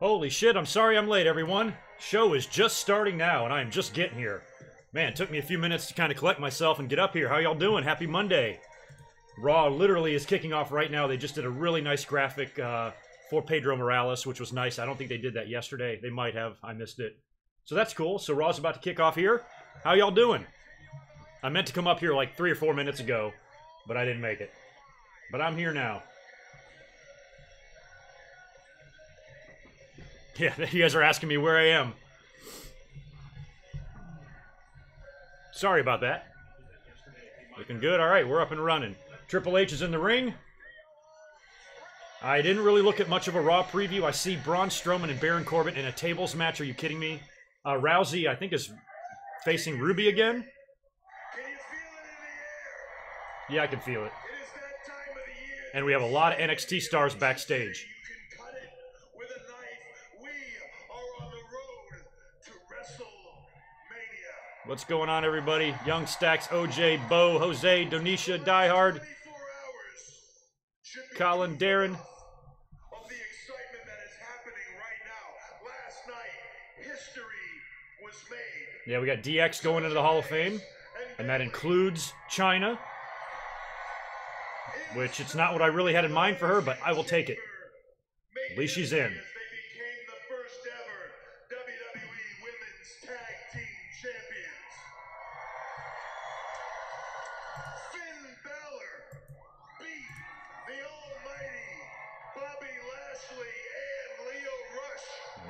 Holy shit, I'm sorry I'm late, everyone. Show is just starting now, and I'm just getting here. Man, it took me a few minutes to kind of collect myself and get up here. How y'all doing? Happy Monday. Raw literally is kicking off right now. They just did a really nice graphic for Pedro Morales, which was nice. I don't think they did that yesterday. They might have. I missed it. So that's cool. So Raw's about to kick off here. How y'all doing? I meant to come up here like 3 or 4 minutes ago, but I didn't make it. But I'm here now. Yeah, you guys are asking me where I am. Sorry about that. Looking good. All right, we're up and running. Triple H is in the ring. I didn't really look at much of a Raw preview. I see Braun Strowman and Baron Corbin in a tables match. Are you kidding me? Rousey, I think, is facing Ruby again. Yeah, I can feel it. And we have a lot of NXT stars backstage. What's going on, everybody? Young Stacks, OJ, Bo, Jose, Donisha, Diehard, Colin, Darren. Yeah, we got DX going into the Hall of Fame, and that includes China, which it's not what I really had in mind for her, but I will take it. At least she's in.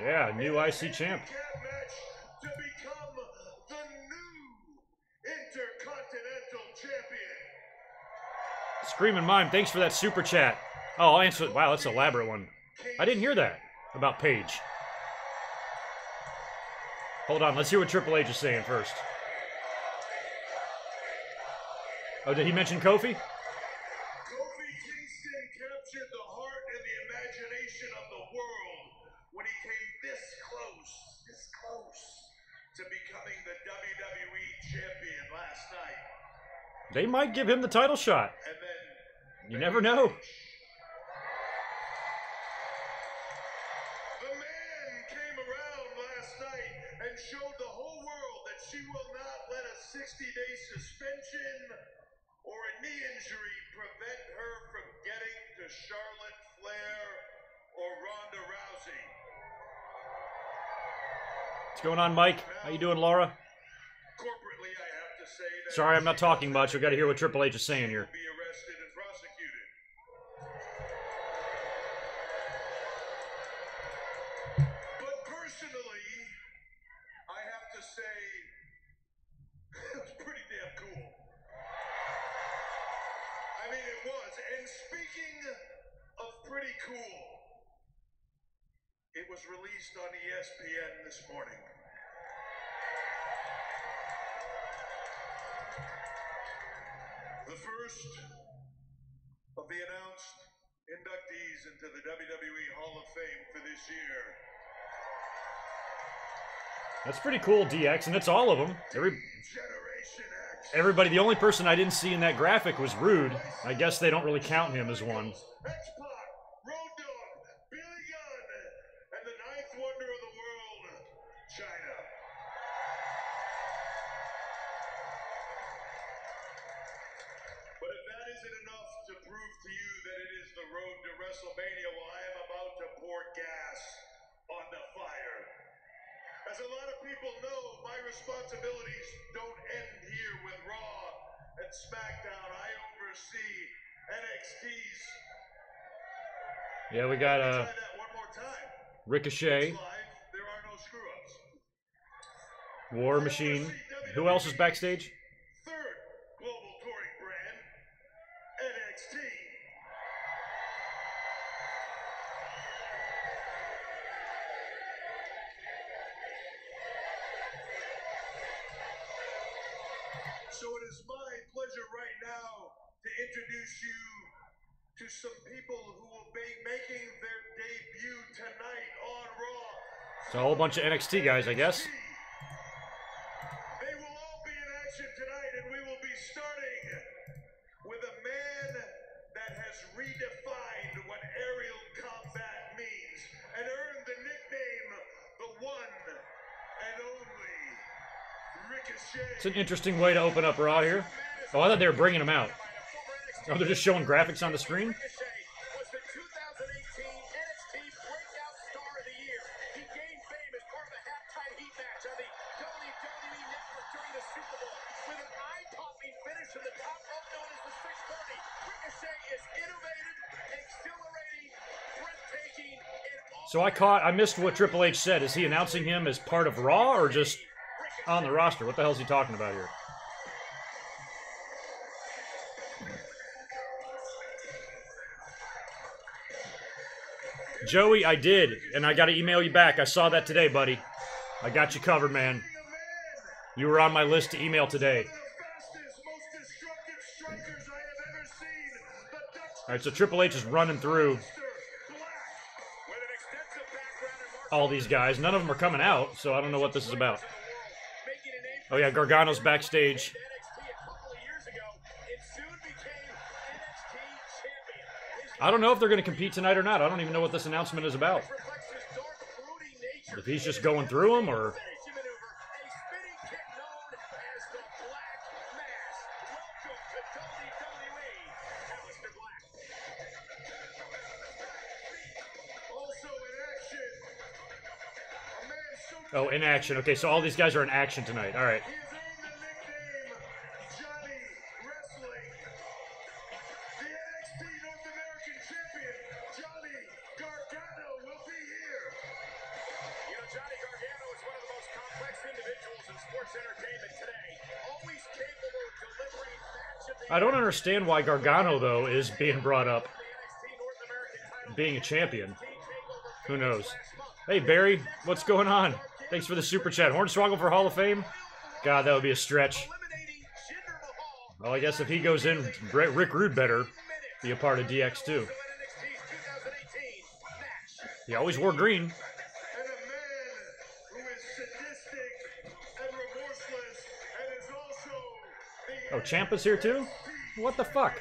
Yeah, new IC champ. To become the new Intercontinental Champion. Screaming Mime, thanks for that super chat. Oh, I'll answer it. Wow, that's an elaborate one. I didn't hear that about Paige. Hold on, let's hear what Triple H is saying first. Oh, did he mention Kofi? Kofi Kingston captured the heart and the imagination of the world when he came this close to becoming the WWE champion last night. They might give him the title shot. And then you never know. The man came around last night and showed the whole world that she will not let a 60-day suspension or a knee injury prevent her from getting to Charlotte Flair or Ronda Rousey. What's going on, Mike? How you doing, Laura? Corporately, I have to say that sorry, I'm not talking much. I've got to hear what Triple H is saying here. Be arrested and prosecuted. But personally, I have to say it was pretty damn cool. I mean, it was. And speaking of pretty cool, it was released on ESPN this morning. The first of the announced inductees into the WWE Hall of Fame for this year. That's pretty cool, DX, and it's all of them. Everybody, the only person I didn't see in that graphic was Rude. I guess they don't really count him as one. WrestleMania, well, I am about to pour gas on the fire. As a lot of people know, my responsibilities don't end here with Raw and SmackDown. I oversee NXT's. Yeah, we got try that one more time. Ricochet. It's live. There are no screw-ups. War Machine. Who else is backstage? Third global touring brand, NXT. So it is my pleasure right now to introduce you to some people who will be making their debut tonight on Raw. It's a whole bunch of NXT guys, I guess. They will all be in action tonight, and we will be starting with a man that has redefined what aerial combat means and earned the nickname It's an interesting way to open up Raw here. Oh, I thought they were bringing him out. Oh, they're just showing graphics on the screen? So I missed what Triple H said. Is he announcing him as part of Raw or just on the roster? What the hell is he talking about here? Joey, I did, and I got to email you back. I saw that today, buddy. I got you covered, man. You were on my list to email today. All right, so Triple H is running through all these guys. None of them are coming out, so I don't know what this is about. Oh, yeah, Gargano's backstage. I don't know if they're going to compete tonight or not. I don't even know what this announcement is about. If he's just going through them, or... Oh, in action. Okay, so all these guys are in action tonight. All right. I don't understand why Gargano, though, is being brought up. Being a champion. Who knows? Hey, Barry, what's going on? Thanks for the super chat. Hornswoggle for Hall of Fame? God, that would be a stretch. Well, I guess if he goes in, Rick Rude better be a part of DX, too. He always wore green. Oh, Ciampa's here, too? What the fuck?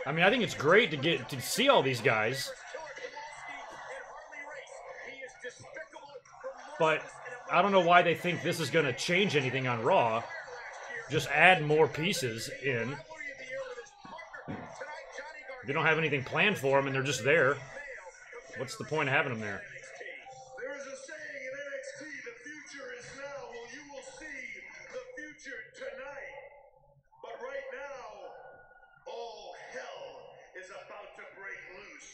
I mean, I think it's great to get to see all these guys, but I don't know why they think this is going to change anything on Raw. Just add more pieces in. They don't have anything planned for them, and they're just there. What's the point of having them there? There is a saying in NXT, the future is now. Well, you will see the future tonight. But right now, all hell is about to break loose.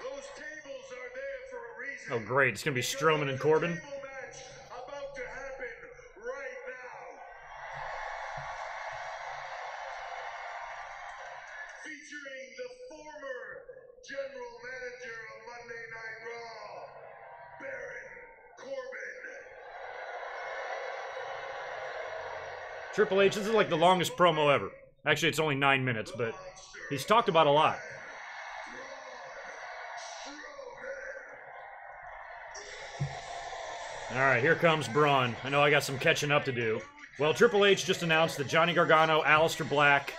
Those tables are there for a reason. Oh, great. It's going to be Strowman and Corbin. Match about to happen right now. Featuring the former general manager of Monday Night Raw, Baron Corbin. Triple H, this is like the longest promo ever. Actually, it's only 9 minutes, but he's talked about a lot. All right, here comes Braun. I know I got some catching up to do. Well, Triple H just announced that Johnny Gargano, Aleister Black,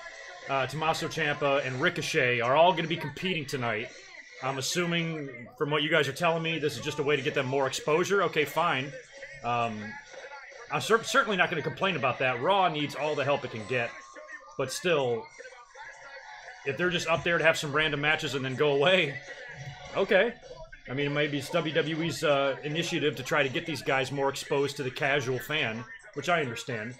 Tommaso Ciampa, and Ricochet are all going to be competing tonight. I'm assuming, from what you guys are telling me, this is just a way to get them more exposure. Okay, fine. I'm certainly not going to complain about that. Raw needs all the help it can get. But still, if they're just up there to have some random matches and then go away, okay. I mean, maybe it's WWE's initiative to try to get these guys more exposed to the casual fan, which I understand.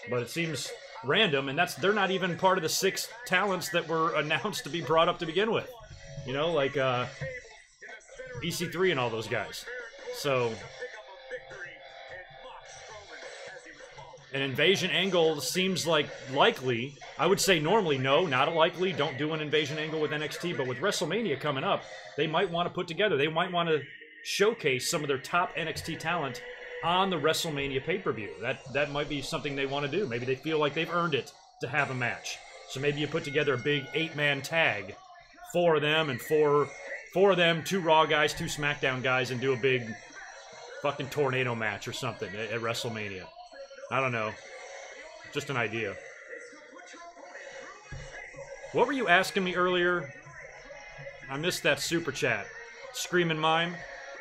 But it seems random, and they're not even part of the 6 talents that were announced to be brought up to begin with. You know, like EC3 and all those guys. So, an invasion angle seems likely. I would say normally no, not a likely. Don't do an invasion angle with NXT, but with WrestleMania coming up, they might want to put together, they might want to showcase some of their top NXT talent on the WrestleMania pay-per-view. That might be something they want to do. Maybe they feel like they've earned it to have a match. So maybe you put together a big 8-man tag, 4 of them and 4 of them, 2 Raw guys, 2 SmackDown guys, and do a big fucking tornado match or something at WrestleMania. I don't know. Just an idea. What were you asking me earlier? I missed that super chat. Screaming Mime.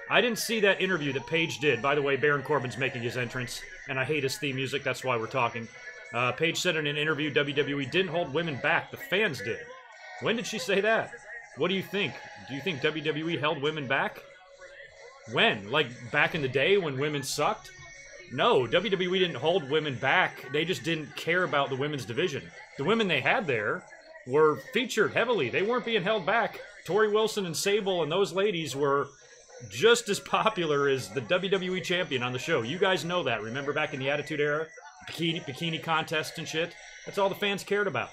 I didn't see that interview that Paige did. By the way, Baron Corbin's making his entrance, and I hate his theme music. That's why we're talking. Paige said in an interview, WWE didn't hold women back. The fans did. When did she say that? What do you think? Do you think WWE held women back? When? Like back in the day when women sucked? No, WWE didn't hold women back. They just didn't care about the women's division. The women they had there were featured heavily. They weren't being held back. Tori Wilson and Sable and those ladies were just as popular as the WWE champion on the show. You guys know that. Remember back in the Attitude Era? Bikini contests and shit? That's all the fans cared about.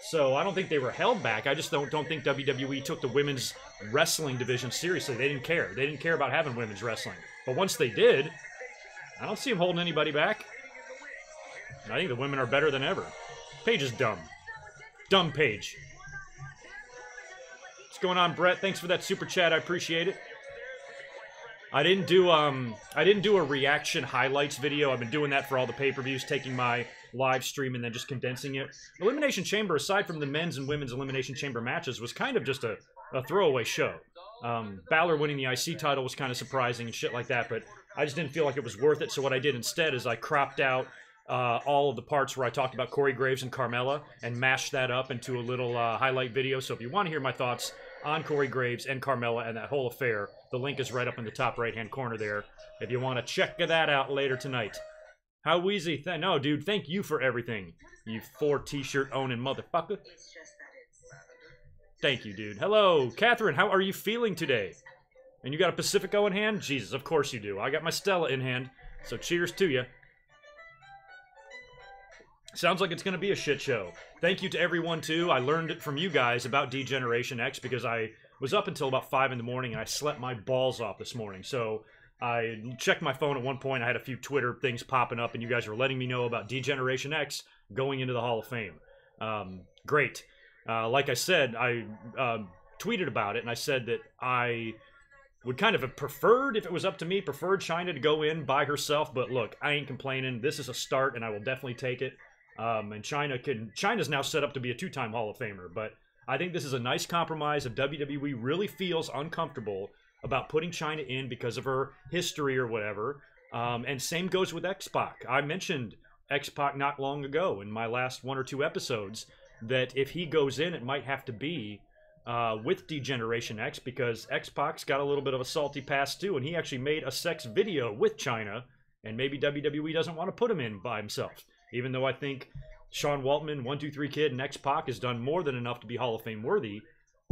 So I don't think they were held back. I just don't think WWE took the women's wrestling division seriously. They didn't care. They didn't care about having women's wrestling. But once they did, I don't see them holding anybody back. I think the women are better than ever. Paige is dumb. Dumb Paige. What's going on, Brett? Thanks for that super chat. I appreciate it. I didn't do a reaction highlights video. I've been doing that for all the pay-per-views, taking my live stream and then just condensing it. Elimination Chamber, aside from the men's and women's Elimination Chamber matches, was kind of just a throwaway show. Balor winning the IC title was kind of surprising and shit like that, but I just didn't feel like it was worth it, so what I did instead is I cropped out all of the parts where I talked about Corey Graves and Carmella and mashed that up into a little highlight video. So if you want to hear my thoughts on Corey Graves and Carmella and that whole affair, the link is right up in the top right-hand corner there if you want to check that out later tonight. How wheezy? No, dude, thank you for everything, you 4 t-shirt owning motherfucker. Thank you, dude. Hello, Catherine, how are you feeling today? And you got a Pacifico in hand? Jesus, of course you do. I got my Stella in hand, so cheers to you. Sounds like it's going to be a shit show. Thank you to everyone, too. I learned it from you guys about D-Generation X because I was up until about 5 in the morning and I slept my balls off this morning. So I checked my phone at one point. I had a few Twitter things popping up and you guys were letting me know about D-Generation X going into the Hall of Fame. Great. Like I said, I tweeted about it and I said that I would kind of have preferred, if it was up to me, preferred China to go in by herself. But look, I ain't complaining. This is a start and I will definitely take it. And China's now set up to be a 2-time Hall of Famer, but I think this is a nice compromise if WWE really feels uncomfortable about putting China in because of her history or whatever. And same goes with X-Pac. I mentioned X-Pac not long ago in my last 1 or 2 episodes that if he goes in, it might have to be with D-Generation X because X-Pac's got a little bit of a salty past too, and he actually made a sex video with China, and maybe WWE doesn't want to put him in by himself. Even though I think Sean Waltman, 1-2-3 Kid, and X-Pac has done more than enough to be Hall of Fame worthy,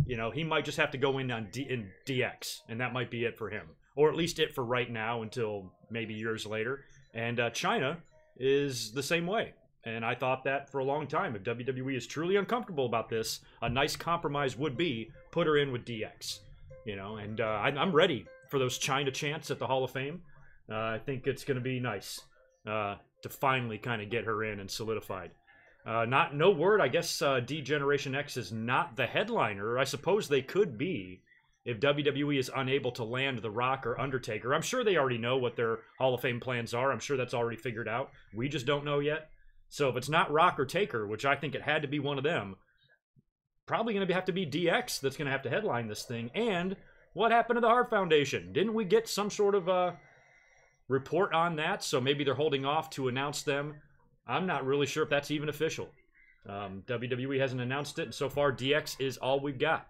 you know, he might just have to go in on DX, and that might be it for him. Or at least it for right now until maybe years later. And China is the same way. And I thought that for a long time. If WWE is truly uncomfortable about this, a nice compromise would be put her in with DX. You know, and I'm ready for those China chants at the Hall of Fame. I think it's going to be nice. To finally kind of get her in and solidified. No word, I guess D-Generation X is not the headliner. I suppose they could be if WWE is unable to land The Rock or Undertaker. I'm sure they already know what their Hall of Fame plans are. I'm sure that's already figured out. We just don't know yet. So if it's not Rock or Taker, which I think it had to be one of them, probably going to have to be DX that's going to have to headline this thing. And what happened to the Hart Foundation? Didn't we get some sort of report on that? So maybe they're holding off to announce them. I'm not really sure if that's even official. WWE hasn't announced it, and so far DX is all we've got.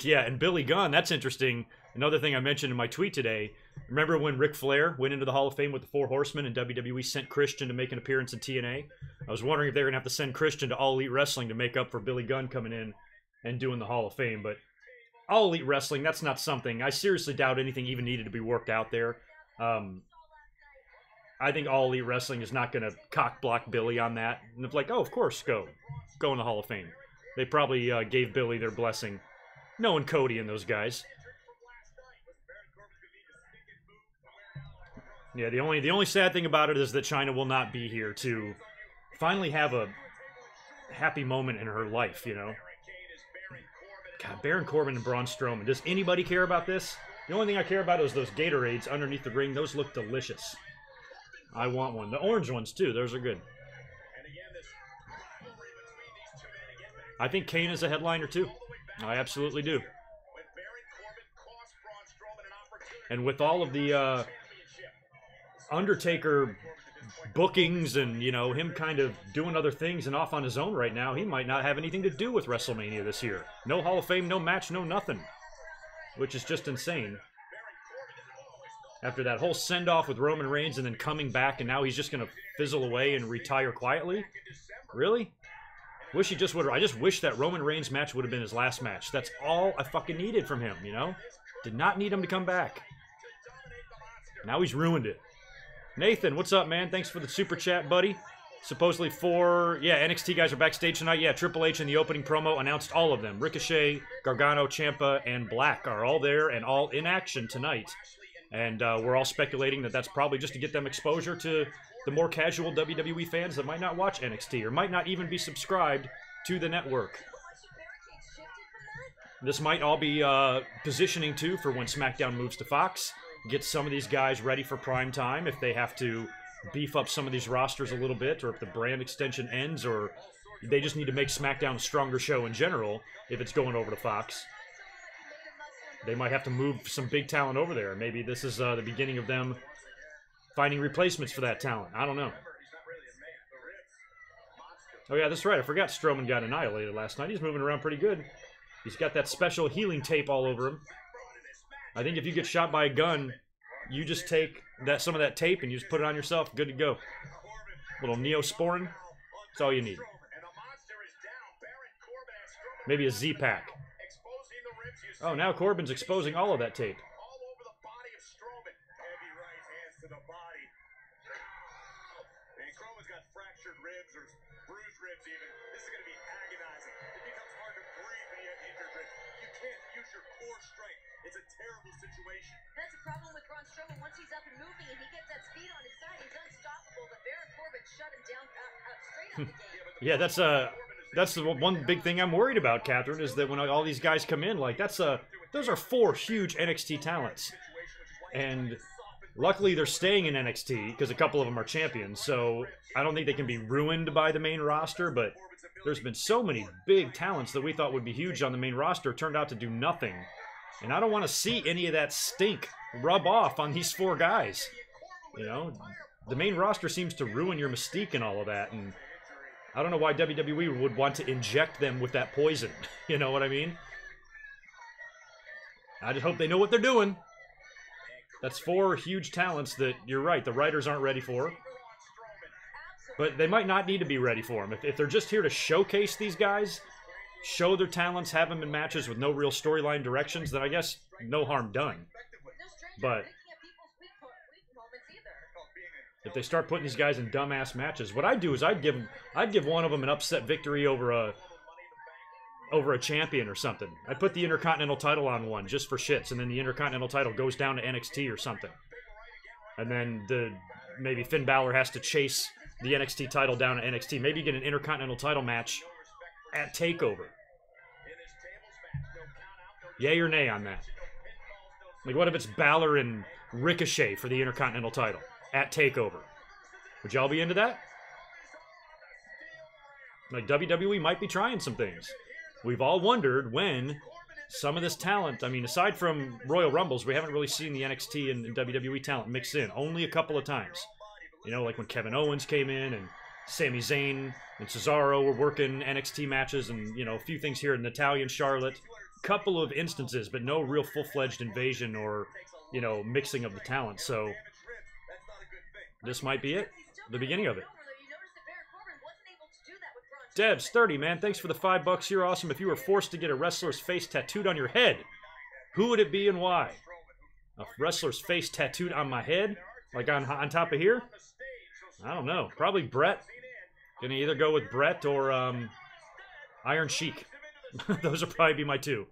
Yeah, and Billy Gunn, that's interesting. Another thing I mentioned in my tweet today, remember when Ric Flair went into the Hall of Fame with the 4 Horsemen and WWE sent Christian to make an appearance in TNA? I was wondering if they were going to have to send Christian to All Elite Wrestling to make up for Billy Gunn coming in and doing the Hall of Fame, but All Elite Wrestling, that's not something. I seriously doubt anything even needed to be worked out there. I think All Elite Wrestling is not going to cock-block Billy on that. And it's like, oh, of course, go in the Hall of Fame. They probably gave Billy their blessing. Knowing Cody and those guys. Yeah, the only sad thing about it is that China will not be here to finally have a happy moment in her life, you know. God, Baron Corbin and Braun Strowman. Does anybody care about this? The only thing I care about is those Gatorades underneath the ring. Those look delicious. I want one. The orange ones, too. Those are good. I think Kane is a headliner, too. I absolutely do. And with all of the Undertaker bookings and, you know, him kind of doing other things and off on his own right now, he might not have anything to do with WrestleMania this year. No Hall of Fame, no match, no nothing. Which is just insane. After that whole send-off with Roman Reigns and then coming back, and now he's just going to fizzle away and retire quietly? Really? Wish he just would. I just wish that Roman Reigns match would have been his last match. That's all I fucking needed from him, you know? Did not need him to come back. Now he's ruined it. Nathan, what's up, man? Thanks for the super chat, buddy. Supposedly yeah, NXT guys are backstage tonight. Yeah, Triple H in the opening promo announced all of them. Ricochet, Gargano, Ciampa, and Black are all there and all in action tonight. And we're all speculating that that's probably just to get them exposure to the more casual WWE fans that might not watch NXT or might not even be subscribed to the network. This might all be positioning, too, for when SmackDown moves to Fox. Get some of these guys ready for prime time if they have to beef up some of these rosters a little bit, or if the brand extension ends, or they just need to make SmackDown a stronger show in general if it's going over to Fox. They might have to move some big talent over there. Maybe this is the beginning of them finding replacements for that talent. I don't know. Oh yeah, that's right. I forgot Strowman got annihilated last night. He's moving around pretty good. He's got that special healing tape all over him. I think if you get shot by a gun, you just take some of that tape and you just put it on yourself. Good to go. Little Neosporin. That's all you need. Maybe a Z-Pack. Oh, now Corbin's exposing all of that tape. It's a terrible situation. That's a problem with Braun Strowman. Once he's up and moving and he gets that speed on his side, he's unstoppable. But Baron Corbin shut him down straight out the gate. Yeah, that's the one big thing I'm worried about, Catherine, is that when all these guys come in, like those are 4 huge NXT talents, and luckily they're staying in NXT because a couple of them are champions. So I don't think they can be ruined by the main roster. But there's been so many big talents that we thought would be huge on the main roster turned out to do nothing. And I don't want to see any of that stink rub off on these 4 guys. You know, the main roster seems to ruin your mystique and all of that. And I don't know why WWE would want to inject them with that poison. You know what I mean? I just hope they know what they're doing. That's 4 huge talents that, you're right, the writers aren't ready for. But they might not need to be ready for them. If they're just here to showcase these guys, show their talents, have them in matches with no real storyline directions, then I guess no harm done. But if they start putting these guys in dumbass matches, what I'd do is I'd give one of them an upset victory over a champion or something. I'd put the Intercontinental title on one just for shits, and then the Intercontinental title goes down to NXT or something. And then maybe Finn Balor has to chase the NXT title down to NXT. Maybe get an Intercontinental title match at TakeOver. Yay or nay on that? Like, what if it's Balor and Ricochet for the Intercontinental title at TakeOver? Would y'all be into that? Like, WWE might be trying some things. We've all wondered when some of this talent, I mean, aside from Royal Rumbles, we haven't really seen the NXT and WWE talent mix in. Only a couple of times. You know, like when Kevin Owens came in and Sami Zayn and Cesaro were working NXT matches, and, you know, a few things here in Natalya and Charlotte. Couple of instances, but no real full-fledged invasion or, you know, mixing of the talent. So this might be it. The beginning of it. Devs 30, man. Thanks for the $5. You're awesome. If you were forced to get a wrestler's face tattooed on your head, who would it be and why? A wrestler's face tattooed on my head? Like on top of here? I don't know. Probably Brett. Gonna either go with Brett or Iron Sheik. Those will probably be my 2.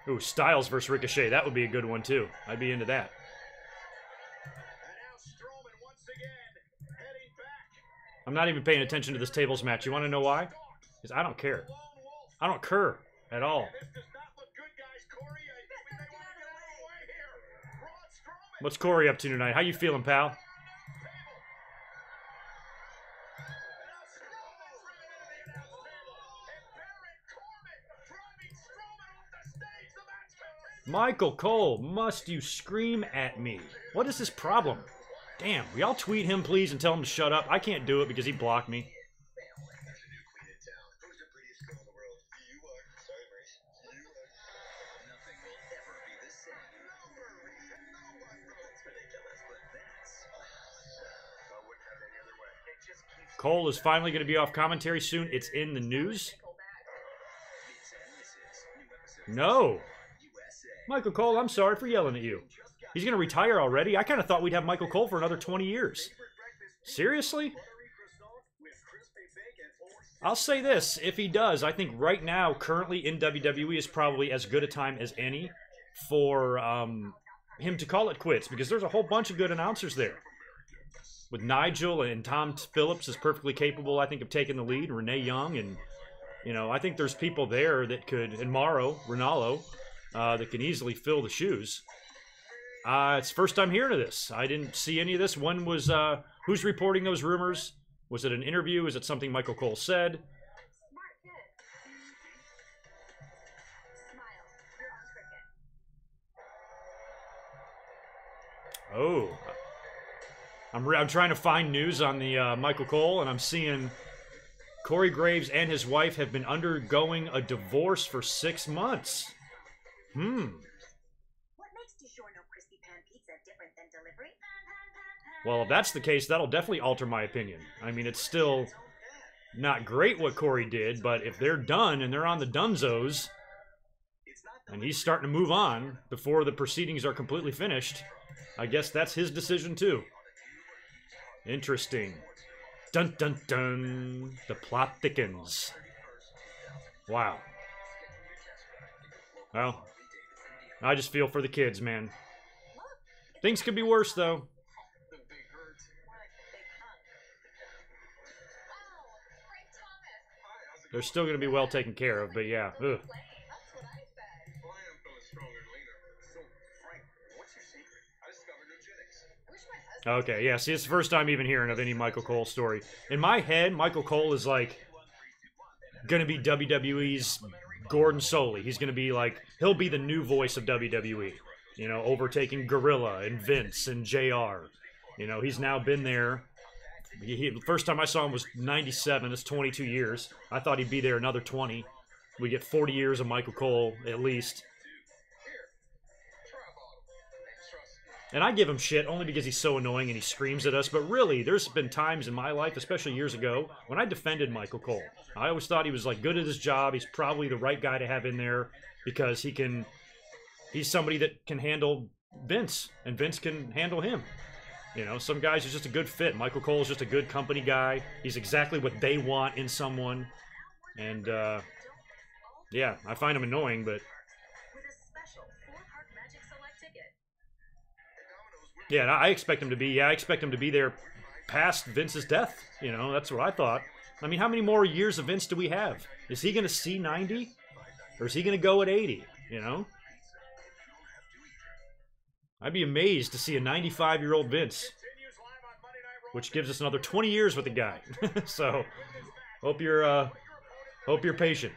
Ooh, Styles versus Ricochet. That would be a good one, too. I'd be into that. I'm I'm not even paying attention to this tables match. You want to know why? Because I don't care. I don't care at all. What's Corey up to tonight? How you feeling, pal? Michael Cole, must you scream at me? What is his problem? Damn, will y'all tweet him, please, and tell him to shut up? I can't do it because he blocked me. Cole is finally going to be off commentary soon. It's in the news. No. Michael Cole, I'm sorry for yelling at you. He's going to retire already? I kind of thought we'd have Michael Cole for another 20 years. Seriously? I'll say this. If he does, I think right now, currently in WWE is probably as good a time as any for him to call it quits. Because there's a whole bunch of good announcers there. With Nigel and Tom Phillips is perfectly capable, I think, of taking the lead. Renee Young and, you know, I think there's people there that could, and Mauro Ranallo, that can easily fill the shoes. It's the first time hearing of this. I didn't see any of this. When was, who's reporting those rumors? Was it an interview? Is it something Michael Cole said? Oh. I'm trying to find news on the Michael Cole, and I'm seeing Corey Graves and his wife have been undergoing a divorce for 6 months. What makes DiGiorno crispy pan pizza different than delivery? Well, if that's the case, that'll definitely alter my opinion. I mean, it's still not great what Corey did, but if they're done and they're on the dunzos, and he's starting to move on before the proceedings are completely finished, I guess that's his decision too. Interesting. Dun dun dun. The plot thickens. Wow. Well, I just feel for the kids, man. Things could be worse, though. They're still going to be well taken care of, but yeah. Ugh. Okay, yeah, see, it's the first time even hearing of any Michael Cole story. In my head, Michael Cole is, like, going to be WWE's Gordon Soley. He's going to be, like, he'll be the new voice of WWE. You know, overtaking Gorilla and Vince and JR. You know, he's now been there. The first time I saw him was 97. That's 22 years. I thought he'd be there another 20. We get 40 years of Michael Cole, at least. And I give him shit only because he's so annoying and he screams at us. But really, there's been times in my life, especially years ago, when I defended Michael Cole. I always thought he was, like, good at his job. He's probably the right guy to have in there because he's somebody that can handle Vince, and Vince can handle him. You know, some guys are just a good fit. Michael Cole is just a good company guy. He's exactly what they want in someone. And, yeah, I find him annoying, but... Yeah, I expect him to be. Yeah, I expect him to be there past Vince's death. You know, that's what I thought. I mean, how many more years of Vince do we have? Is he going to see 90? Or is he going to go at 80? You know? I'd be amazed to see a 95-year-old Vince. Which gives us another 20 years with the guy. So, hope you're patient.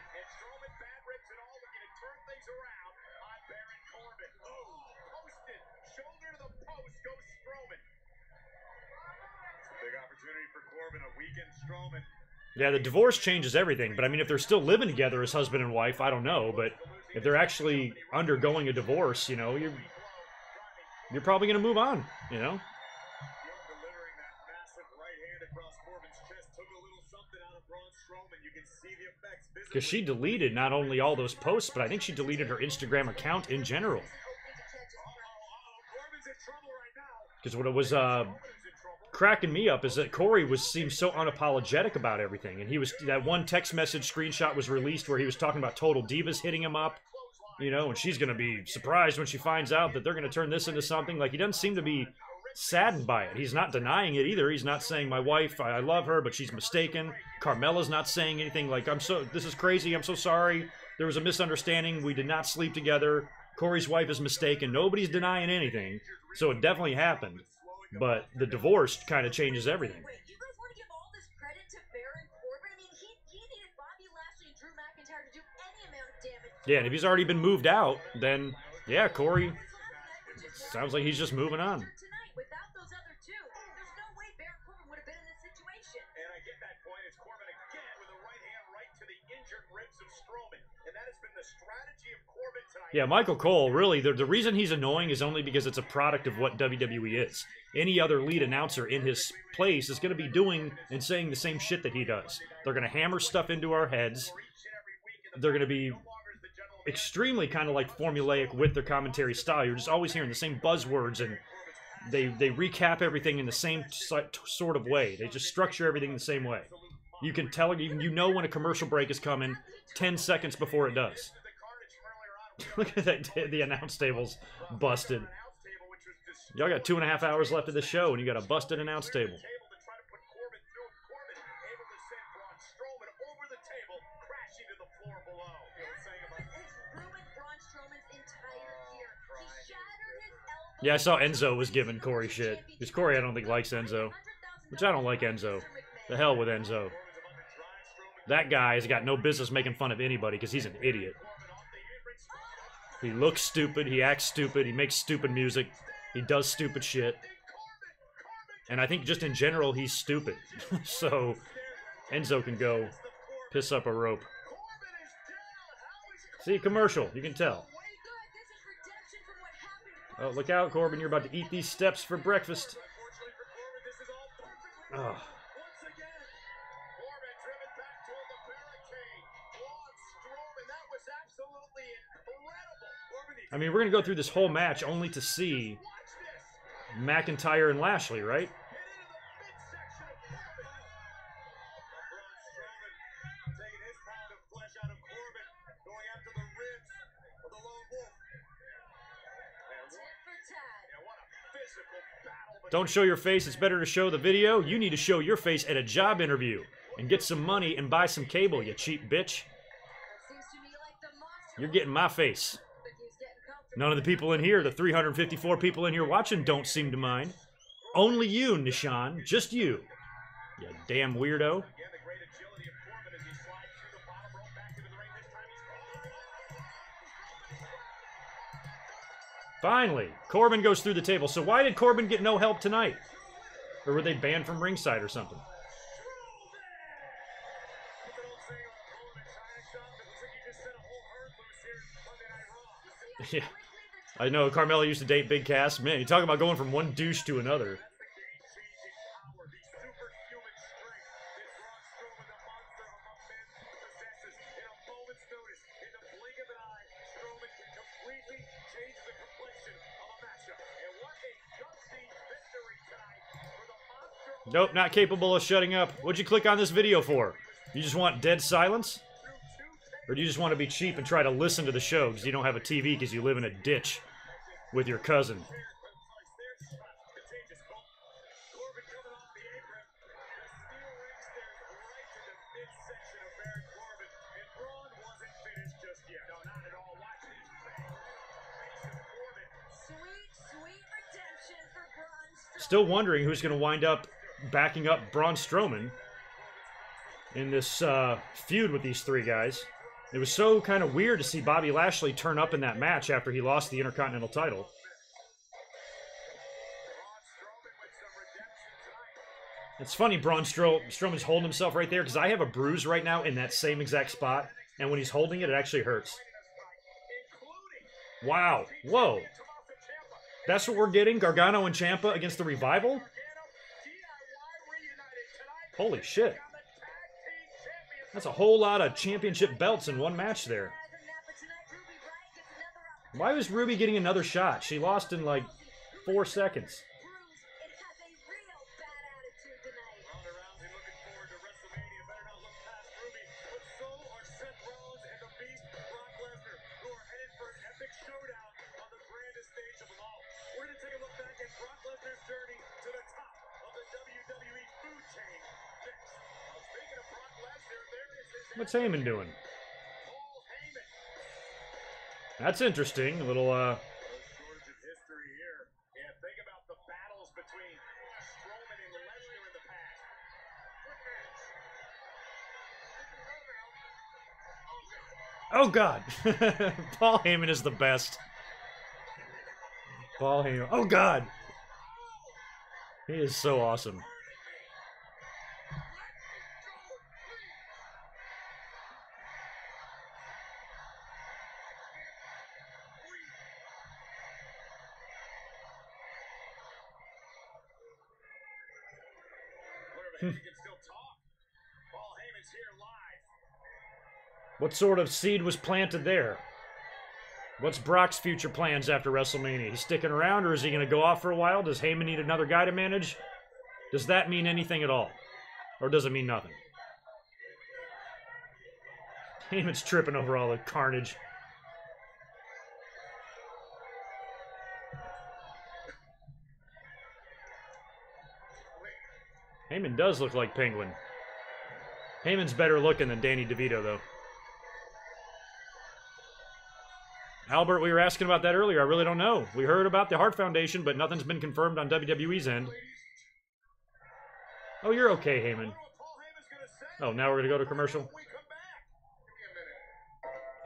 Yeah, the divorce changes everything, but I mean, if they're still living together as husband and wife, I don't know, but if they're actually undergoing a divorce, you know, you're probably going to move on, you know? Because she deleted not only all those posts, but I think she deleted her Instagram account in general. Because what it was cracking me up is that Corey seemed so unapologetic about everything, and that one text message screenshot was released where he was talking about Total Divas hitting him up, you know, and she's going to be surprised when she finds out that they're going to turn this into something. Like, he doesn't seem to be saddened by it. He's not denying it either. He's not saying, my wife, I love her, but she's mistaken. Carmella's not saying anything like, this is crazy, I'm so sorry. There was a misunderstanding. We did not sleep together. Corey's wife is mistaken. Nobody's denying anything. So it definitely happened. But the divorce kind of changes everything. Wait, you guys want to give all this credit to Baron Corbin? I mean, he needed Bobby Lashley and Drew McIntyre to do any amount of damage. Yeah, and if he's already been moved out, then, yeah, Corey sounds like he's just moving on. Tonight, without those other two, there's no way Baron Corbin would have been in this situation. And I get that point. It's Corbin again with a right hand right to the injured ribs of Strowman. And that has been the strategy of Corbin tonight. Yeah, Michael Cole, really, the reason he's annoying is only because it's a product of what WWE is. Any other lead announcer in his place is going to be doing and saying the same shit that he does. They're going to hammer stuff into our heads. They're going to be extremely kind of like formulaic with their commentary style. You're just always hearing the same buzzwords, and they recap everything in the same sort of way. They just structure everything the same way. You can tell, you know when a commercial break is coming 10 seconds before it does. Look at that, the announce table's busted. Y'all got 2.5 hours left of the show, and you got a busted announce table. Yeah, I saw Enzo was giving Corey shit. Because Corey, I don't think, likes Enzo. Which I don't like Enzo. The hell with Enzo. That guy has got no business making fun of anybody because he's an idiot. He looks stupid, he acts stupid, he makes stupid music, he does stupid shit. And I think just in general, he's stupid. So, Enzo can go piss up a rope. See, commercial, you can tell. Oh, look out, Corbin, you're about to eat these steps for breakfast. Oh. I mean, we're going to go through this whole match only to see McIntyre and Lashley, right? Don't show your face, it's better to show the video. You need to show your face at a job interview and get some money and buy some cable, you cheap bitch. You're getting my face. None of the people in here, the 354 people in here watching, don't seem to mind. Only you, Nishan. Just you. You damn weirdo. Finally, Corbin goes through the table. So why did Corbin get no help tonight? Or were they banned from ringside or something? Yeah, I know. Carmella used to date Big Cass. Man, you talk about going from one douche to another. Nope, not capable of shutting up. What'd you click on this video for? You just want dead silence? Or do you just want to be cheap and try to listen to the show because you don't have a TV because you live in a ditch with your cousin? Still wondering who's going to wind up backing up Braun Strowman in this feud with these three guys. It was so kind of weird to see Bobby Lashley turn up in that match after he lost the Intercontinental title. It's funny, Braun Strowman's holding himself right there because I have a bruise right now in that same exact spot, and when he's holding it, it actually hurts. Wow. Whoa. That's what we're getting? Gargano and Ciampa against the Revival? Holy shit. That's a whole lot of championship belts in one match there. Why was Ruby getting another shot? She lost in like 4 seconds. What's Heyman doing? That's interesting. A little, No shortage of history here. Yeah, think about the battles between Strowman and Lesnar in the past. oh God. Paul Heyman is the best. Paul Heyman. Oh God. He is so awesome. He can still talk. Paul Heyman's here live. What sort of seed was planted there? What's Brock's future plans after WrestleMania? He's sticking around, or is he going to go off for a while? Does Heyman need another guy to manage? Does that mean anything at all? Or does it mean nothing? Heyman's tripping over all the carnage. Heyman does look like Penguin. Heyman's better looking than Danny DeVito, though. Albert, we were asking about that earlier. I really don't know. We heard about the Hart Foundation, but nothing's been confirmed on WWE's end. Oh, you're okay, Heyman. Oh, now we're going to go to commercial?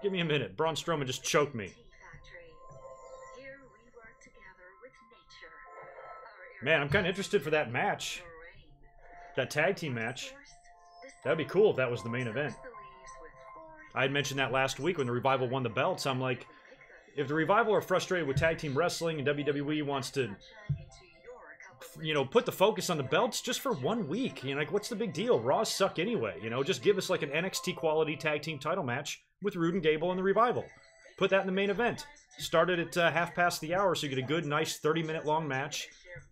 Give me a minute. Braun Strowman just choked me. Man, I'm kind of interested for that match. That tag team match. That'd be cool if that was the main event. I had mentioned that last week when the Revival won the belts. I'm like, if the Revival are frustrated with tag team wrestling and WWE wants to, you know, put the focus on the belts just for 1 week, you know, like, what's the big deal? Raws suck anyway, you know, just give us like an NXT quality tag team title match with Rude and Gable and the Revival. Put that in the main event. Started at half past the hour, so you get a good, nice 30-minute long match,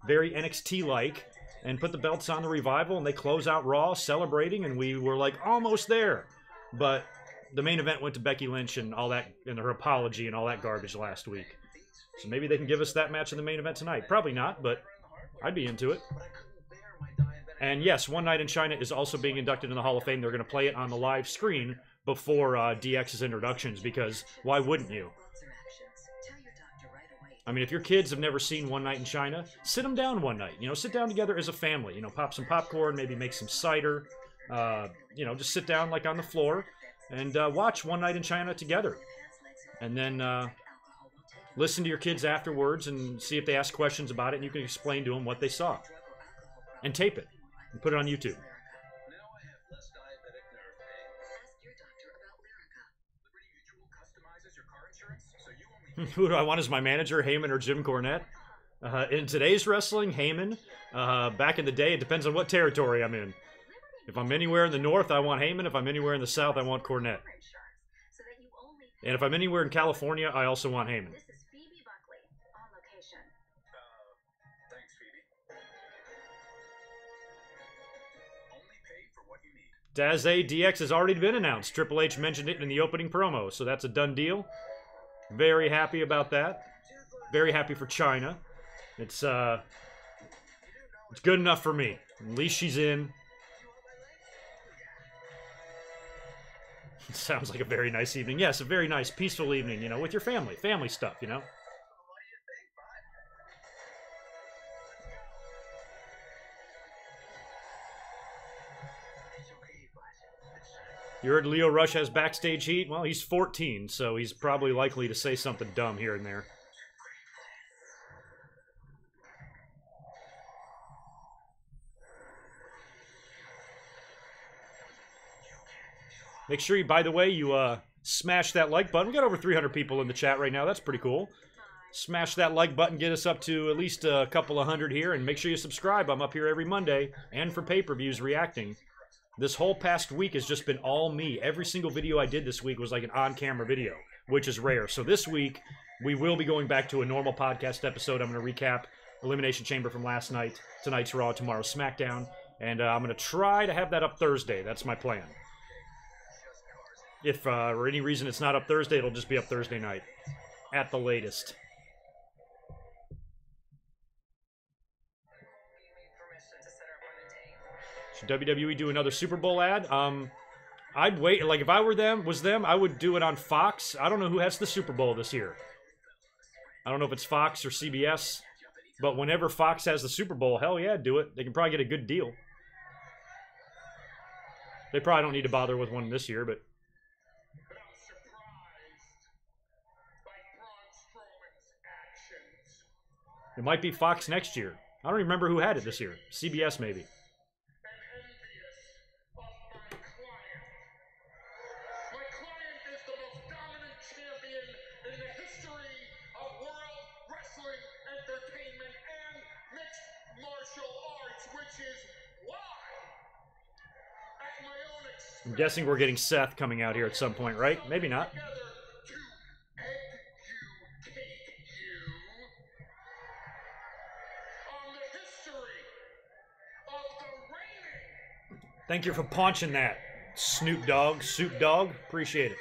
very NXT-like, and put the belts on the Revival, and they close out Raw celebrating, and we were like almost there. But the main event went to Becky Lynch and all that, and her apology and all that garbage last week. So maybe they can give us that match in the main event tonight. Probably not, but I'd be into it. And yes, One Night in China is also being inducted in the Hall of Fame. They're going to play it on the live screen before DX's introductions, because why wouldn't you? I mean, if your kids have never seen One Night in China, sit them down one night. You know, sit down together as a family. You know, pop some popcorn, maybe make some cider. You know, just sit down like on the floor and watch One Night in China together. And then listen to your kids afterwards and see if they ask questions about it, and you can explain to them what they saw. And tape it and put it on YouTube. Who do I want as my manager, Heyman or Jim Cornette? In today's wrestling, Heyman. Back in the day, it depends on what territory I'm in. If I'm anywhere in the north, I want Heyman. If I'm anywhere in the south, I want Cornette. And if I'm anywhere in California, I also want Heyman. Dazay DX has already been announced. Triple H mentioned it in the opening promo, so that's a done deal. Very happy about that. Very happy for China. It's good enough for me. At least she's in. It sounds like a very nice evening. Yes, a very nice, peaceful evening, you know, with your family. Family stuff, you know. You heard Leo Rush has backstage heat? Well, he's 14, so he's probably likely to say something dumb here and there. Make sure you, by the way, you smash that like button. We got over 300 people in the chat right now. That's pretty cool. Smash that like button, get us up to at least a couple of hundred here, and make sure you subscribe. I'm up here every Monday, and for pay-per-views reacting. This whole past week has just been all me. Every single video I did this week was like an on-camera video, which is rare. So this week, we will be going back to a normal podcast episode. I'm going to recap Elimination Chamber from last night, tonight's Raw, tomorrow's SmackDown, and I'm going to try to have that up Thursday. That's my plan. If for any reason it's not up Thursday, it'll just be up Thursday night, at the latest. Should WWE do another Super Bowl ad? I'd wait. Like, if I were them, I would do it on Fox. I don't know who has the Super Bowl this year. I don't know if it's Fox or CBS. But whenever Fox has the Super Bowl, hell yeah, do it. They can probably get a good deal. They probably don't need to bother with one this year, but... It might be Fox next year. I don't even remember who had it this year. CBS, maybe. I'm guessing we're getting Seth coming out here at some point, right? Maybe not. Thank you for punching that, Snoop Dogg, Soup Dog. Appreciate it.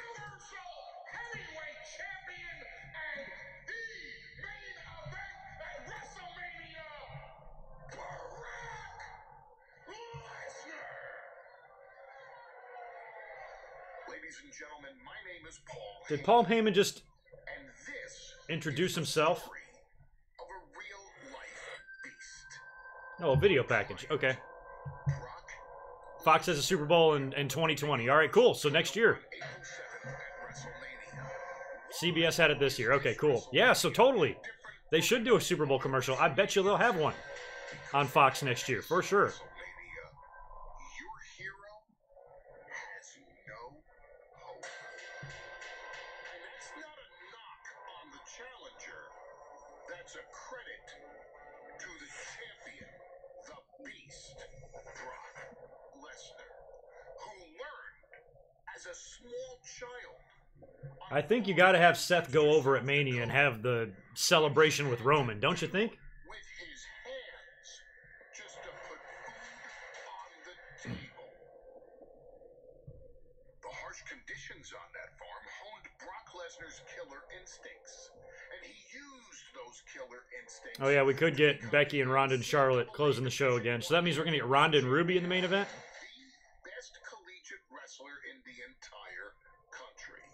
Ladies and gentlemen, my name is Paul. Did Paul Heyman just introduce himself? Of a real life beast. Oh, a video package. Okay. Fox has a Super Bowl in 2020. All right, cool. So next year. CBS had it this year. Okay, cool. Yeah, so totally. They should do a Super Bowl commercial. I bet you they'll have one on Fox next year, for sure. That's a credit to the champion, the beast, Brock Lesnar, who learned as a small child. I think you got to have Seth go over at Mania and have the celebration with Roman, don't you think? With his hands, just to put food on the table. The harsh conditions on that farm honed Brock Lesnar's killer instincts. And he used those killer instincts. Oh yeah, we could get Becky and Ronda and Charlotte closing the show again. So that means we're going to get Ronda and Ruby in the main event? The best collegiate wrestler in the entire country.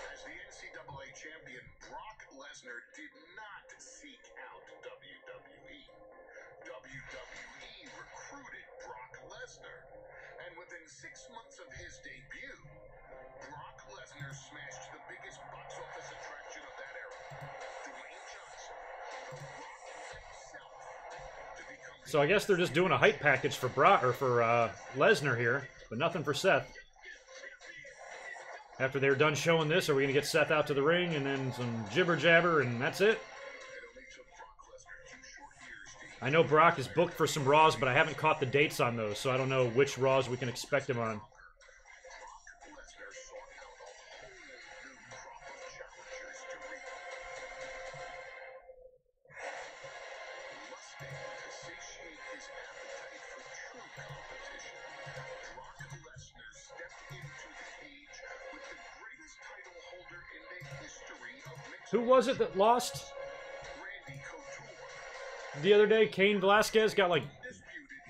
As the NCAA champion, Brock Lesnar did not seek out WWE. WWE recruited Brock Lesnar. And within 6 months of his debut, Brock Lesnar smashed the biggest box office attraction of that era, Dwayne Johnson, The Rock himself, to become... So I guess they're just doing a hype package for Brock or for Lesnar here, but nothing for Seth. After they're done showing this, are we going to get Seth out to the ring and then some jibber jabber and that's it? I know Brock is booked for some Raws, but I haven't caught the dates on those, so I don't know which Raws we can expect him on. Who was it that lost the other day? Cain Velasquez got, like,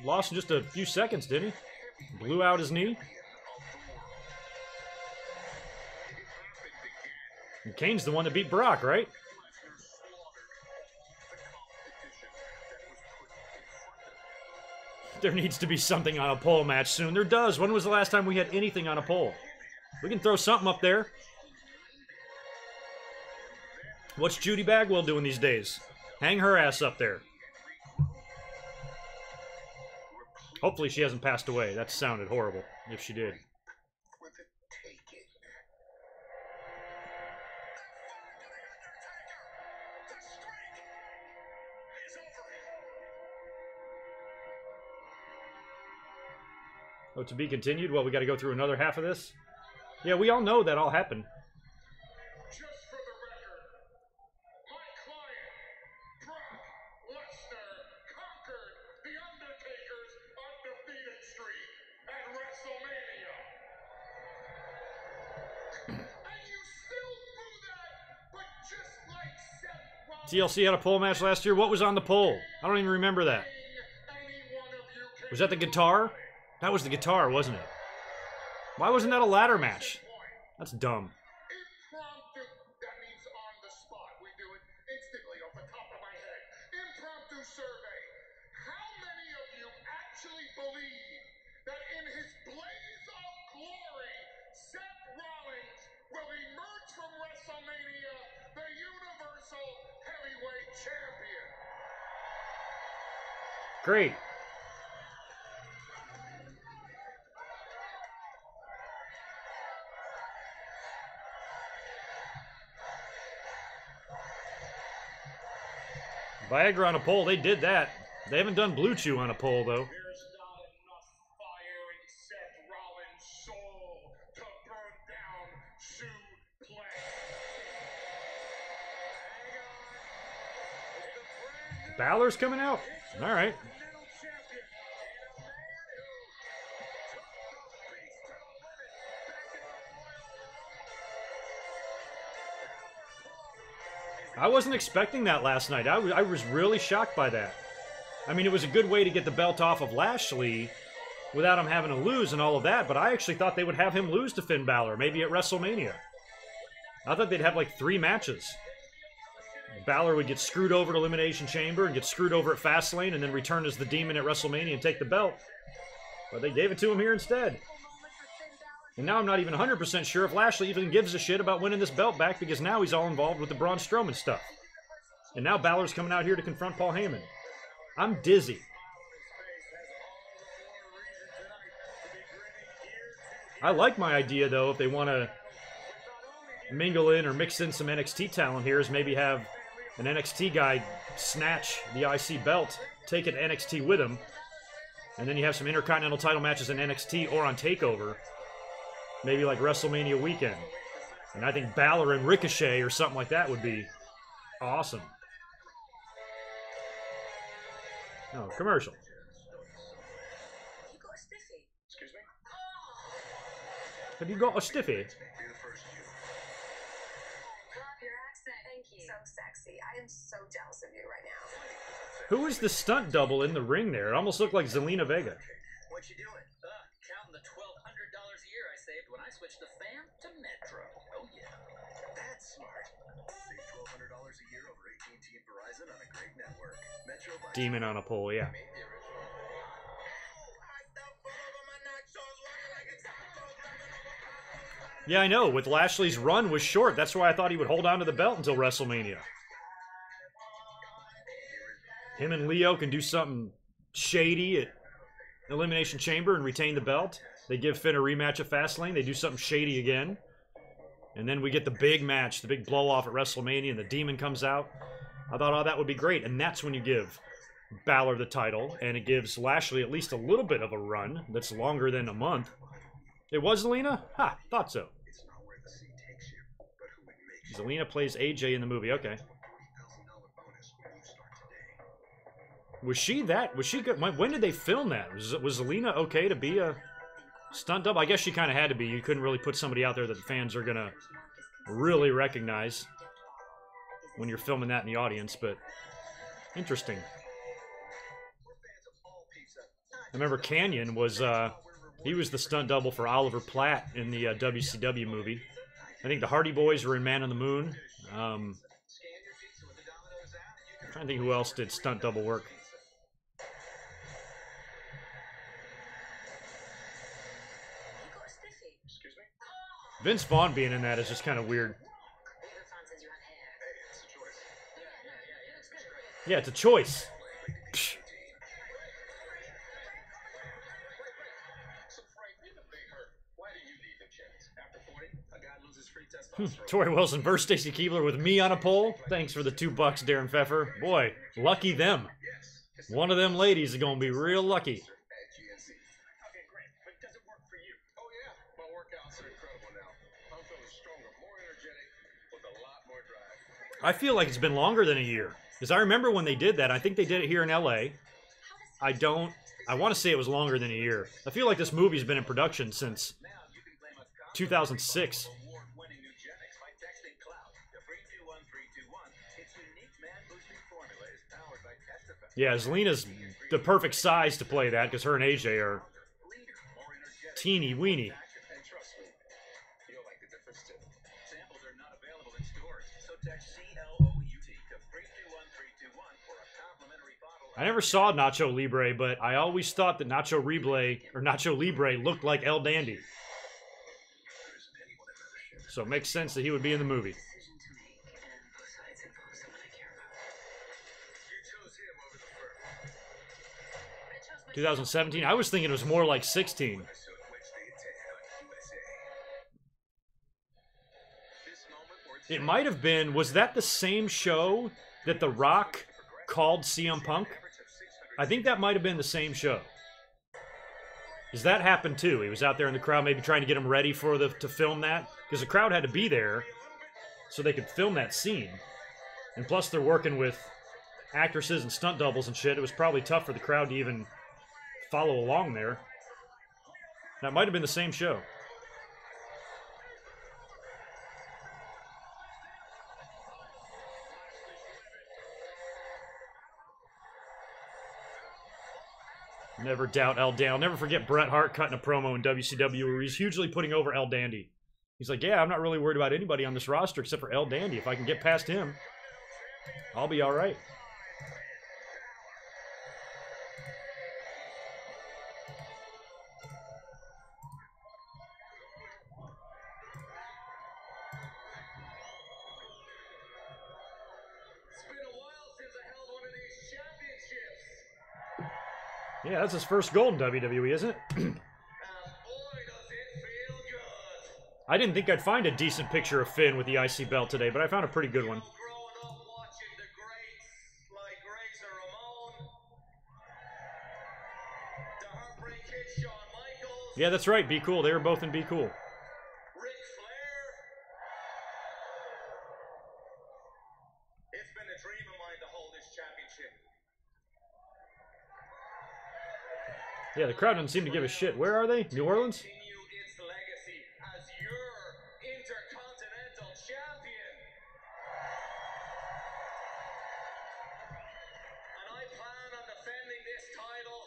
lost in just a few seconds, didn't he? Blew out his knee. And Kane's the one that beat Brock, right? There needs to be something on a pole match soon. There does. When was the last time we had anything on a pole? We can throw something up there. What's Judy Bagwell doing these days? Hang her ass up there. Hopefully she hasn't passed away. That sounded horrible if she did. Oh, to be continued? Well, we got to go through another half of this? Yeah, we all know that all happened. Just for the record, my client, Brock Lesnar, conquered The Undertaker's undefeated streak at WrestleMania. And you still do that, but just like Seth Rollins... TLC had a pole match last year. What was on the pole? I don't even remember that. Was that the guitar? That was the guitar, wasn't it? Why wasn't that a ladder match? That's dumb. Impromptu. That means on the spot. We do it instantly off the top of my head. Impromptu survey. How many of you actually believe that in his blaze of glory, Seth Rollins will emerge from WrestleMania the Universal Heavyweight Champion? Great. Viagra on a pole, they did that. They haven't done Blue Chew on a pole, though. There's not enough fire in Seth Rollins' soul to burn down Suplex. Balor's coming out? All right. Continental champion and a man who took the beast to the limit back in the Royal Rumble. I wasn't expecting that last night. I was really shocked by that. I mean, it was a good way to get the belt off of Lashley without him having to lose and all of that, but I actually thought they would have him lose to Finn Balor, maybe at WrestleMania. I thought they'd have like 3 matches. Balor would get screwed over at Elimination Chamber and get screwed over at Fastlane and then return as the Demon at WrestleMania and take the belt. But they gave it to him here instead. And now I'm not even 100% sure if Lashley even gives a shit about winning this belt back because now he's all involved with the Braun Strowman stuff. And now Balor's coming out here to confront Paul Heyman. I'm dizzy. I like my idea, though, if they want to mingle in or mix in some NXT talent here, is maybe have an NXT guy snatch the IC belt, take it to NXT with him, and then you have some Intercontinental title matches in NXT or on TakeOver, maybe like WrestleMania weekend. And I think Balor and Ricochet or something like that would be awesome. Oh, commercial. You got a stiffy. Excuse me? Have you got a stiffy? Be the first you. Love your accent. Thank you. So sexy. I am so jealous of you right now. Who is the stunt double in the ring there? It almost looked like Zelina Vega. What you doing? Counting the $1,200 a year I saved when I switched the fam to Metro. Oh yeah, that's smart. Save $1,200 a year over AT&T and Verizon on a great network. Metro by Demon on a pole, yeah. made the original. Yeah, I know. With Lashley's run was short. That's why I thought he would hold on to the belt until WrestleMania. Him and Leo can do something shady at Elimination Chamber and retain the belt. They give Finn a rematch at Fastlane. They do something shady again. And then we get the big match, the big blow-off at WrestleMania, and the Demon comes out. I thought, oh, that would be great. And that's when you give Balor the title, and it gives Lashley at least a little bit of a run that's longer than a month. It was Zelina? Ha, thought so. It's not where the seat takes you, but who it makes you. Zelina plays AJ in the movie, okay. $3,000 bonus when you start today. Was she that? Was she good? When did they film that? Was Zelina okay to be a stunt double? I guess she kind of had to be. You couldn't really put somebody out there that the fans are going to really recognize when you're filming that in the audience, but interesting. I remember Canyon was, he was the stunt double for Oliver Platt in the WCW movie. I think the Hardy Boys were in Man on the Moon. I'm trying to think who else did stunt double work. You got a stiffy. Excuse me? Vince Vaughn being in that is just kind of weird. All the time since you had hair. Hey, it's a choice. Yeah, it looks good. Yeah, it's a choice. Psh. So Frank, you the big hurt. Why do you need the chance? After 40, a guy loses free testosterone. Tori Wilson versus Stacy Keibler with me on a pole. Thanks for the $2, Darren Pfeffer. Boy, lucky them. Yes. One of them ladies is going to be real lucky. At GNC. Okay, great. But does it work for you? Oh, yeah. My workouts are incredible now. I'm feeling stronger, more energetic, with a lot more drive. I feel like it's been longer than a year. Because I remember when they did that. I think they did it here in LA. I want to say it was longer than a year. I feel like this movie's been in production since 2006. Award-winning Nugenics by texting Cloud to 321321. Its unique man-boosting formula is powered by Testify. Yeah, Zelina's the perfect size to play that because her and AJ are Leaner, more energetic. teeny weeny. And You'll like the difference too. Samples are not available in stores, so text CLOUT to 331321 for a complimentary bottle. I never saw Nacho Libre, but I always thought that Nacho Libre looked like El Dandy. So it makes sense that he would be in the movie. 2017? I was thinking it was more like 16. It might have been, was that the same show that The Rock called CM Punk? I think that might have been the same show. Because that happened too. He was out there in the crowd maybe trying to get him ready for to film that. Because the crowd had to be there so they could film that scene. And plus they're working with actresses and stunt doubles and shit. It was probably tough for the crowd to even follow along there. That might have been the same show. Never doubt El Dandy. I'll never forget Bret Hart cutting a promo in WCW where he's hugely putting over El Dandy. He's like, yeah, I'm not really worried about anybody on this roster except for El Dandy. If I can get past him, I'll be all right. Yeah, that's his first gold in WWE, isn't it? I didn't think I'd find a decent picture of Finn with the IC belt today, but I found a pretty good one. Yeah, that's right. Be Cool. They were both in Be Cool. It's been a dream of mine to hold this championship. Yeah, the crowd doesn't seem to give a shit. Where are they? New Orleans? Continue its legacy as your Intercontinental Champion. And I plan on defending this title.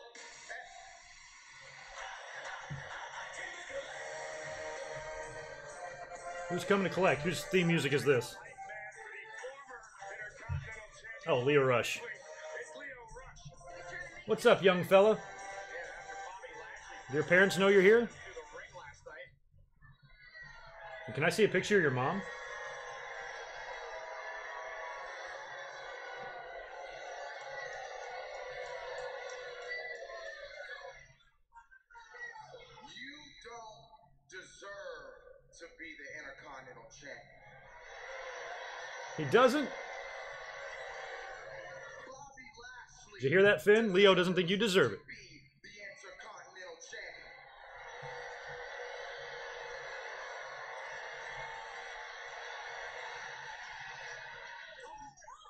Who's coming to collect? Whose theme music is this? Oh, Leo Rush. What's up, young fella? Do your parents know you're here? Can I see a picture of your mom? You don't deserve to be the Intercontinental Champion. He doesn't? Bobby Lashley Did you hear that, Finn? Leo doesn't think you deserve it. be the Intercontinental Champion.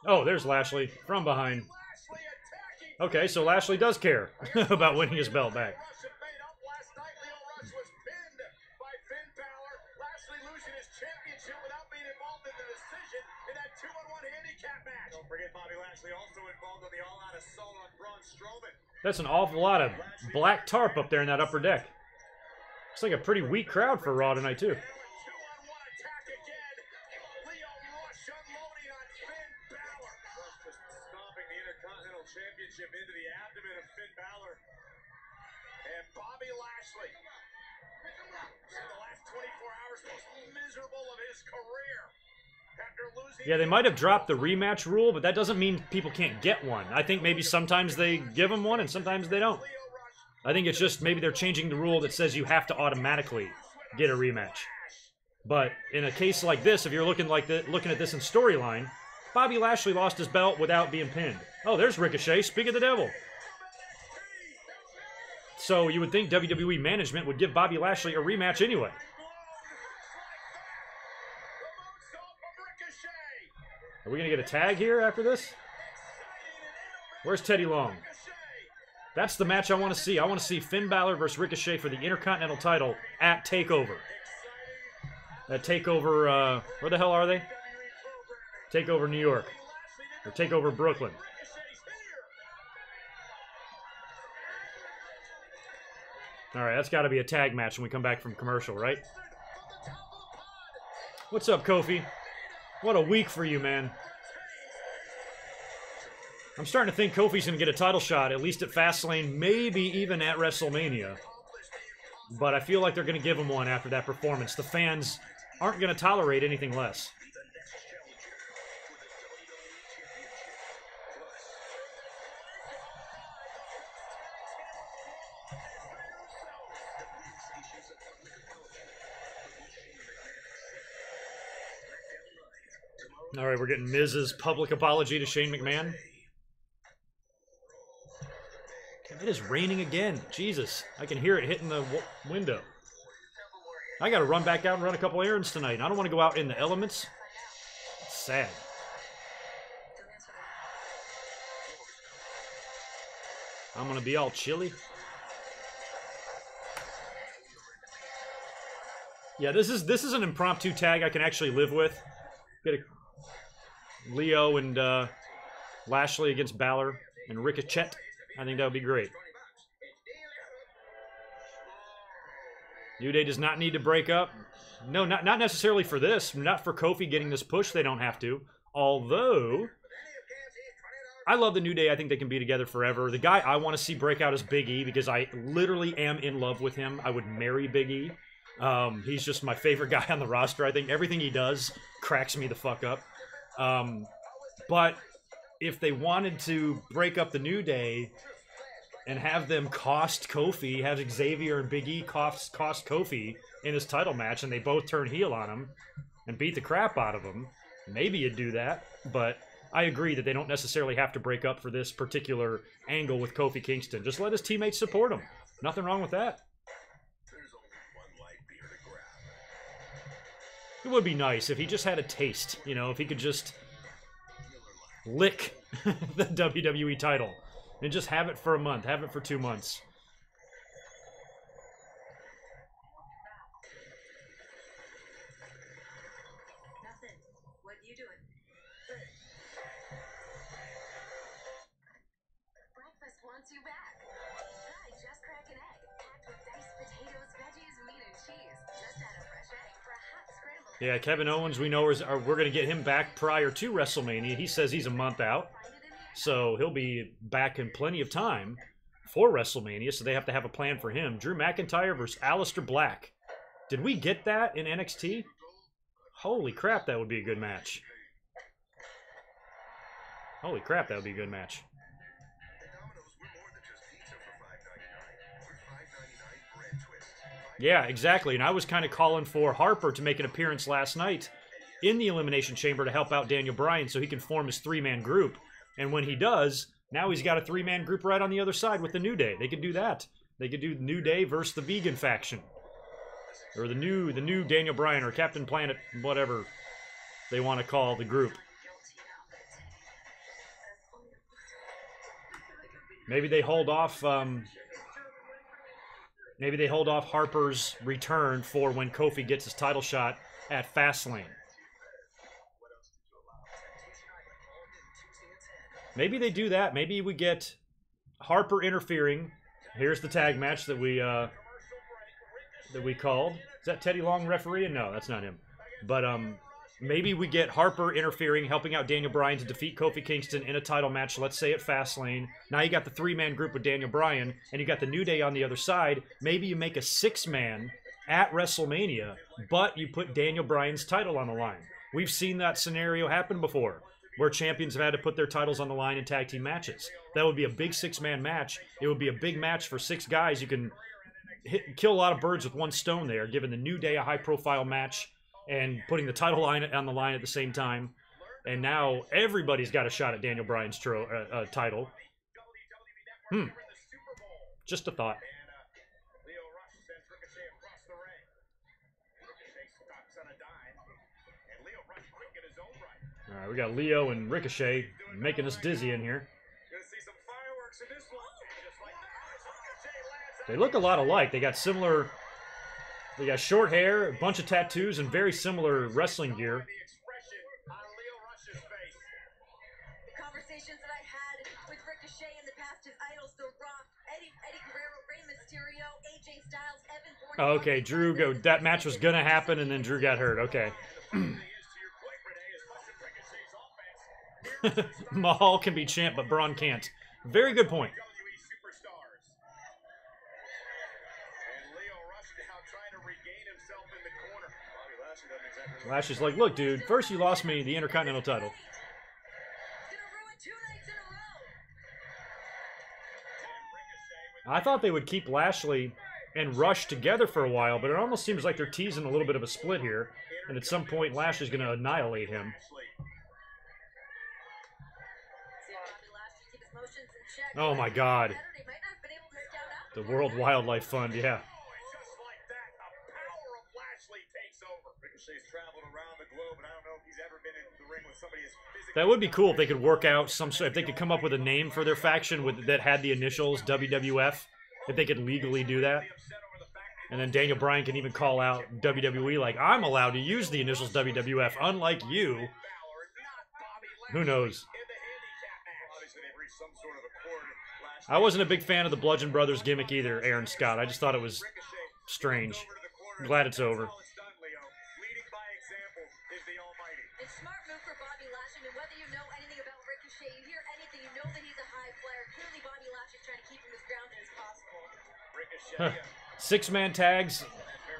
Oh, there's Lashley from behind. Lashley attacking. Okay, so Lashley does care about winning his belt back. Rush had made up last night. Leo Rush was pinned by Finn Balor. Lashley losing his championship without being involved in the decision in that 2-on-1 handicap match. Don't forget Bobby Lashley also involved in the all-out assault on Braun Strowman. That's an awful lot of black tarp up there in that upper deck. Looks like a pretty weak crowd for Raw tonight, too. 2-on-1 attack again. Leo Rush unloading on Finn Balor. Rush just stomping the Intercontinental Championship into the abdomen of Finn Balor. And Bobby Lashley, in the last 24 hours, most miserable of his career. After losing Yeah, they might have dropped the rematch rule, but that doesn't mean people can't get one. I think maybe sometimes they give them one and sometimes they don't. Leo Rush. I think it's just maybe they're changing the rule that says you have to automatically get a rematch. But in a case like this, if you're looking at this in storyline, Bobby Lashley lost his belt without being pinned. Oh, there's Ricochet. Speak of the devil. So you would think WWE management would give Bobby Lashley a rematch anyway. Are we going to get a tag here after this? Where's Teddy Long? That's the match I want to see. I want to see Finn Balor versus Ricochet for the Intercontinental title at TakeOver. At TakeOver, where the hell are they? TakeOver New York. Or TakeOver Brooklyn. Alright, that's got to be a tag match when we come back from commercial, right? What's up, Kofi? What a week for you, man. I'm starting to think Kofi's going to get a title shot, at least at Fastlane, maybe even at WrestleMania. But I feel like they're going to give him one after that performance. The fans aren't going to tolerate anything less. All right, we're getting Miz's public apology to Shane McMahon. It is raining again. Jesus, I can hear it hitting the window. I got to run back out and run a couple errands tonight. I don't want to go out in the elements. It's sad. I'm going to be all chilly. Yeah, this is an impromptu tag I can actually live with. Get a Leo and Lashley against Balor and Ricochet. I think that would be great. New Day does not need to break up. No, not necessarily for this. Not for Kofi getting this push. They don't have to. Although, I love the New Day. I think they can be together forever. The guy I want to see break out is Big E because I literally am in love with him. I would marry Big E. He's just my favorite guy on the roster. I think everything he does cracks me the fuck up. But if they wanted to break up the New Day and have them cost Kofi, have Xavier and Big E cost Kofi in his title match, and they both turn heel on him and beat the crap out of him, maybe you'd do that. But I agree that they don't necessarily have to break up for this particular angle with Kofi Kingston. Just let his teammates support him. Nothing wrong with that. It would be nice if he just had a taste, you know, if he could just lick the WWE title and just have it for a month, have it for 2 months. Nothing. What you doing? Breakfast wants you back. Try Just Crack an Egg, packed with diced potatoes, veggies, meat, and cheese. Just add a fresh egg for a hot scramble. Yeah, Kevin Owens, we know we're going to get him back prior to WrestleMania. He says he's a month out, so he'll be back in plenty of time for WrestleMania, so they have to have a plan for him. Drew McIntyre versus Aleister Black. Did we get that in NXT? Holy crap, that would be a good match. Holy crap, that would be a good match. Yeah, exactly. And I was kind of calling for Harper to make an appearance last night in the Elimination Chamber to help out Daniel Bryan so he can form his three-man group. And when he does, now he's got a three-man group right on the other side with the New Day. They could do that. They could do New Day versus the Vegan faction. Or the new Daniel Bryan or Captain Planet, whatever they want to call the group. Maybe they hold off Harper's return for when Kofi gets his title shot at Fastlane. Maybe they do that. Maybe we get Harper interfering. Here's the tag match that we called. Is that Teddy Long refereeing? No, that's not him. But maybe we get Harper interfering, helping out Daniel Bryan to defeat Kofi Kingston in a title match, let's say at Fastlane. Now you got the three-man group with Daniel Bryan, and you got the New Day on the other side. Maybe you make a six-man at WrestleMania, but you put Daniel Bryan's title on the line. We've seen that scenario happen before, where champions have had to put their titles on the line in tag team matches. That would be a big six-man match. It would be a big match for six guys. You can kill a lot of birds with one stone there, giving the New Day a high-profile match and putting the title line on the line at the same time. And now everybody's got a shot at Daniel Bryan's title. Just a thought. All right, we got Leo and Ricochet making us dizzy in here. They look a lot alike. They got similar... They got short hair, a bunch of tattoos, and very similar wrestling gear. The conversations that I had with Ricochet in the past, his idols, The Rock, Eddie Guerrero, Rey Mysterio, AJ Styles, Evan Bourne, Oh, okay, Drew go. That match was gonna happen, and then Drew got hurt. Okay. Mahal can be champ, but Braun can't. Very good point. WWE superstars. And Lio Rush now trying to regain himself in the corner. Bobby Lashley doesn't exactly Lashley's like, look, dude, first you lost me the Intercontinental title. Gonna ruin 2 nights in a row. I thought they would keep Lashley and Rush together for a while, but it almost seems like they're teasing a little bit of a split here. And at some point, Lashley's going to annihilate him. See if Bobby Lashley keep his motions in check. Oh my God. Saturday might not have been able to scout out The World Wildlife Fund, yeah. And just like that, the power of Lashley takes over. Ricochet's traveled around the globe, and I don't know if he's ever been in the ring with somebody as physically. That would be cool if they could work out some sort. If they could come up with a name for their faction that had the initials WWF. If they could legally do that. And then Daniel Bryan can even call out WWE like, I'm allowed to use the initials WWF, unlike you. Who knows? I wasn't a big fan of the Bludgeon Brothers gimmick either, Aaron Scott. I just thought it was strange. I'm glad it's over. It's smart move for Bobby Lashley. I mean, whether you know anything about Ricochet, you hear anything, you know that he's a high flyer. Clearly, Bobby Lashley's trying to keep him as grounded as possible. Six-man tags.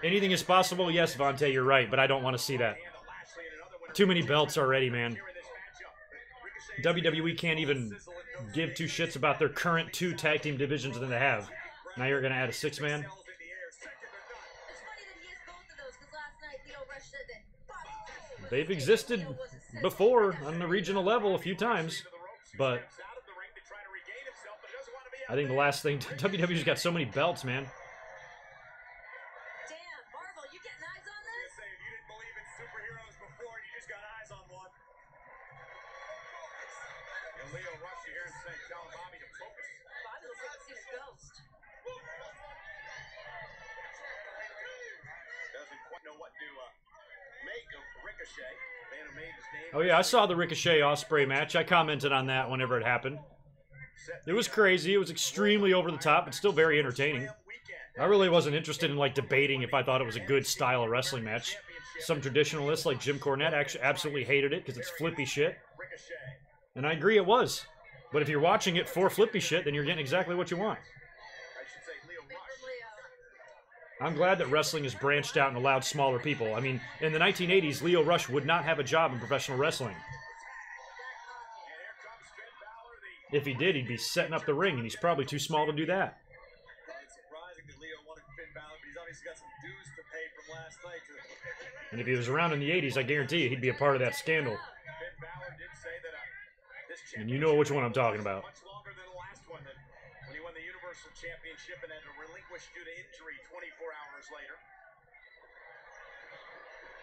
Anything is possible. Yes, Vontae, you're right, but I don't want to see that. Too many belts already, man. WWE can't even give two shits about their current 2 tag team divisions that they have. Now you're going to add a 6-man? It's funny that he has both of those, because last night Lio Rush said that Bobby Lashley was They've a existed Lio was a six. before on the regional level a few times, but I think the last thing, WWE's got so many belts, man. Damn, Marvel, you getting eyes on this? Say, if you didn't believe in superheroes before, you just got eyes on one. And Lio Rush, you hear him saying, telling Bobby to focus. Bobby looks like he's seen a ghost. Doesn't quite know what to make of Ricochet. Man who made his name. Oh yeah, I saw the Ricochet Ospreay match. I commented on that whenever it happened. It was crazy. It was extremely over the top, but still very entertaining. I really wasn't interested in like debating if I thought it was a good style of wrestling match. Some traditionalists like Jim Cornette actually absolutely hated it because it's flippy shit. And I agree it was. But if you're watching it for flippy shit, then you're getting exactly what you want. I should say Lio Big Rush. from Lio. I'm glad that wrestling has branched out and allowed smaller people. I mean, in the 1980s, Lio Rush would not have a job in professional wrestling. If he did, he'd be setting up the ring, and he's probably too small to do that. It's surprising that Lio wanted Finn Balor, but he's obviously got some dues to pay from last night. And if he was around in the 80s, I guarantee you he'd be a part of that scandal. Finn Balor did say that this And you know which one I'm talking about. much longer than the last one, that when he won the Universal Championship and had to relinquish due to injury 24 hours later.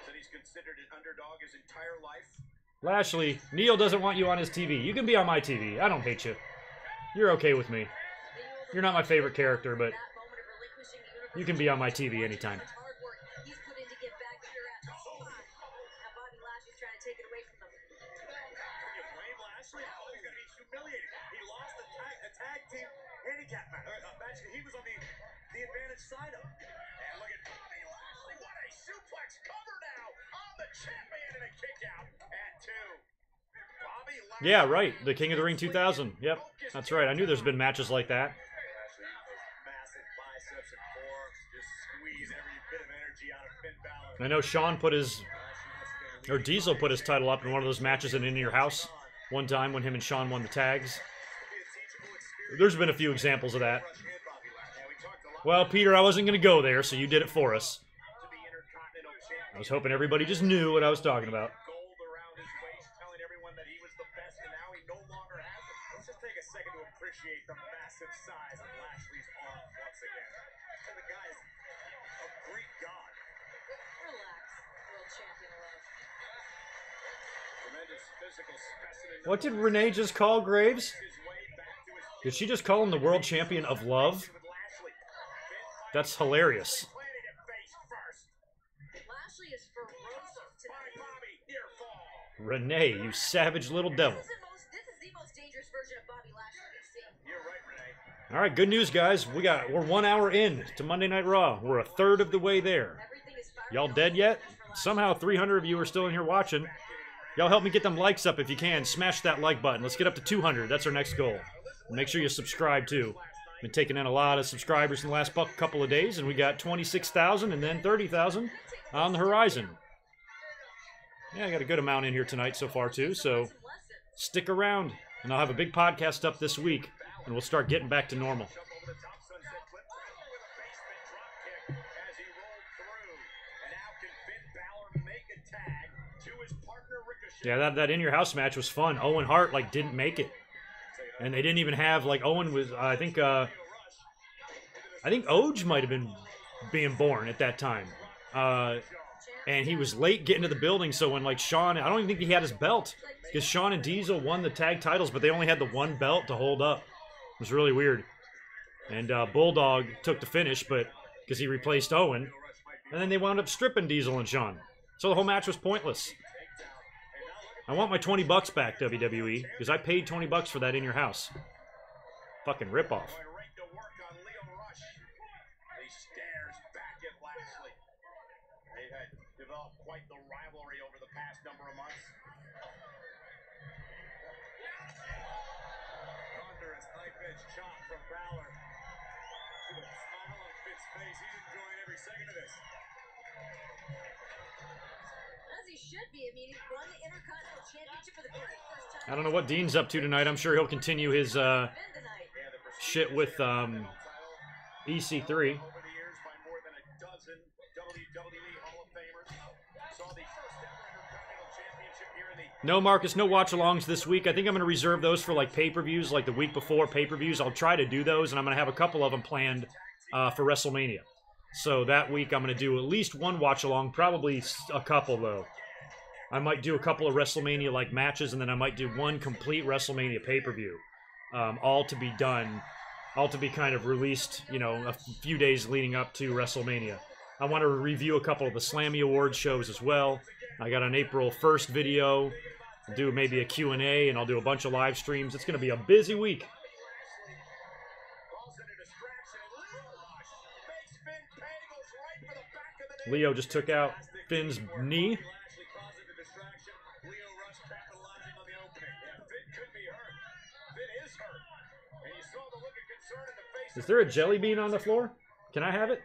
Said he's considered an underdog his entire life. Lashley, Neil doesn't want you on his TV. You can be on my TV. I don't hate you. You're okay with me. You're not my favorite character, but That moment of relinquishing the universe. you can be on my TV anytime. Hard work he's put in to get back here at the spot. Now Bobby Lashley's trying to take it away from them. Can you blame Lashley? Oh, he's going to be humiliated. He lost the tag team handicap match. He was on the advantage side of it. And look at Bobby Lashley. What a suplex cover now on the champion and a kick out at 2. Bobby Lashley. Yeah, right. The King of the Ring 2000. Yep, that's right. I knew there's been matches like that. Massive biceps and forearms. Just squeeze every bit of energy out of Finn Balor. I know Sean put his, or Diesel put his title up in one of those matches in Your House one time when him and Sean won the tags. There's been a few examples of that. Well, Peter, I wasn't going to go there, so you did it for us. I was hoping everybody just knew what I was talking about. Gold around his waist, telling everyone that he was the best, and now he no longer has it. Let's just take a second to appreciate the massive size of Lashley's arm once again. And the guy is a Greek god. Relax, world champion love. Tremendous physical specimen. What did Renee just call Graves? His way back to his Did she just call him the world champion of love? with Lashley. That's hilarious. Planted it face first. Lashley is ferocious By tonight. Bobby, near fall. Renee, you savage little devil. This is the most dangerous version of Bobby Lashley we've seen. You're right, Renee. All right, good news, guys. We're 1 hour in to Monday Night Raw. We're a third of the way there. Y'all dead yet? Somehow 300 of you are still in here watching. Y'all help me get them likes up if you can. Smash that like button. Let's get up to 200. That's our next goal. Make sure you subscribe too. Been taking in a lot of subscribers in the last couple of days, and we got 26,000 and then 30,000 on the horizon. Yeah, I got a good amount in here tonight so far too, so stick around. And I'll have a big podcast up this week, and we'll start getting back to normal. Yeah, that In Your House match was fun. Owen Hart like didn't make it, and they didn't even have like Owen was. I think Oj might have been being born at that time, and he was late getting to the building. So when like Shawn, I don't even think he had his belt because Shawn and Diesel won the tag titles, but they only had the one belt to hold up. It was really weird. And Bulldog took the finish, but because he replaced Owen, and then they wound up stripping Diesel and Shawn. So the whole match was pointless. I want my $20 back, WWE, because I paid $20 for that In Your House. Fucking ripoff. They had developed quite the rivalry over the past number of months. Thunderous knife-edge chop from Balor. With a smile on Finn's face, he's enjoying every second of this. As he should be. I mean, he won the Intercontinental Championship for the very first time. I don't know what Dean's up to tonight. I'm sure he'll continue his shit with EC3. No, Marcus, no watch-alongs this week. I think I'm going to reserve those for like pay-per-views, like the week before pay-per-views. I'll try to do those, and I'm going to have a couple of them planned for WrestleMania. So that week I'm going to do at least one watch-along, probably a couple, though. I might do a couple of WrestleMania-like matches, and then I might do one complete WrestleMania pay-per-view. All to be done, all to be kind of released, you know, a few days leading up to WrestleMania. I want to review a couple of the Slammy Awards shows as well. I got an April 1st video. I'll do maybe a Q&A, and I'll do a bunch of live streams. It's going to be a busy week. Leo just took out Finn's knee. Is there a jelly bean on the floor? Can I have it?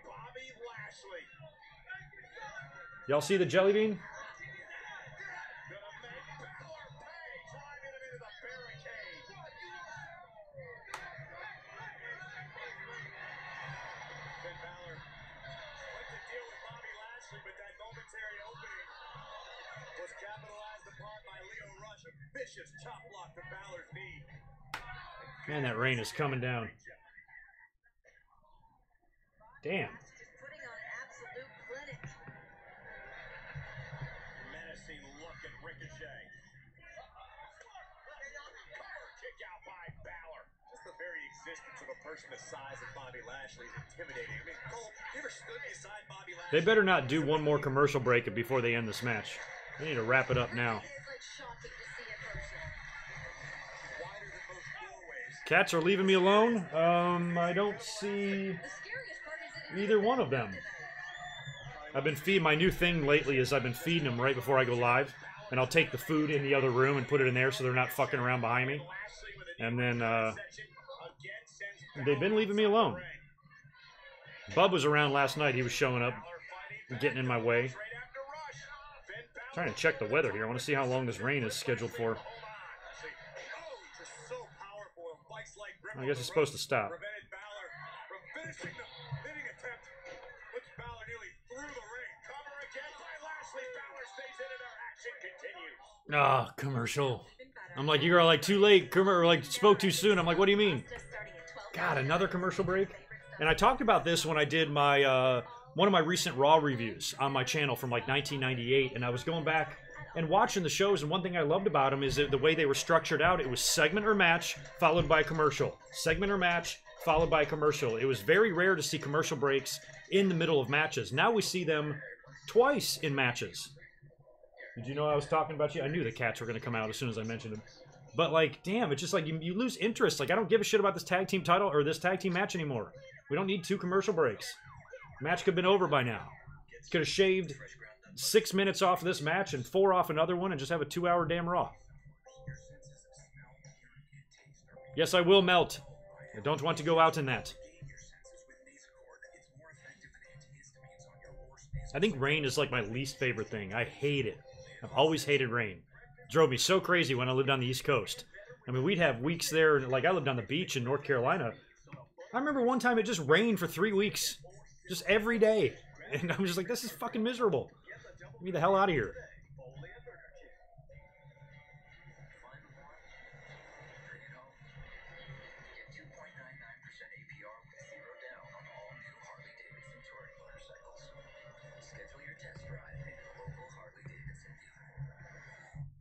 Y'all see the jelly bean? Man, that rain is coming down. Damn. Putting on an absolute clinic. Menacing look at Ricochet. Kick out by Balor. Just the very existence of a person the size of Bobby Lashley is intimidating. I mean, Cole, you ever stood beside Bobby Lashley? They better not do one more commercial break before they end this match. They need to wrap it up now. It is like shocking to see in person. Wider than most doorways. Cats are leaving me alone. I don't see The scariest part is that either one of them. I've been feeding, my new thing lately is I've been feeding them right before I go live. And I'll take the food in the other room and put it in there so they're not fucking around behind me. And then, they've been leaving me alone. Bub was around last night. He was showing up, getting in my way. Trying to check the weather here. I want to see how long this rain is scheduled for. I guess it's supposed to stop. Ah, commercial. I'm like, you're like too late, or like spoke too soon. I'm like, what do you mean? God, another commercial break? And I talked about this when I did my one of my recent Raw reviews on my channel from like 1998, and I was going back and watching the shows, and one thing I loved about them is that the way they were structured out. It was segment or match followed by commercial. Segment or match followed by commercial. It was very rare to see commercial breaks in the middle of matches. Now we see them twice in matches. Did you know I was talking about you? I knew the cats were going to come out as soon as I mentioned them. But, like, damn, it's just like you lose interest. Like, I don't give a shit about this tag team title or this tag team match anymore. We don't need 2 commercial breaks. Match could have been over by now. Could have shaved 6 minutes off this match and 4 off another one and just have a 2-hour damn Raw. Yes, I will melt. I don't want to go out in that. I think rain is like my least favorite thing. I hate it. I've always hated rain. It drove me so crazy when I lived on the East Coast. I mean, we'd have weeks there, like I lived on the beach in North Carolina. I remember one time it just rained for 3 weeks. Just every day. And I'm just like, this is fucking miserable. Get me the hell out of here.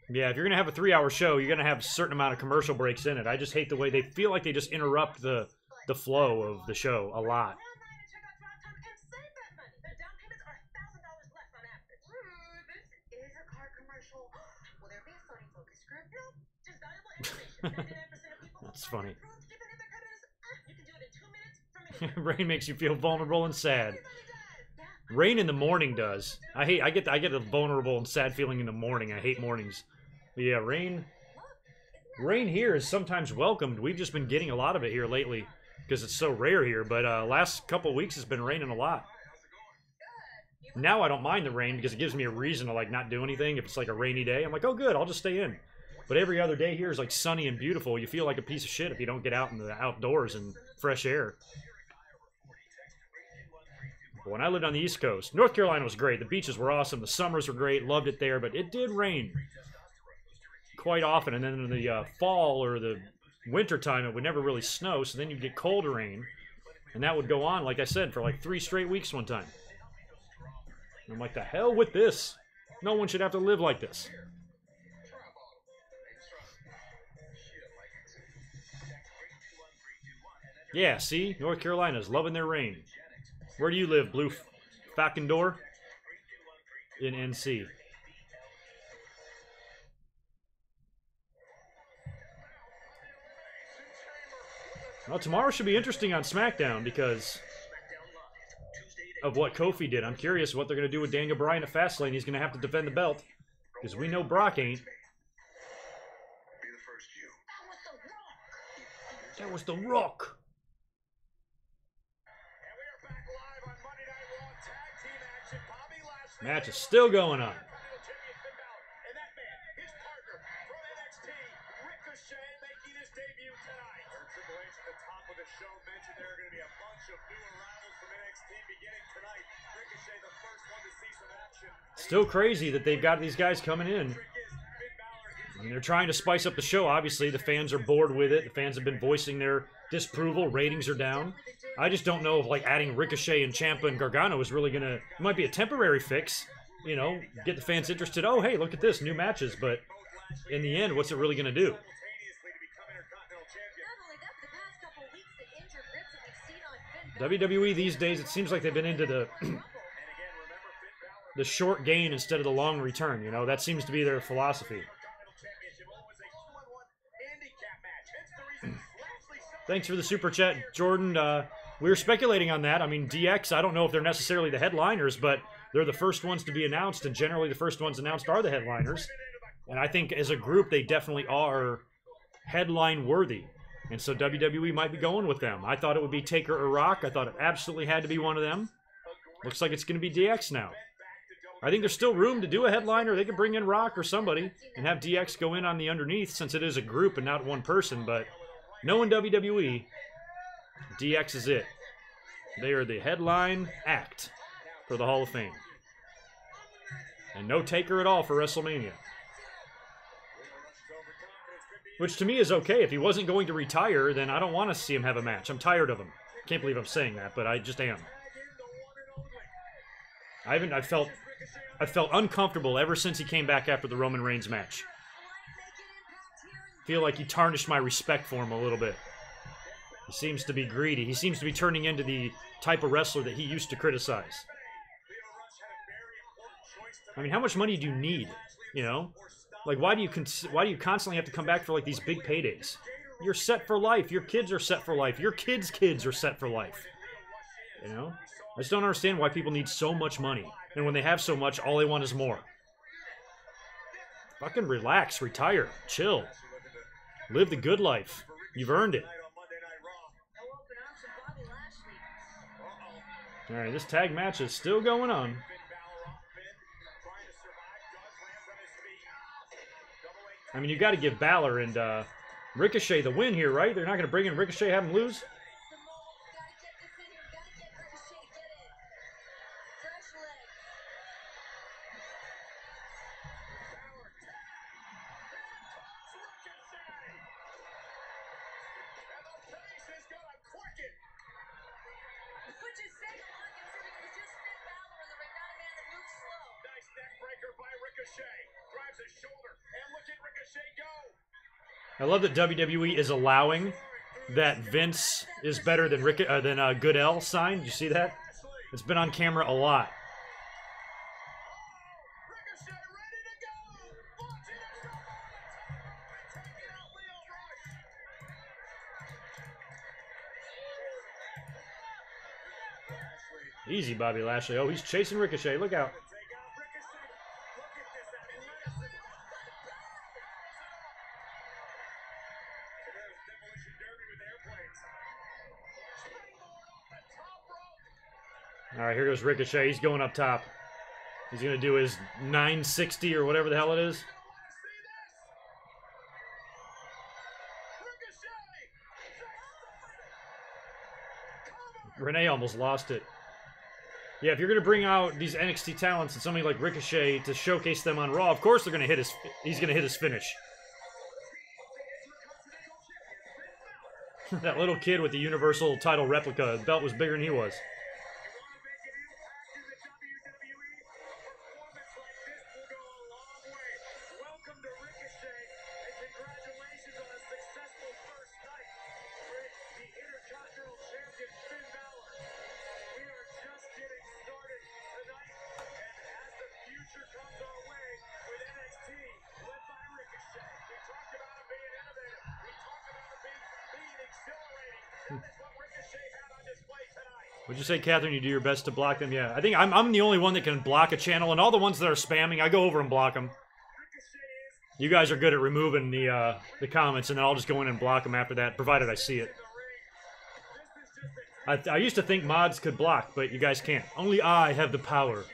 Yeah, if you're going to have a 3-hour show, you're going to have a certain amount of commercial breaks in it. I just hate the way they feel like they just interrupt the flow of the show a lot. That's funny. Rain makes you feel vulnerable and sad. Rain in the morning does. I get a vulnerable and sad feeling in the morning. I hate mornings. But yeah, rain here is sometimes welcomed. We've just been getting a lot of it here lately because it's so rare here. But last couple of weeks it's been raining a lot. Now I don't mind the rain because it gives me a reason to like not do anything. If it's like a rainy day, I'm like, oh good, I'll just stay in. But every other day here is like sunny and beautiful. You feel like a piece of shit if you don't get out in the outdoors and fresh air. But when I lived on the East Coast, North Carolina was great. The beaches were awesome. The summers were great. Loved it there. But it did rain quite often. And then in the fall or the winter time, it would never really snow. So then you'd get cold rain. And that would go on, like I said, for like 3 straight weeks one time. And I'm like, the hell with this. No one should have to live like this. Yeah, see? North Carolina's loving their rain. Where do you live, Blue Falcondor? In NC. Well, tomorrow should be interesting on SmackDown because of what Kofi did. I'm curious what they're going to do with Daniel Bryan at Fastlane. He's going to have to defend the belt because we know Brock ain't. That was The Rock. Match is still going on. Still crazy that they've got these guys coming in. I mean, they're trying to spice up the show. Obviously, the fans are bored with it. The fans have been voicing their disapproval. Ratings are down. I just don't know if like adding Ricochet and Ciampa and Gargano is really gonna. It might be a temporary fix, you know, get the fans interested. Oh, hey, look at this, new matches. But in the end, what's it really gonna do? WWE these days, it seems like they've been into the short gain instead of the long return. You know, that seems to be their philosophy. Thanks for the super chat, Jordan. We were speculating on that. I mean, DX, I don't know if they're necessarily the headliners, but they're the first ones to be announced, and generally the first ones announced are the headliners. And I think as a group, they definitely are headline-worthy. And so WWE might be going with them. I thought it would be Taker or Rock. I thought it absolutely had to be one of them. Looks like it's going to be DX now. I think there's still room to do a headliner. They could bring in Rock or somebody and have DX go in on the underneath since it is a group and not one person, but knowing WWE, DX is it. They are the headline act for the Hall of Fame. And no Taker at all for WrestleMania. Which to me is okay. If he wasn't going to retire, then I don't want to see him have a match. I'm tired of him. Can't believe I'm saying that, but I just am. I felt uncomfortable ever since he came back after the Roman Reigns match. Feel like he tarnished my respect for him a little bit. He seems to be greedy. He seems to be turning into the type of wrestler that he used to criticize. I mean, how much money do you need? You know? Like, why do you constantly have to come back for like these big paydays? You're set for life. Your kids are set for life. Your kids' kids are set for life. You know? I just don't understand why people need so much money. And when they have so much, all they want is more. Fucking relax, retire, chill. Live the good life. You've earned it. Alright, this tag match is still going on. I mean, you got to give Balor and Ricochet the win here, right? They're not going to bring in Ricochet, have him lose? I love that WWE is allowing that Vince is better than Goodell sign. Did you see that? It's been on camera a lot. Easy, Bobby Lashley. Oh, he's chasing Ricochet. Look out. All right, here goes Ricochet. He's going up top. He's going to do his 960 or whatever the hell it is. Renee almost lost it. Yeah, if you're going to bring out these NXT talents and somebody like Ricochet to showcase them on Raw, of course they're going to hit he's going to hit his finish. That little kid with the Universal title replica belt was bigger than he was. Would you say, Catherine, you do your best to block them? Yeah, I think I'm the only one that can block a channel, and all the ones that are spamming, I go over and block them. You guys are good at removing the comments, and then I'll just go in and block them after that, provided I see it. I used to think mods could block, but you guys can't. Only I have the power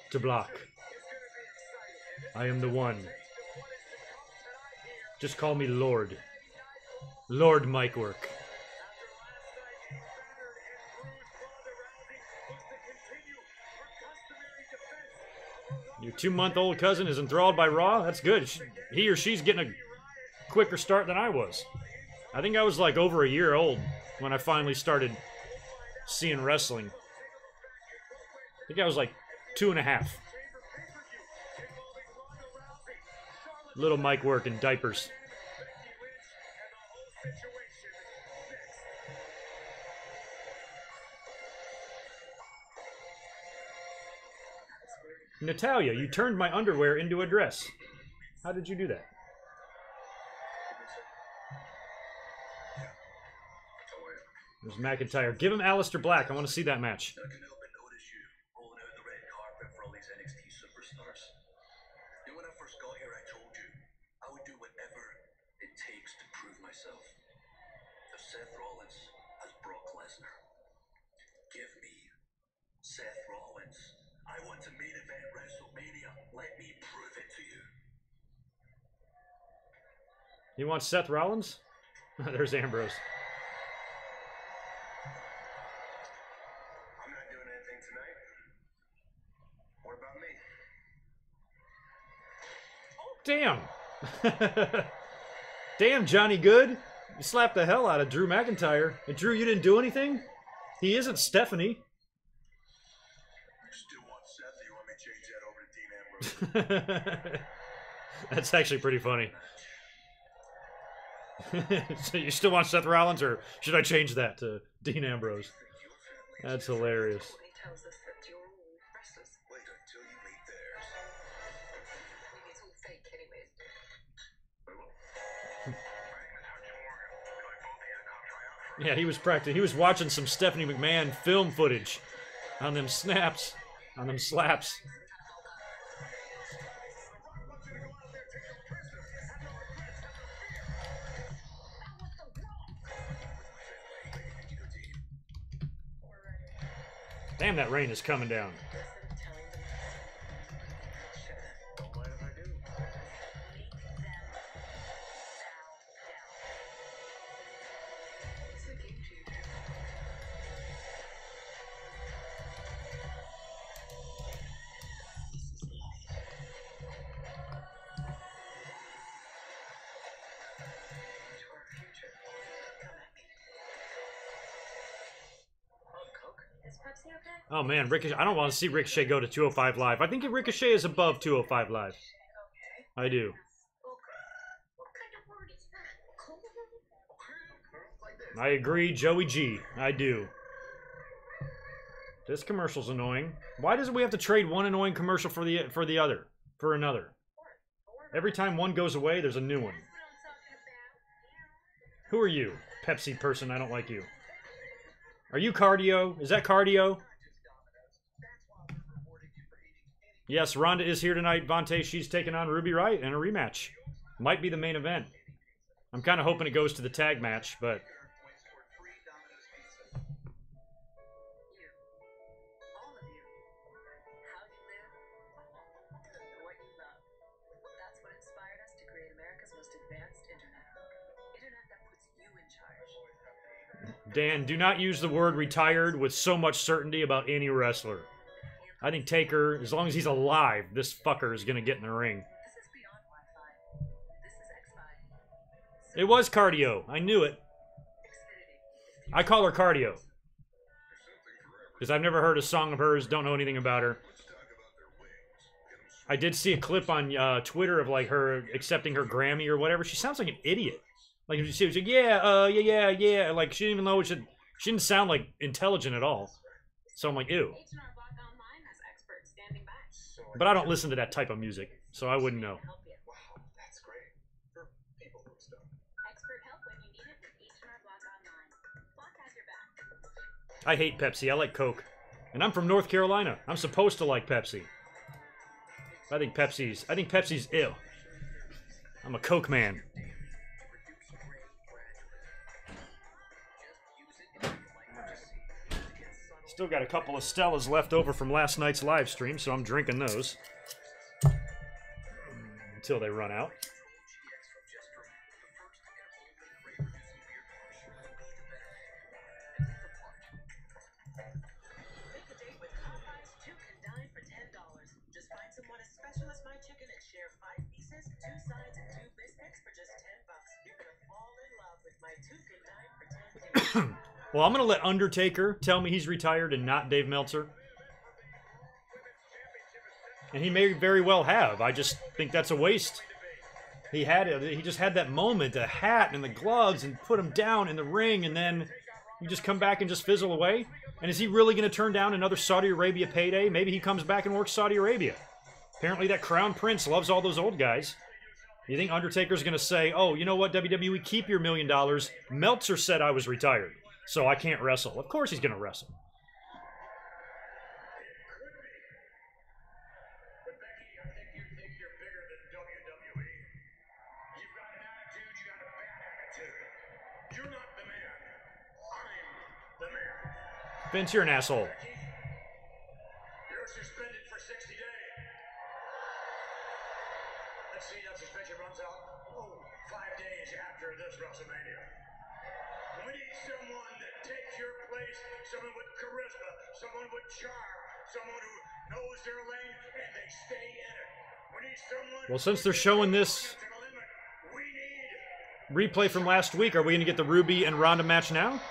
to block. I am the one. Just call me Lord. Lord GoodMicWork. Your 2-month-old cousin is enthralled by Raw? That's good. He or she's getting a quicker start than I was. I think I was like over a year old when I finally started seeing wrestling. I think I was like 2.5. Little GoodMicWork in diapers. Natalia, you turned my underwear into a dress. How did you do that? There's McIntyre. Give him Aleister Black. I want to see that match. I couldn't help but notice you rolling out the red carpet for all these NXT superstars. And when I first got here, I told you I would do whatever it takes to prove myself. If Seth Rollins has Brock Lesnar, give me Seth Rollins. I want to main event WrestleMania. Let me prove it to you. You want Seth Rollins? There's Ambrose. I'm not doing anything tonight. What about me? Damn. Damn, Johnny Good. You slapped the hell out of Drew McIntyre. And Drew, you didn't do anything? He isn't Stephanie. You still want Seth, or you want me to change that over to Dean Ambrose? That's actually pretty funny. So you still want Seth Rollins, or should I change that to Dean Ambrose? That's hilarious. Wait until you meet theirs. It's all fake, anyways. Yeah, he was practicing. He was watching some Stephanie McMahon film footage on them snaps, on them slaps. Damn, that rain is coming down. Oh man, Ricochet. I don't want to see Ricochet go to 205 Live. I think Ricochet is above 205 Live. I do. I agree, Joey G. I do. This commercial's annoying. Why does we have to trade one annoying commercial for another? Every time one goes away, there's a new one. Who are you, Pepsi person? I don't like you. Are you cardio? Is that cardio? Yes, Ronda is here tonight. Vontae, she's taking on Ruby Riott in a rematch. Might be the main event. I'm kind of hoping it goes to the tag match, but... Dan, do not use the word retired with so much certainty about any wrestler. I think Taker, as long as he's alive, this fucker is going to get in the ring. It was cardio. I knew it. I call her cardio. Because I've never heard a song of hers, don't know anything about her. I did see a clip on Twitter of like her accepting her Grammy or whatever. She sounds like an idiot. Like she was like, yeah. Like she didn't even know she didn't sound like intelligent at all. So I'm like, ew. But I don't listen to that type of music, so I wouldn't know. I hate Pepsi. I like Coke. And I'm from North Carolina. I'm supposed to like Pepsi. I think Pepsi's ill. I'm a Coke man. Still got a couple of Stellas left over from last night's live stream, so I'm drinking those until they run out. Well, I'm going to let Undertaker tell me he's retired and not Dave Meltzer. And he may very well have. I just think that's a waste. He just had that moment, the hat and the gloves, and put him down in the ring, and then you just come back and just fizzle away? And is he really going to turn down another Saudi Arabia payday? Maybe he comes back and works Saudi Arabia. Apparently that Crown Prince loves all those old guys. You think Undertaker's going to say, oh, you know what, WWE, keep your $1 million. Meltzer said I was retired, so I can't wrestle. Of course he's going to wrestle. But Becky, I think you think you're bigger than WWE. You've got an attitude, you got a bad attitude. You're not the man. I'm the man. Vince, you're an asshole. Becky, you're suspended for 60 days. Let's see, that suspension runs out 5 days after this WrestleMania. We need someone that takes your place, someone with charisma, someone with charm, someone who knows their lane and they stay in it. We need someone. Well, since they're showing this replay from last week, are we going to get the Ruby and Ronda match now?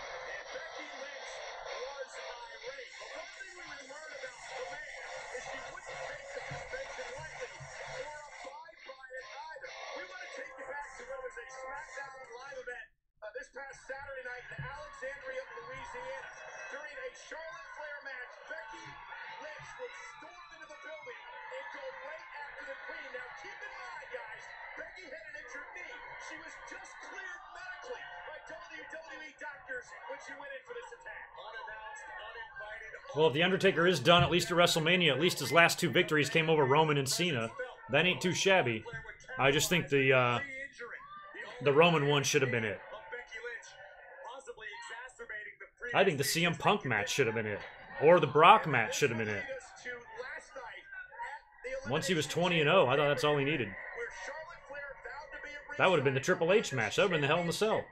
She was just cleared medically quickly by WWE doctors when she went in for this attack. Unannounced, uninvited. Well, if The Undertaker is done, at least at WrestleMania, at least his last 2 victories came over Roman and Cena. That ain't too shabby. I just think the Roman one should have been it. I think the CM Punk match should have been it. Or the Brock match should have been it. Once he was 20-0, I thought that's all he needed. That would have been the Triple H match. That would have been the Hell in the Cell.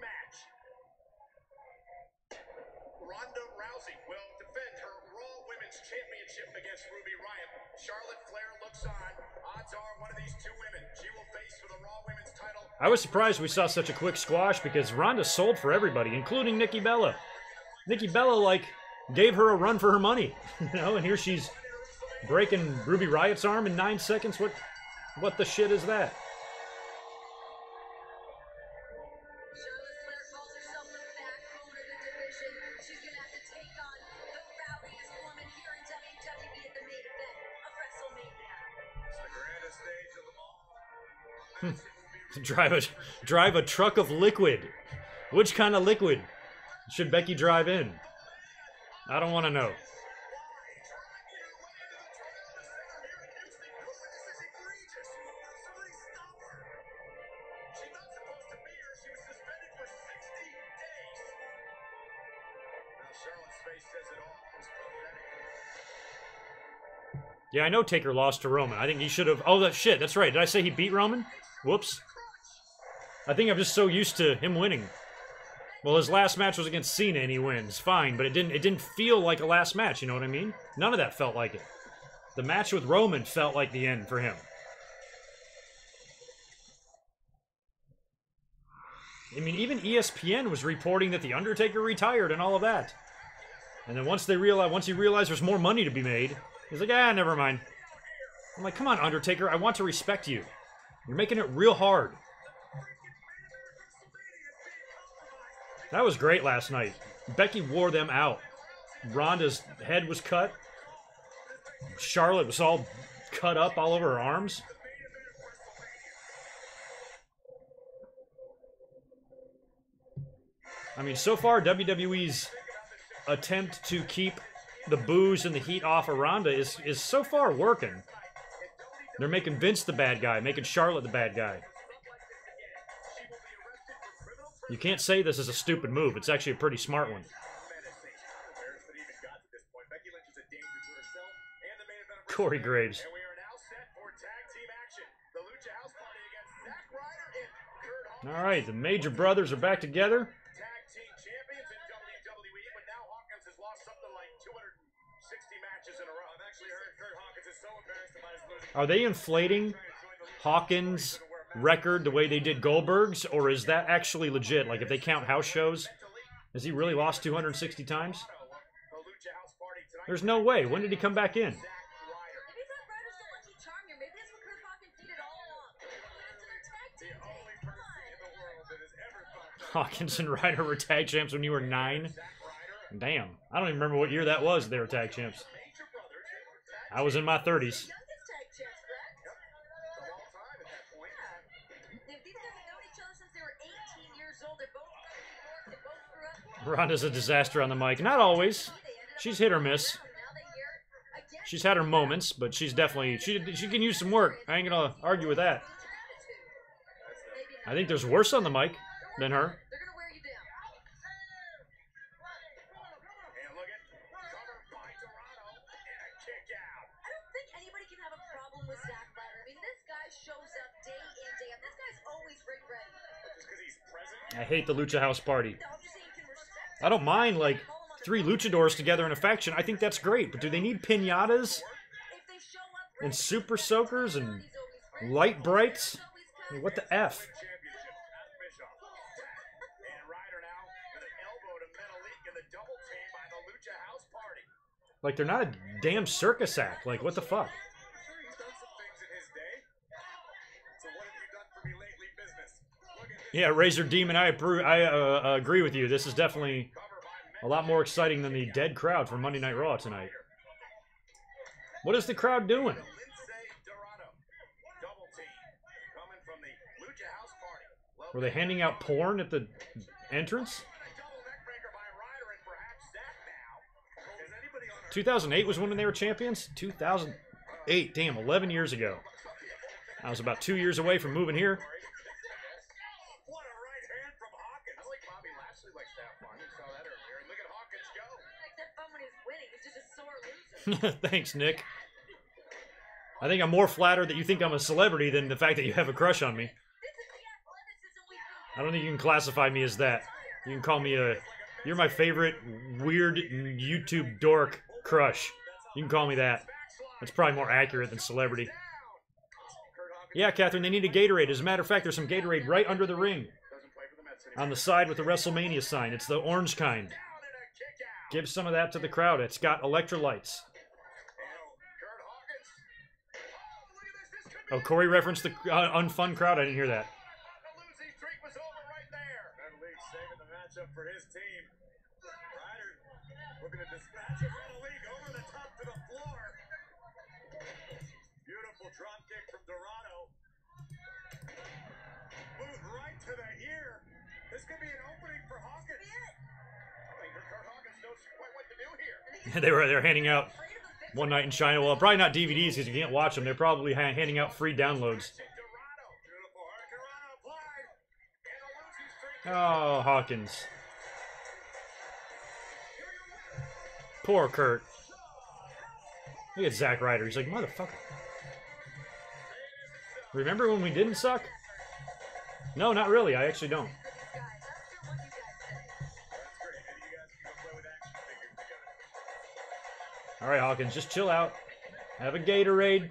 Ronda Rousey will defend her Raw Women's Championship against Ruby Riott. Charlotte Flair looks on. Odds are one of these two women she will face for the Raw Women's title. I was surprised we saw such a quick squash because Ronda sold for everybody, including Nikki Bella. Nikki Bella, like, gave her a run for her money. You know, and here she's breaking Ruby Riott's arm in 9 seconds. What the shit is that? Charlotte Flair calls herself the backbone of the division. She's gonna have to take on the rowdiest woman here in WWE at the main event of WrestleMania. It's the grandest stage of them all. Drive a truck of liquid. Which kind of liquid should Becky drive in? I don't want to know. Yeah, I know Taker lost to Roman. I think he should have... Oh, that shit. That's right. Did I say he beat Roman? Whoops. I think I'm just so used to him winning. Well, his last match was against Cena and he wins. Fine, but it didn't feel like a last match, you know what I mean? None of that felt like it. The match with Roman felt like the end for him. I mean, even ESPN was reporting that The Undertaker retired and all of that. And then once he realized there's more money to be made, he's like, ah, never mind. I'm like, come on, Undertaker, I want to respect you. You're making it real hard. That was great last night. Becky wore them out. Ronda's head was cut. Charlotte was all cut up all over her arms. I mean, so far, WWE's attempt to keep the booze and the heat off of Ronda is so far working. They're making Vince the bad guy, making Charlotte the bad guy. You can't say this is a stupid move. It's actually a pretty smart one. Corey Graves. All right, the Major Brothers are back together. Are they inflating Hawkins' record the way they did Goldberg's, or is that actually legit? Like, if they count house shows, has he really lost 260 times? There's no way. When did he come back in? Hawkins and Ryder were tag champs when you were 9? Damn. I don't even remember what year that was they were tag champs. I was in my 30s. Ronda's a disaster on the mic. Not always. She's hit or miss. She's had her moments, but she's definitely... She can use some work. I ain't gonna argue with that. I think there's worse on the mic than her. I hate the Lucha House Party. I don't mind, like, 3 luchadors together in a faction. I think that's great, but do they need piñatas? And super soakers and light brights? I mean, what the F? Like, they're not a damn circus act. Like, what the fuck? Yeah, Razor Demon, I agree with you. This is definitely a lot more exciting than the dead crowd from Monday Night Raw tonight. What is the crowd doing? Were they handing out porn at the entrance? 2008 was when they were champions? 2008, damn, 11 years ago. I was about 2 years away from moving here. What a right hand from Hawkins. I like Bobby Lashley likes to have fun. You saw that earlier. And look at Hawkins go. He likes to have fun when he's winning. He's just a sore loser. Thanks, Nick. I think I'm more flattered that you think I'm a celebrity than the fact that you have a crush on me. This is the athleticism we've been I don't think you can classify me as that. You can call me you're my favorite weird YouTube dork crush. You can call me that. That's probably more accurate than celebrity. Yeah, Catherine, they need a Gatorade. As a matter of fact, there's some Gatorade right under the ring. On the side with the WrestleMania sign. It's the orange kind. Give some of that to the crowd. It's got electrolytes. Oh, Corey referenced the unfun crowd. I didn't hear that. The losing streak was over right there. Red League saving the matchup for his team. Ryder looking to dispatch of Red League over the top to the floor. Beautiful drop kick from Dorado. Moved right to the ear. This could be an opening for Hawkins. I think Kurt Hawkins knows quite what to do here. They're handing out One Night in China. Well, probably not DVDs because you can't watch them. They're probably handing out free downloads. Oh, Hawkins. Poor Kurt. Look at Zack Ryder. He's like, motherfucker. Remember when we didn't suck? No, not really. I actually don't. All right, Hawkins, just chill out. Have a Gatorade.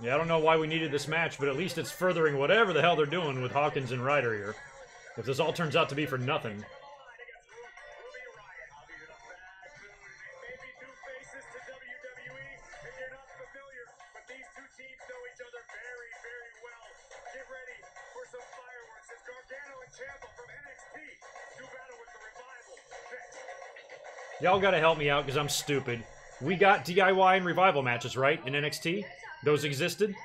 Yeah, I don't know why we needed this match, but at least it's furthering whatever the hell they're doing with Hawkins and Ryder here. If this all turns out to be for nothing. Y'all gotta help me out because I'm stupid. We got DIY and Revival matches, right? In NXT? Those existed?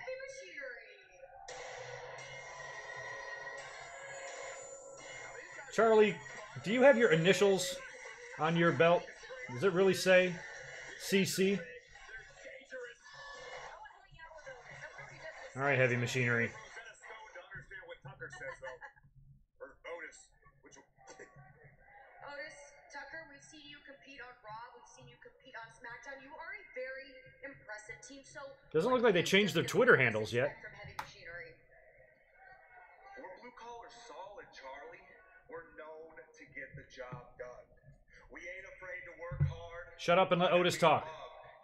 Charlie, do you have your initials on your belt? Does it really say CC? Alright, Heavy Machinery. You are a very impressive team, so doesn't look like they changed their Twitter handles yet. We're blue collar solid, Charlie. We're known to get the job done. We ain't afraid to work hard. Shut up and let Otis talk.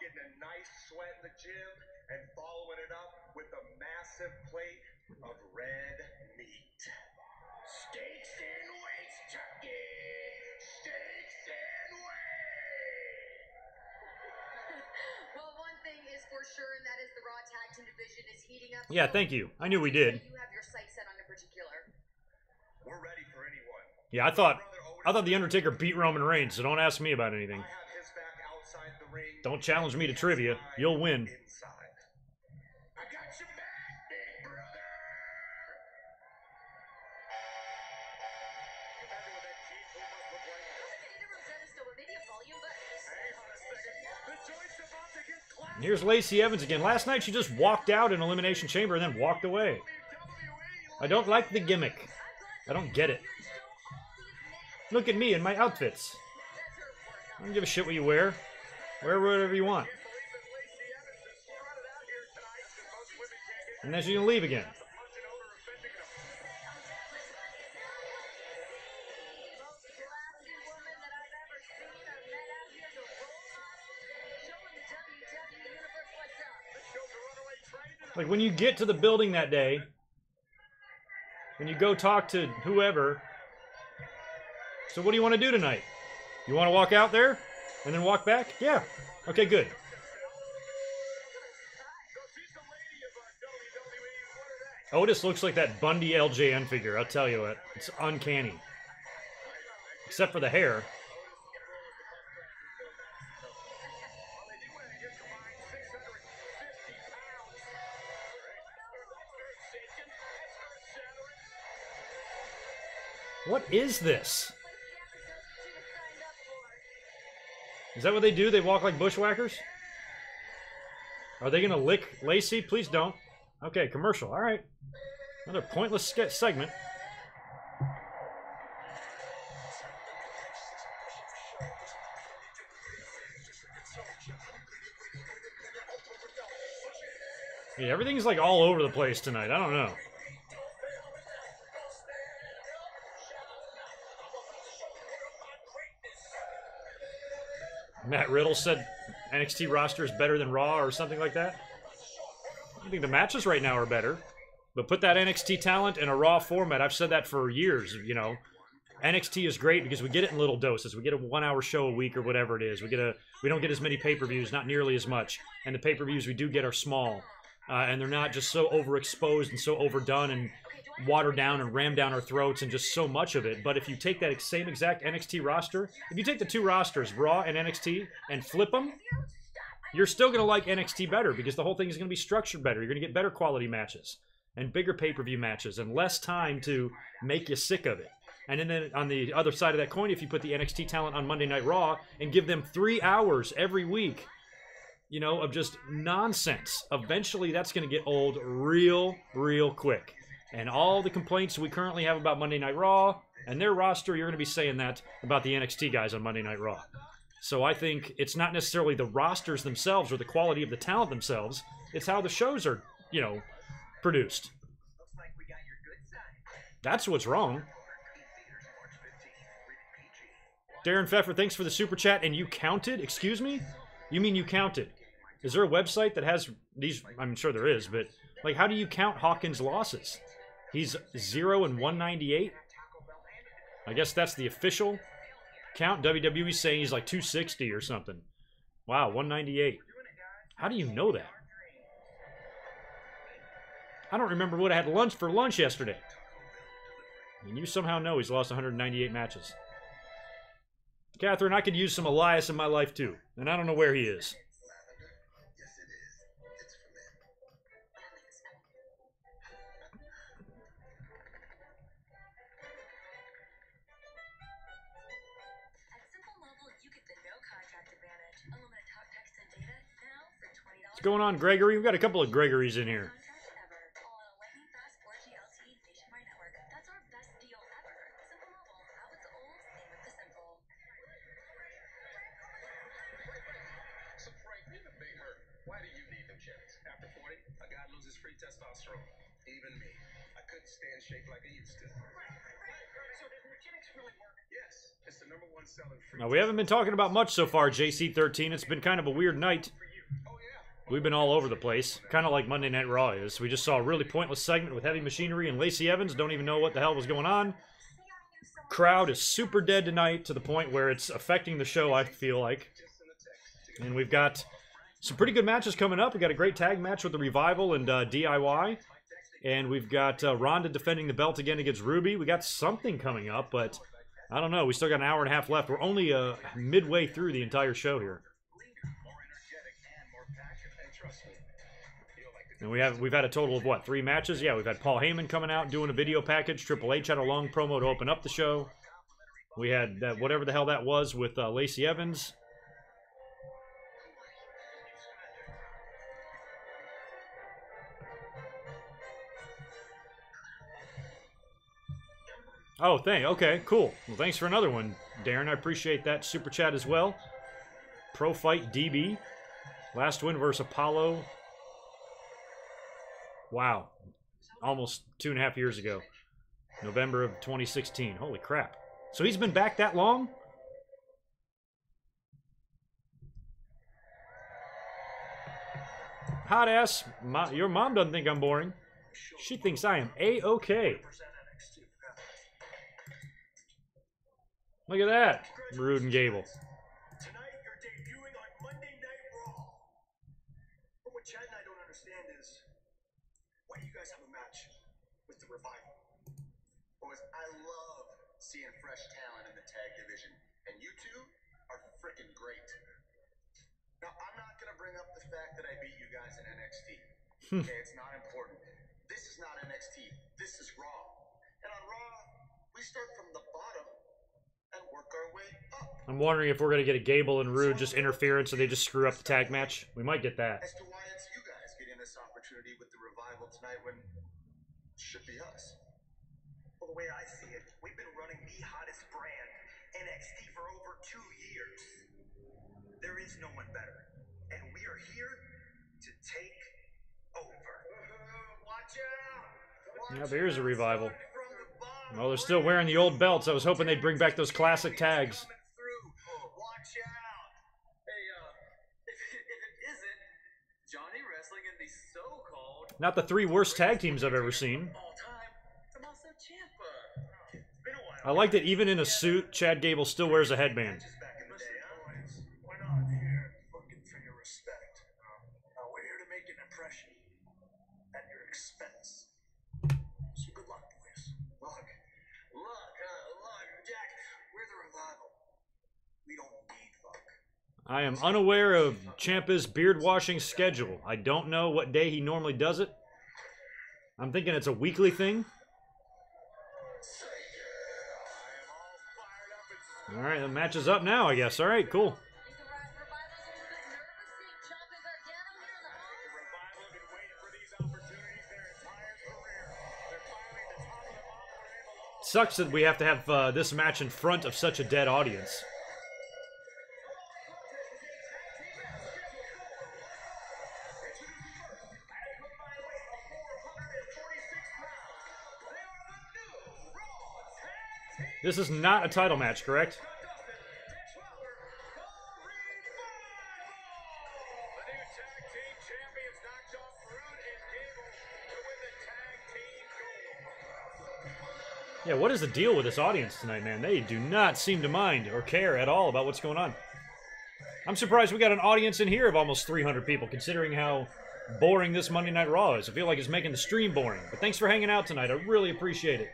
Getting a nice sweat in the gym and following it up with a massive plate of red meat. Steaks and weights, Chucky. Steaks and weights. Well, one thing is for sure, and that is the Raw Tag Team division is heating up. Yeah, thank you. I knew we did. You have your sights set on a particular. We're ready for anyone. Yeah, I thought the Undertaker beat Roman Reigns, so don't ask me about anything. I have his back outside the ring. Don't challenge me to trivia. You'll win. Inside. I got your back, big brother. You happy with that Keith who must look like? Maybe a volume, but Hang on a second. The joint's about to get clapped. Here's Lacey Evans again. Last night she just walked out in Elimination Chamber and then walked away. I don't like the gimmick. I don't get it. Look at me and my outfits. I don't give a shit what you wear. Wear whatever you want. And then she's gonna leave again. Like when you get to the building that day, when you go talk to whoever, so what do you want to do tonight? You want to walk out there and then walk back? Yeah. Okay, good. Otis looks like that Bundy LJN figure, I'll tell you what. It's uncanny. Except for the hair. What is this? Is that what they do? They walk like bushwhackers? Are they gonna lick Lacey? Please don't. Okay, commercial. All right. Another pointless segment. Yeah, everything's like all over the place tonight. I don't know. Matt Riddle said NXT roster is better than Raw or something like that. I think the matches right now are better. But put that NXT talent in a Raw format. I've said that for years, you know. NXT is great because we get it in little doses. We get a 1 hour show a week or whatever it is. We don't get as many pay-per-views, not nearly as much. And the pay-per-views we do get are small. And they're not just so overexposed and so overdone and watered down and rammed down our throats and just so much of it. But if you take that same exact NXT roster, if you take the two rosters, Raw and NXT, and flip them, you're still going to like NXT better because the whole thing is going to be structured better. You're going to get better quality matches and bigger pay-per-view matches and less time to make you sick of it. And then on the other side of that coin, if you put the NXT talent on Monday Night Raw and give them 3 hours every week, you know, of just nonsense, eventually that's going to get old real quick. And all the complaints we currently have about Monday Night Raw and their roster, you're going to be saying that about the NXT guys on Monday Night Raw. So I think it's not necessarily the rosters themselves or the quality of the talent themselves. It's how the shows are, you know, produced. That's what's wrong. Darren Pfeffer, thanks for the super chat. And you counted? Excuse me? You mean you counted? Is there a website that has these? I'm sure there is, but like, how do you count Hawkins' losses? He's 0-198. I guess that's the official count. WWE saying he's like 260 or something. Wow, 198. How do you know that? I don't remember what I had lunch for lunch yesterday. And you somehow know he's lost 198 matches. Catherine, I could use some Elias in my life too, and I don't know where he is. What's going on, Gregory? We've got a couple of Gregorys in here. Why do you need them chips? After 40, a guy loses free testosterone. Even me. I couldn't stay in shape like I used to. So does Nugenix really work? Yes. It's the #1 selling free. Now, we haven't been talking about much so far, JC13. It's been kind of a weird night. We've been all over the place, kind of like Monday Night Raw is. We just saw a really pointless segment with Heavy Machinery and Lacey Evans. Don't even know what the hell was going on. Crowd is super dead tonight to the point where it's affecting the show, I feel like. And we've got some pretty good matches coming up. We got a great tag match with the Revival and DIY. And we've got Ronda defending the belt again against Ruby. We got something coming up, but I don't know. We still got an hour and a half left. We're only midway through the entire show here. And we've had a total of, what, 3 matches? Yeah, we've had Paul Heyman coming out doing a video package. Triple H had a long promo to open up the show. We had that, whatever the hell that was, with Lacey Evans. Oh, okay, cool. Well, thanks for another one, Darren. I appreciate that super chat as well. Pro Fight DB. Last win versus Apollo. Wow. Almost 2.5 years ago. November of 2016. Holy crap. So he's been back that long? Hot ass. Your mom doesn't think I'm boring. She thinks I am A-okay. Look at that, Rude and Gable. Tonight, you're debuting on Monday Night Raw. But what Chad and I don't understand is, why do you guys have a match with the Revival? Boys, I love seeing fresh talent in the tag division, and you two are freaking great. Now, I'm not going to bring up the fact that I beat you guys in NXT. Okay, it's not important. This is not NXT. This is Raw. And on Raw, we We start from the bottom and work our way up. I'm wondering if we're going to get a Gable and Rude just interference so they just screw up the tag match. We might get that. As to why it's you guys getting this opportunity with the revival tonight when it should be us. Well, the way I see it, we've been running the hottest brand, NXT, for over 2 years. There is no one better, and we are here to take over. Watch out! Yeah, there's a revival. Oh, they're still wearing the old belts. I was hoping they'd bring back those classic tags. Watch out! Hey, if it isn't Johnny wrestling in the so-called Not the 3 worst tag teams I've ever seen. all-time Tommaso Ciampa. It's been a while. I like that even in a suit, Chad Gable still wears a headband. Just back in the day, boys. We're not here looking for your respect. No, we're here to make an impression at your expense. So good luck, boys. Look, Jack, we're the revival. We don't need luck. I am unaware of Ciampa's beard washing schedule. I don't know what day he normally does it. I'm thinking it's a weekly thing. All right, the match is up now, I guess. All right, cool. Think the Revival's a little bit nervous seeing Ciampa Gargano here in the hall? Revival have been waiting for these opportunities their entire career. They're finally at the top of the mountain where they belong. Sucks that we have to have this match in front of such a dead audience. This is not a title match, correct? The new tag team champions knocked off Rude and Gable to win the tag team gold. Yeah, what is the deal with this audience tonight, man? They do not seem to mind or care at all about what's going on. I'm surprised we got an audience in here of almost 300 people, considering how boring this Monday Night Raw is. I feel like it's making the stream boring. But thanks for hanging out tonight. I really appreciate it.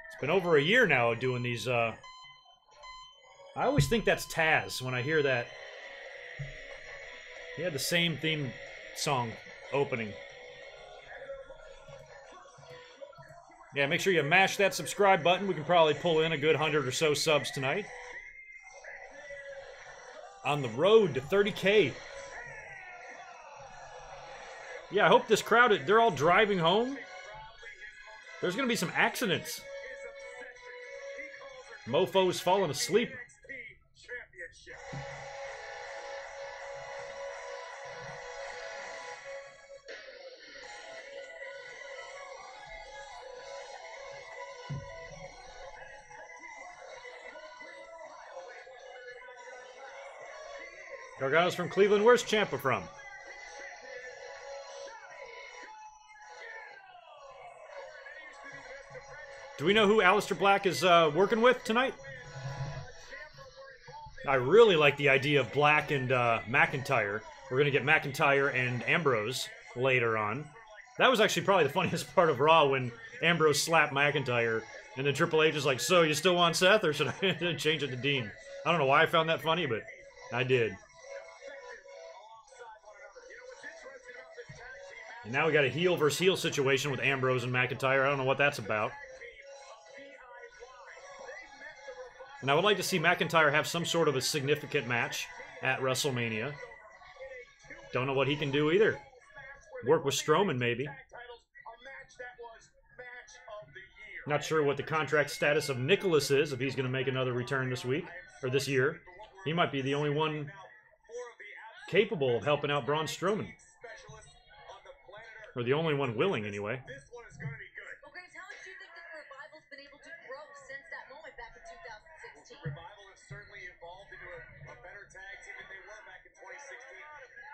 It's been over a year now of doing these, I always think that's Taz when I hear that. He had the same theme song opening. Yeah, make sure you mash that subscribe button. We can probably pull in a good 100 or so subs tonight. On the road to 30K. Yeah, I hope this crowd, they're all driving home. There's going to be some accidents. Mofos falling asleep. Gargano's from Cleveland. Where's Ciampa from? Do we know who Aleister Black is working with tonight? I really like the idea of Black and McIntyre. We're going to get McIntyre and Ambrose later on. That was actually probably the funniest part of Raw when Ambrose slapped McIntyre and then Triple H is like, so you still want Seth or should I change it to Dean? I don't know why I found that funny, but I did. And now we got a heel versus heel situation with Ambrose and McIntyre. I don't know what that's about. And I would like to see McIntyre have some sort of a significant match at WrestleMania. Don't know what he can do either. Work with Strowman, maybe. Not sure what the contract status of Nicholas is, if he's going to make another return this week, or this year. He might be the only one capable of helping out Braun Strowman. Or the only one willing, anyway. Well, Graves, how much do you think that the Revival's been able to grow since that moment back in 2016? Revival has certainly evolved into a better tag team than they were back in 2016.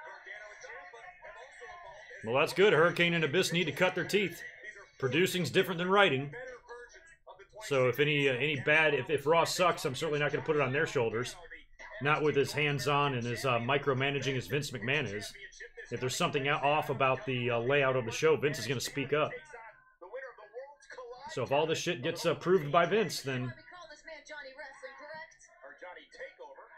Gargano and Ciampa have also evolved. Well, that's good. Hurricane and Abyss need to cut their teeth. Producing's different than writing. So if if Raw sucks, I'm certainly not going to put it on their shoulders. Not with his hands-on and his micromanaging as Vince McMahon is. If there's something off about the layout of the show, Vince is going to speak up. So if all this shit gets approved by Vince, then We call this man Johnny Wrestling, correct? Or Johnny Takeover,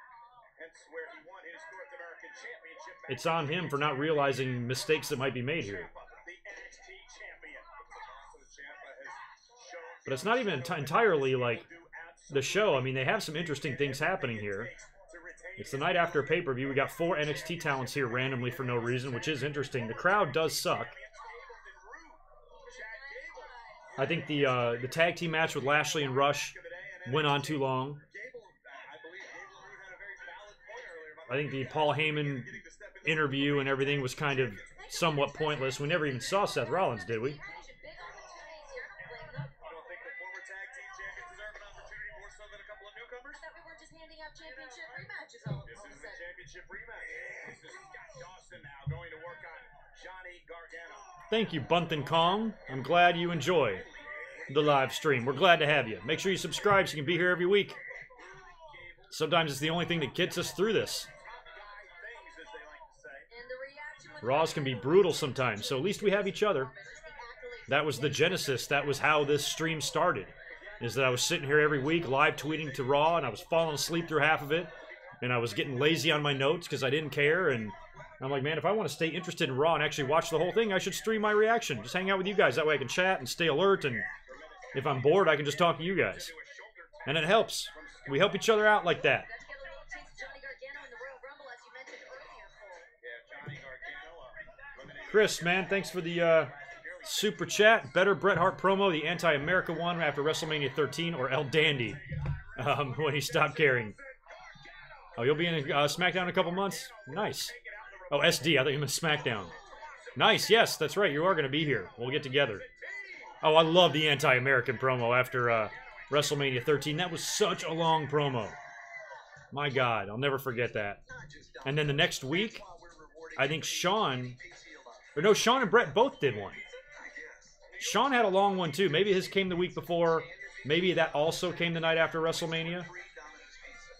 hence where he won his North American Championship match. it's on him for not realizing mistakes that might be made here. The NXT champion. So Ciampa has shown But it's not even entirely like the show. I mean, they have some interesting things happening here. It's the night after a pay-per-view. We got 4 NXT talents here randomly for no reason, which is interesting. The crowd does suck. I think the tag team match with Lashley and Rush went on too long. I think the Paul Heyman interview and everything was kind of somewhat pointless. We never even saw Seth Rollins, did we? Thank you, Bunthin Kong. I'm glad you enjoy the live stream. We're glad to have you. Make sure you subscribe so you can be here every week. Sometimes it's the only thing that gets us through this. Raws can be brutal sometimes, so at least we have each other. That was the genesis. That was how this stream started. Is that I was sitting here every week live tweeting to Raw, and I was falling asleep through half of it, and I was getting lazy on my notes because I didn't care, and I'm like, man, if I want to stay interested in Raw and actually watch the whole thing, I should stream my reaction. Just hang out with you guys. That way I can chat and stay alert, and if I'm bored, I can just talk to you guys. And it helps. We help each other out like that. Chris, man, thanks for the super chat. Better Bret Hart promo, the anti-America one after WrestleMania 13, or El Dandy when he stopped caring. Oh, you'll be in SmackDown in a couple months? Nice. Oh, SD, I thought you meant SmackDown. Nice, yes, that's right, you are going to be here. We'll get together. Oh, I love the anti-American promo after WrestleMania 13. That was such a long promo. My God, I'll never forget that. And then the next week, I think Sean and Bret both did one. Sean had a long one too. Maybe his came the week before. Maybe that also came the night after WrestleMania.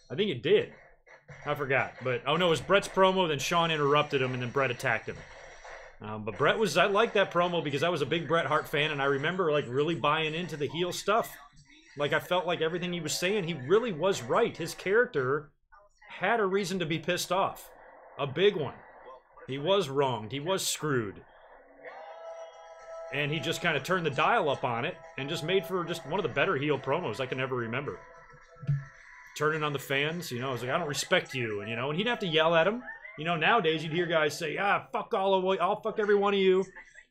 I think it did. I forgot. But, oh no, it was Bret's promo, then Sean interrupted him, and then Bret attacked him. But Bret was, I liked that promo because I was a big Bret Hart fan, and I remember like really buying into the heel stuff. Like I felt like everything he was saying, he really was right. His character had a reason to be pissed off. A big one. He was wronged. He was screwed. And he just kind of turned the dial up on it and just made for just one of the better heel promos I can ever remember. Turning on the fans, you know, I was like, I don't respect you, and you know, and he'd have to yell at him. You know, nowadays you'd hear guys say, fuck I'll fuck every one of you.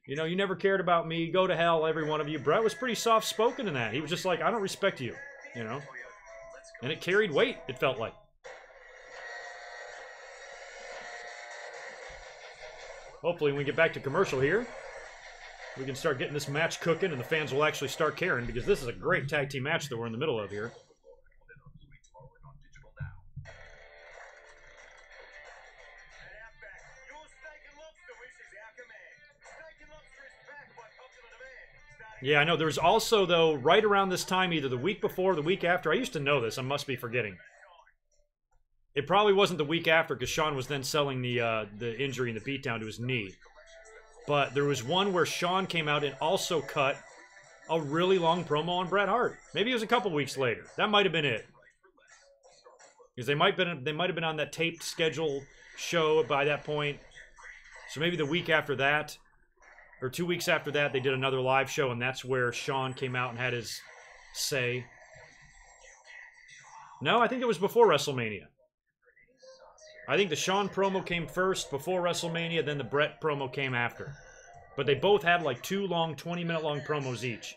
You know, you never cared about me. Go to hell, every one of you. Bret was pretty soft-spoken in that. He was just like, I don't respect you, you know. And it carried weight, it felt like. Hopefully when we get back to commercial here, we can start getting this match cooking and the fans will actually start caring, because this is a great tag team match that we're in the middle of here. Yeah, I know. There was also, though, right around this time, either the week before or the week after. I used to know this. I must be forgetting. It probably wasn't the week after, because Shawn was then selling the injury and the beatdown to his knee. But there was one where Shawn came out and also cut a really long promo on Bret Hart. Maybe it was a couple weeks later. That might have been it. Because they might have been on that taped schedule show by that point. So maybe the week after that, or 2 weeks after that, they did another live show, and that's where Shawn came out and had his say. No, I think it was before WrestleMania. I think the Shawn promo came first before WrestleMania, then the Bret promo came after. But they both had like 2 long, 20-minute long promos each.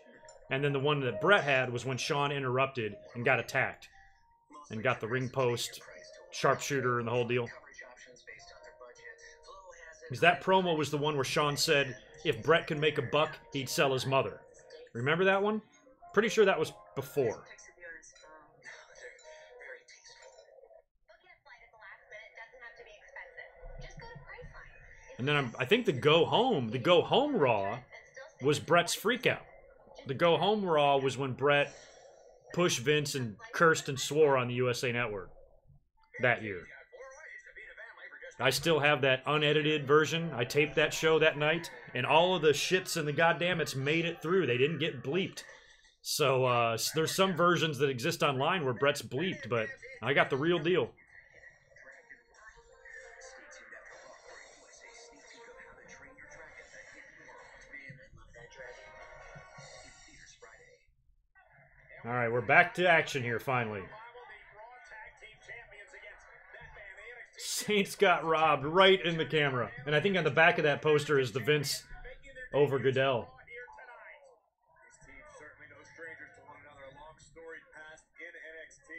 And then the one that Bret had was when Shawn interrupted and got attacked. And got the ring post, sharpshooter, and the whole deal. Because that promo was the one where Shawn said, if Bret could make a buck, he'd sell his mother. Remember that one? Pretty sure that was before. And then I think the Go Home Raw was Bret's freakout. The Go Home Raw was when Bret pushed Vince and cursed and swore on the USA Network that year. I still have that unedited version. I taped that show that night, and all of the shits and the goddammits made it through. They didn't get bleeped. So there's some versions that exist online where Bret's bleeped, but I got the real deal. All right, we're back to action here finally. Saints got robbed right in the camera. And I think on the back of that poster is the Vince over Goodell. These teams certainly no strangers to one another. A long storied past in NXT.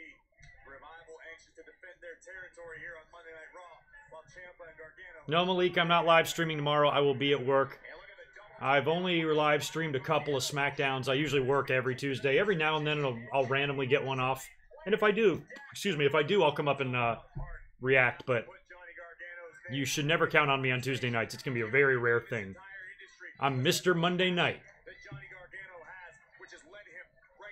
Revival anxious to defend their territory here on Monday Night Raw, while Ciampa and Gargano. No, Malik, I'm not live streaming tomorrow. I will be at work. I've only live streamed a couple of SmackDowns. I usually work every Tuesday. Every now and then I'll randomly get one off. And if I do, I'll come up and react. But you should never count on me on Tuesday nights. It's going to be a very rare thing. I'm Mr. Monday Night.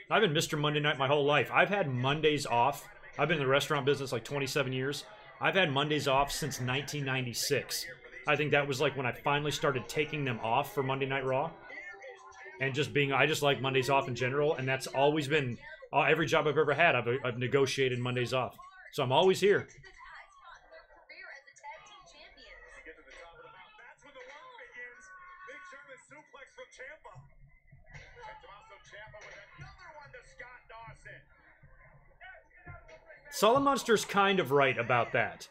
I've been Mr. Monday Night my whole life. I've had Mondays off. I've been in the restaurant business like 27 years. I've had Mondays off since 1996. I think that was like when I finally started taking them off for Monday Night Raw. And just being, I just like Mondays off in general. And that's always been, every job I've ever had, I've negotiated Mondays off. So I'm always here. Solid Monster's kind of right about that.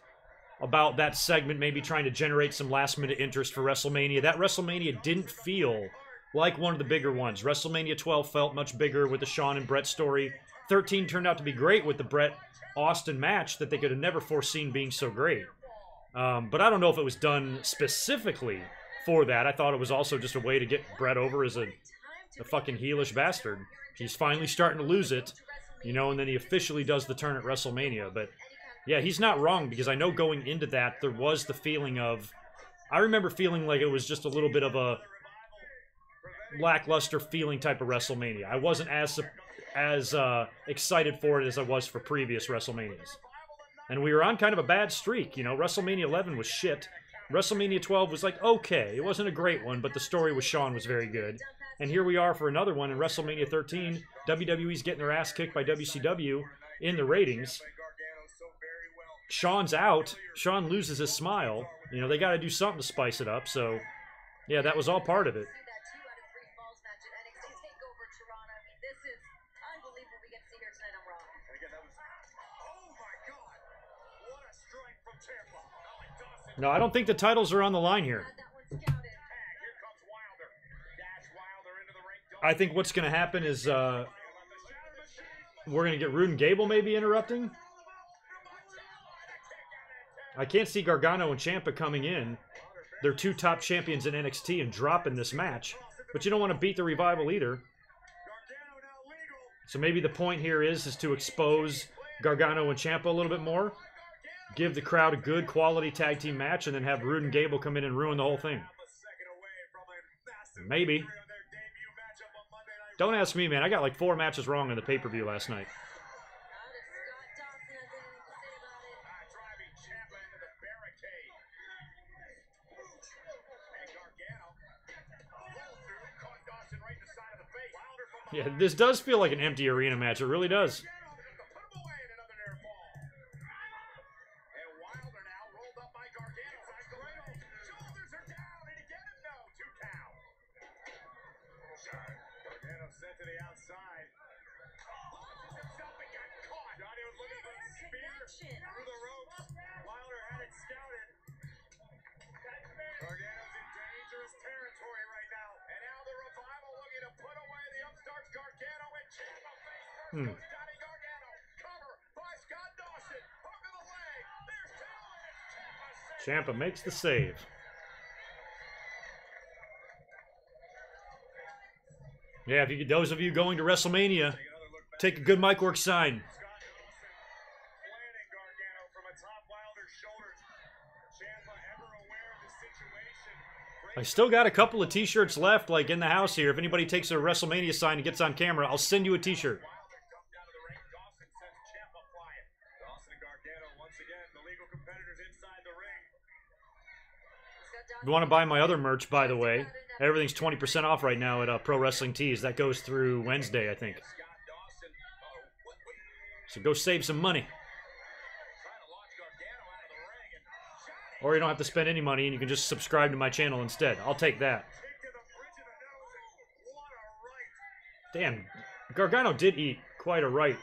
About that segment maybe trying to generate some last-minute interest for WrestleMania. That WrestleMania didn't feel like one of the bigger ones. WrestleMania 12 felt much bigger with the Shawn and Brett story. 13 turned out to be great with the Brett-Austin match that they could have never foreseen being so great. But I don't know if it was done specifically for that. I thought it was also just a way to get Brett over as a fucking heelish bastard. He's finally starting to lose it, you know, and then he officially does the turn at WrestleMania. But yeah, he's not wrong, because I know going into that, there was the feeling of... I remember feeling like it was just a little bit of a lackluster feeling type of WrestleMania. I wasn't as excited for it as I was for previous WrestleManias. And we were on kind of a bad streak, you know. WrestleMania 11 was shit. WrestleMania 12 was like, okay. It wasn't a great one, but the story with Shawn was very good. And here we are for another one in WrestleMania 13. WWE's getting their ass kicked by WCW in the ratings. Shawn's out. Shawn loses his smile. You know, they got to do something to spice it up. So, yeah, that was all part of it. No, I don't think the titles are on the line here. I think what's going to happen is we're going to get Rude and Gable maybe interrupting. I can't see Gargano and Ciampa coming in. They're two top champions in NXT and dropping this match. But you don't want to beat the Revival either. So maybe the point here is to expose Gargano and Ciampa a little bit more. Give the crowd a good quality tag team match and then have Rude and Gable come in and ruin the whole thing. Maybe. Don't ask me, man. I got like 4 matches wrong in the pay-per-view last night. Yeah, this does feel like an empty arena match. It really does. Ciampa makes the save. Yeah, if you, those of you going to WrestleMania, take a GoodMicWork sign. I still got a couple of t-shirts left, like in the house here. If anybody takes a WrestleMania sign and gets on camera, I'll send you a t-shirt. If you want to buy my other merch, by the way, everything's 20% off right now at Pro Wrestling Tees. That goes through Wednesday, I think. So go save some money. Or you don't have to spend any money and you can just subscribe to my channel instead. I'll take that. Damn, Gargano did eat quite a right.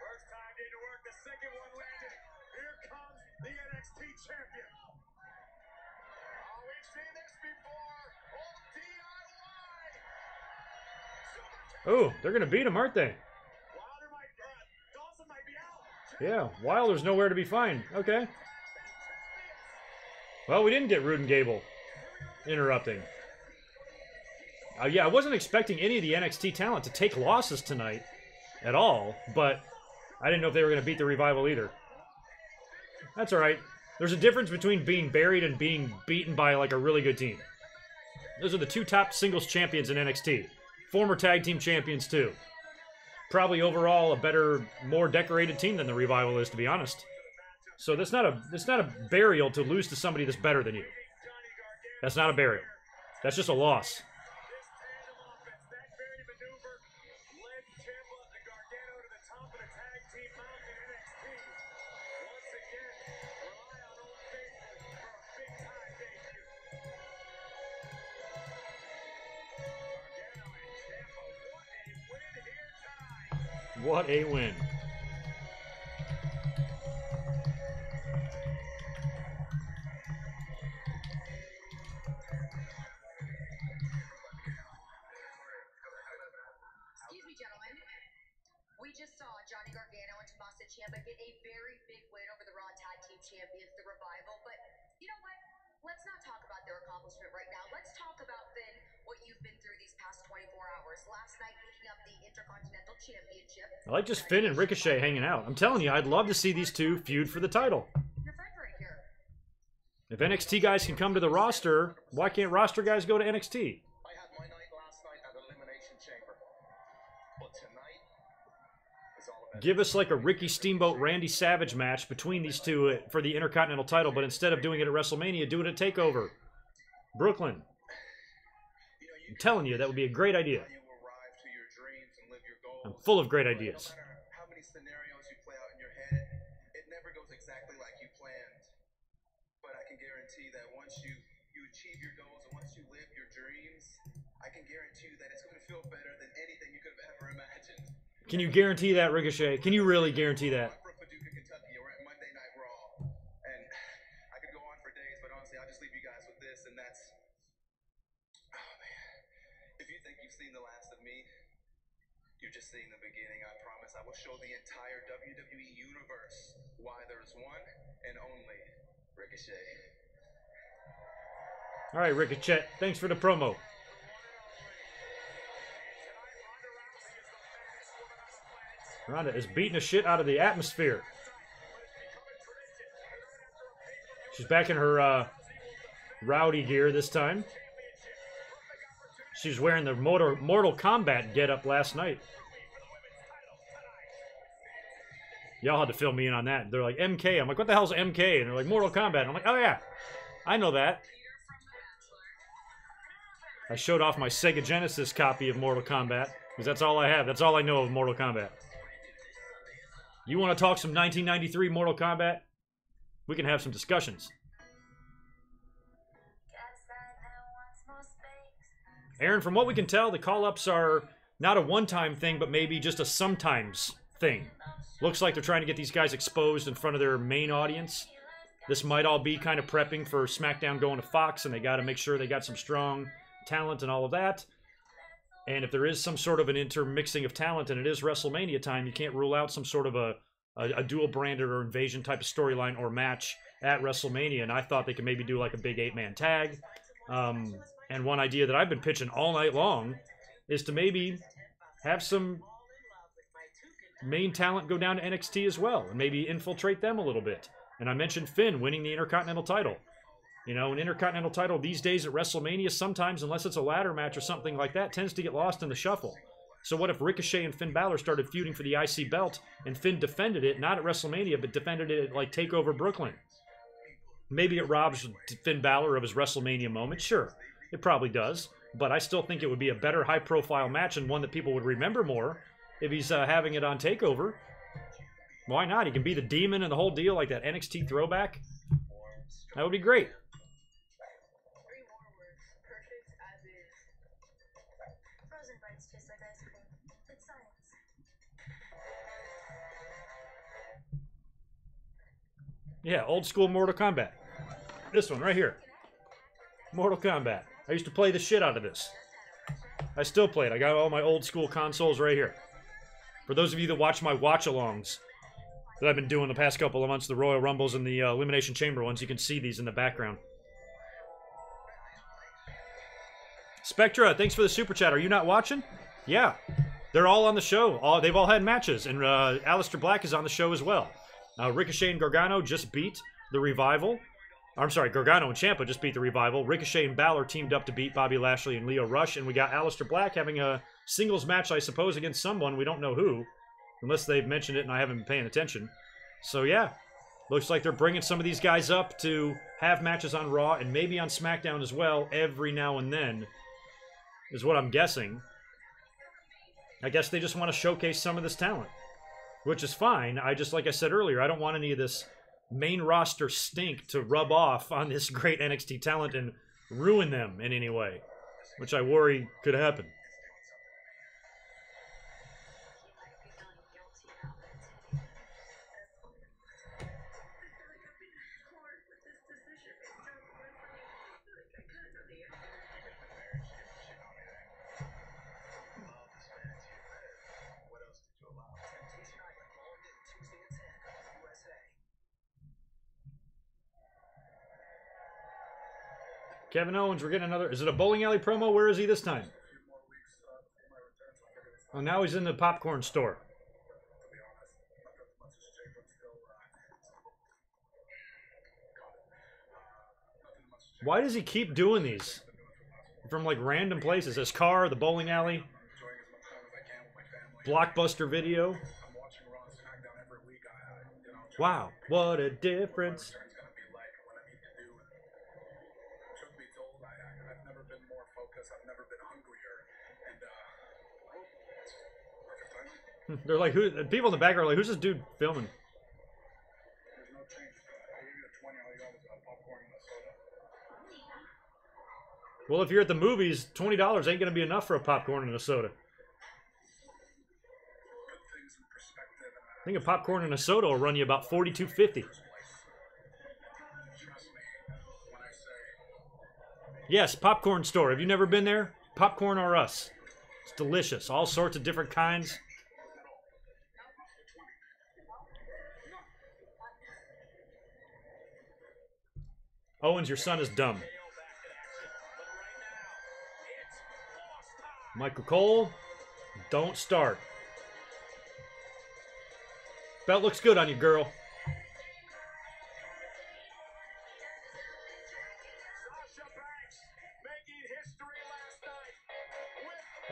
First time didn't work, the second one landed. Here comes the NXT champion. Oh, we've seen this before. Oh, DIY. Oh, they're going to beat him, aren't they? Dawson might be out. Yeah, Wilder's nowhere to be found. Okay. Well, we didn't get Rude and Gable interrupting. Yeah, I wasn't expecting any of the NXT talent to take losses tonight at all, but I didn't know if they were going to beat the Revival either. That's all right. There's a difference between being buried and being beaten by like a really good team. Those are the two top singles champions in NXT. Former tag team champions too. Probably overall a better, more decorated team than the Revival is, to be honest. So that's not a burial to lose to somebody that's better than you. That's not a burial. That's just a loss. What a win. Excuse me, gentlemen. We just saw Johnny Gargano and Tommaso Ciampa get a very big win over the Raw Tag Team Champions, the Revival. But you know what? Let's not talk about their accomplishment right now. Let's talk about, Finn, what you've been through these past 24 hours. Last night, picking up the Intercontinental Championship. I like just Finn and Ricochet hanging out. I'm telling you, I'd love to see these two feud for the title. Your friend right here. If NXT guys can come to the roster, why can't roster guys go to NXT? I had my night last night at Elimination Chamber. But tonight is all about... Give us like a Ricky Steamboat, Randy Savage match between these two for the Intercontinental title, but instead of doing it at WrestleMania, do it at TakeOver. Brooklyn. I'm telling you, that would be a great idea. I'm full of great ideas. No matter how many scenarios you play out in your head, it never goes exactly like you planned. But I can guarantee that once you achieve your goals and once you live your dreams, I can guarantee you that it's going to feel better than anything you could have ever imagined. Can you guarantee that, Ricochet? Can you really guarantee that? We're from Paducah, Kentucky. We're at Monday Night Raw. And I could go on for days, but honestly, I'll just leave you guys with this, and that's... Oh, man. If you think you've seen the last of me, you're just seeing the beginning. I promise I will show the entire WWE universe why there's one and only Ricochet. All right, Ricochet. Thanks for the promo. Ronda is beating the shit out of the atmosphere. She's back in her rowdy gear this time. She was wearing the Mortal Kombat get-up last night. Y'all had to fill me in on that. They're like, MK. I'm like, what the hell's MK? And they're like, Mortal Kombat. I'm like, oh yeah, I know that. I showed off my Sega Genesis copy of Mortal Kombat, because that's all I have. That's all I know of Mortal Kombat. You want to talk some 1993 Mortal Kombat? We can have some discussions. Aaron, from what we can tell, the call-ups are not a one-time thing, but maybe just a sometimes thing. Looks like they're trying to get these guys exposed in front of their main audience. This might all be kind of prepping for SmackDown going to Fox, and they got to make sure they got some strong talent and all of that. And if there is some sort of an intermixing of talent, and it is WrestleMania time, you can't rule out some sort of a dual-branded or invasion type of storyline or match at WrestleMania. And I thought they could maybe do like a big 8-man tag. And one idea that I've been pitching all night long is to maybe have some main talent go down to NXT as well, and maybe infiltrate them a little bit. And I mentioned Finn winning the Intercontinental title. You know, an Intercontinental title these days at WrestleMania, sometimes, unless it's a ladder match or something like that, tends to get lost in the shuffle. So what if Ricochet and Finn Balor started feuding for the IC belt, and Finn defended it, not at WrestleMania, but defended it at, like, TakeOver Brooklyn? Maybe it robs Finn Balor of his WrestleMania moment. Sure, it probably does. But I still think it would be a better high-profile match and one that people would remember more if he's having it on TakeOver. Why not? He can be the demon and the whole deal, like that NXT throwback. That would be great. Yeah, old school Mortal Kombat. This one right here. Mortal Kombat. I used to play the shit out of this. I still play it. I got all my old school consoles right here. For those of you that watch my watch-alongs that I've been doing the past couple of months, the Royal Rumbles and the Elimination Chamber ones, you can see these in the background. Spectra, thanks for the super chat. Are you not watching? Yeah. They're all on the show. They've all had matches, and Aleister Black is on the show as well. Ricochet and Gargano just beat the Revival. I'm sorry, Gargano and Ciampa just beat the Revival. Ricochet and Balor teamed up to beat Bobby Lashley and Lio Rush, and we got Aleister Black having a singles match, I suppose, against someone. We don't know who, unless they've mentioned it and I haven't been paying attention. So yeah, looks like they're bringing some of these guys up to have matches on Raw and maybe on SmackDown as well every now and then, is what I'm guessing. I guess they just want to showcase some of this talent, which is fine. Like I said earlier, I don't want any of this main roster stink to rub off on this great NXT talent and ruin them in any way, which I worry could happen. Kevin Owens, we're getting another... Is it a bowling alley promo? Where is he this time? Oh, now he's in the popcorn store. Why does he keep doing these? From, like, random places. His car, the bowling alley, Blockbuster Video. Wow, what a difference. They're like, who? People in the back are like, who's this dude filming? Well, if you're at the movies, $20 ain't going to be enough for a popcorn and a soda. I think a popcorn and a soda will run you about $42.50. Yes, popcorn store. Have you never been there? Popcorn or Us. It's delicious. All sorts of different kinds. Owens, your son is dumb. Michael Cole, don't start. Belt looks good on you, girl.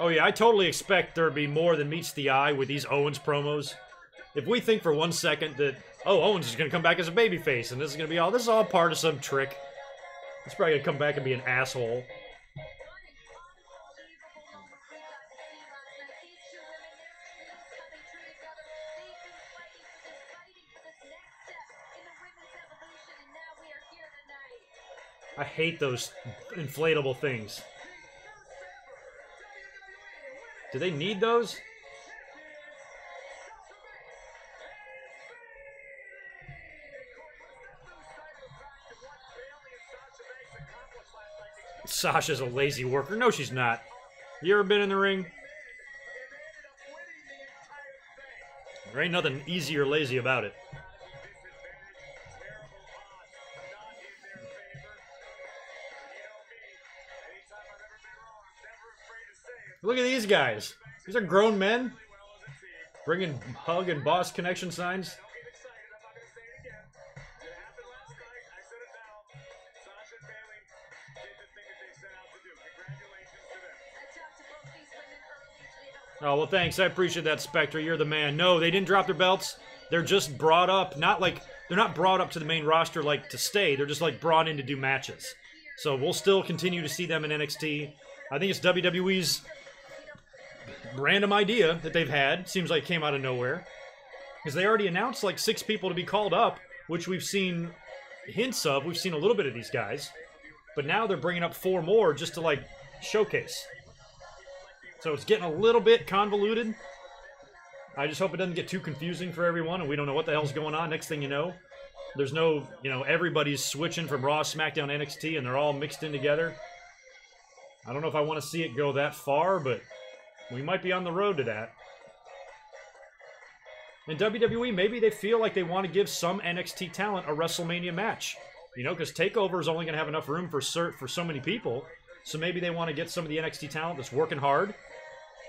Oh yeah, I totally expect there to be more than meets the eye with these Owens promos. If we think for 1 second that, oh, Owens is going to come back as a babyface, and this is all part of some trick. He's probably going to come back and be an asshole. I hate those inflatable things. Do they need those? Sasha's a lazy worker. No, she's not. You ever been in the ring? There ain't nothing easy or lazy about it. Look at these guys. These are grown men bringing hug and boss connection signs. Oh, well, thanks. I appreciate that, Spectre. You're the man. No, they didn't drop their belts. They're just brought up, they're not brought up to the main roster like to stay. They're just like brought in to do matches. So we'll still continue to see them in NXT. I think it's WWE's random idea that they've had. Seems like it came out of nowhere. Because they already announced like 6 people to be called up, which we've seen hints of. We've seen a little bit of these guys. But now they're bringing up 4 more just to like showcase. So it's getting a little bit convoluted. I just hope it doesn't get too confusing for everyone and we don't know what the hell's going on. Next thing you know, There's no, you know, everybody's switching from Raw, SmackDown, NXT, and they're all mixed in together. I don't know if I want to see it go that far, but we might be on the road to that. In WWE, maybe they feel like they want to give some NXT talent a WrestleMania match. You know, because TakeOver is only going to have enough room for so many people. So maybe they want to get some of the NXT talent that's working hard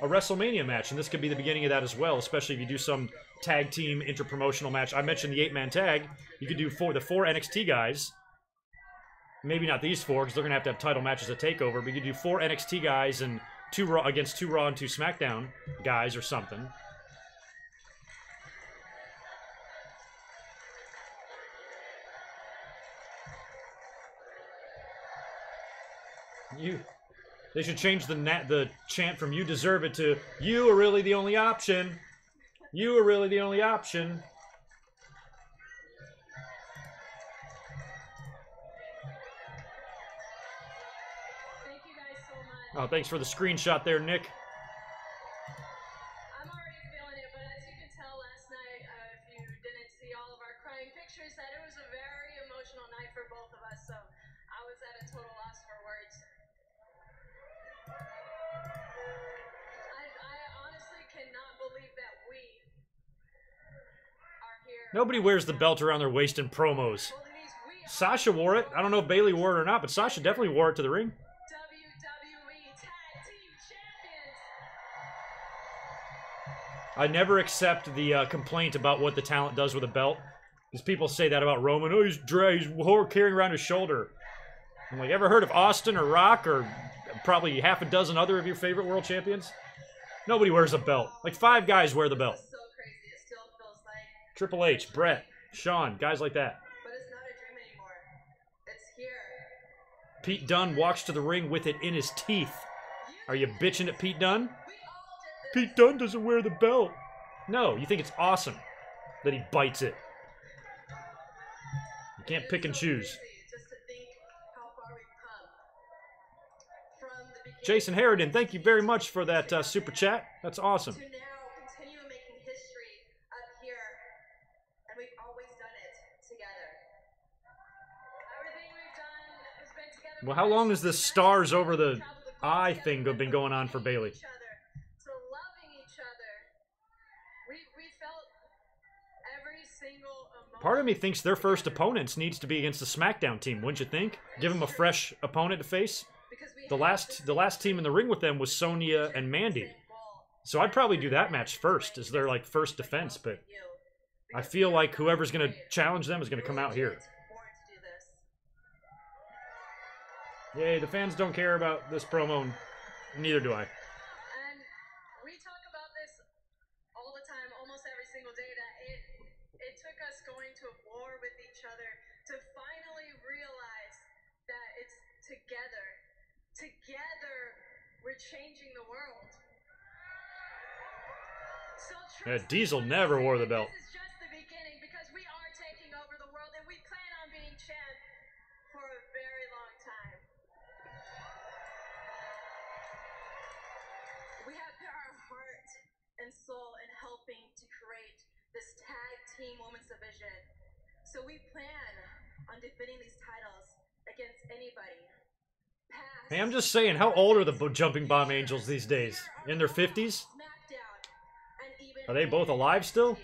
a WrestleMania match, and this could be the beginning of that as well, especially if you do some tag team interpromotional match. I mentioned the 8-man tag. You could do the four NXT guys. Maybe not these four, because they're going to have title matches at TakeOver, but you could do 4 NXT guys and 2 Raw against 2 Raw and 2 SmackDown guys or something. They should change the chant from "You deserve it" to "You are really the only option." You are really the only option. Thank you guys so much. Oh, thanks for the screenshot there, Nick. I'm already feeling it, but as you can tell last night, if you didn't see all of our crying pictures, that it was a very emotional night for both of us, so I was at a total loss for words. I honestly cannot believe that we are here. Nobody wears the belt around their waist in promos. Sasha wore it. I don't know if Bayley wore it or not, but Sasha definitely wore it to the ring. WWE Tag Team Champions. I never accept the complaint about what the talent does with a belt. Because people say that about Roman. Oh, he's carrying around his shoulder. I'm like, ever heard of Austin or Rock or probably half a dozen other of your favorite world champions? Nobody wears a belt. Like 5 guys wear the belt. So crazy. It still feels like. Triple H, Brett, Shawn, guys like that. But it's not a dream anymore. It's here. Pete Dunne walks to the ring with it in his teeth. Are you bitching at Pete Dunne? Pete Dunne doesn't wear the belt. No, you think it's awesome that he bites it. You can't pick and choose. Just to think how far we've come. From the beginning Jason Harridan, thank you very much for that super chat. That's awesome. to now, continue making history up here. And we've always done it together. Everything we've done has been together. Well, how long has this stars over the eye thing been going on for Bayley? To loving each other. We felt every single emotion. Part of me thinks their first opponents needs to be against the SmackDown team, wouldn't you think? Give them a fresh opponent to face. The last team in the ring with them was Sonya and Mandy. So I'd probably do that match first as their like first defense, but I feel like whoever's going to challenge them is going to come out here. Yay, the fans don't care about this promo, neither do I. And we talk about this all the time, almost every single day, that it took us going to war with each other to finally realize that it's together. Together, we're changing the world. So Diesel never wore the belt. This is just the beginning because we are taking over the world and we plan on being champ for a very long time. We have put our heart and soul in helping to create this tag team women's division. So we plan on defending these titles against anybody. Hey, I'm just saying, how old are the Jumping Bomb Angels these days? In their 50s? Are they both alive still?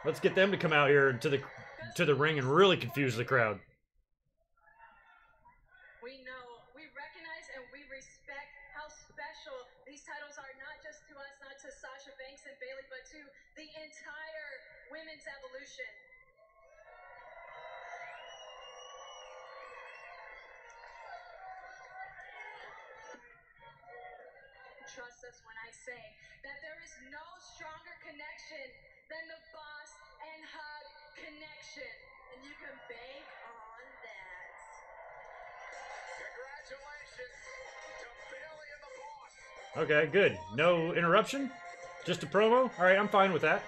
Let's get them to come out here to the ring and really confuse the crowd. We know, we recognize, and we respect how special these titles are, not just to us, not to Sasha Banks and Bayley, but to the entire women's evolution. Trust us when I say that there is no stronger connection than the boss and hug connection. And you can bank on that. Congratulations to Bayley and the boss. Okay, good. No interruption? Just a promo? Alright, I'm fine with that.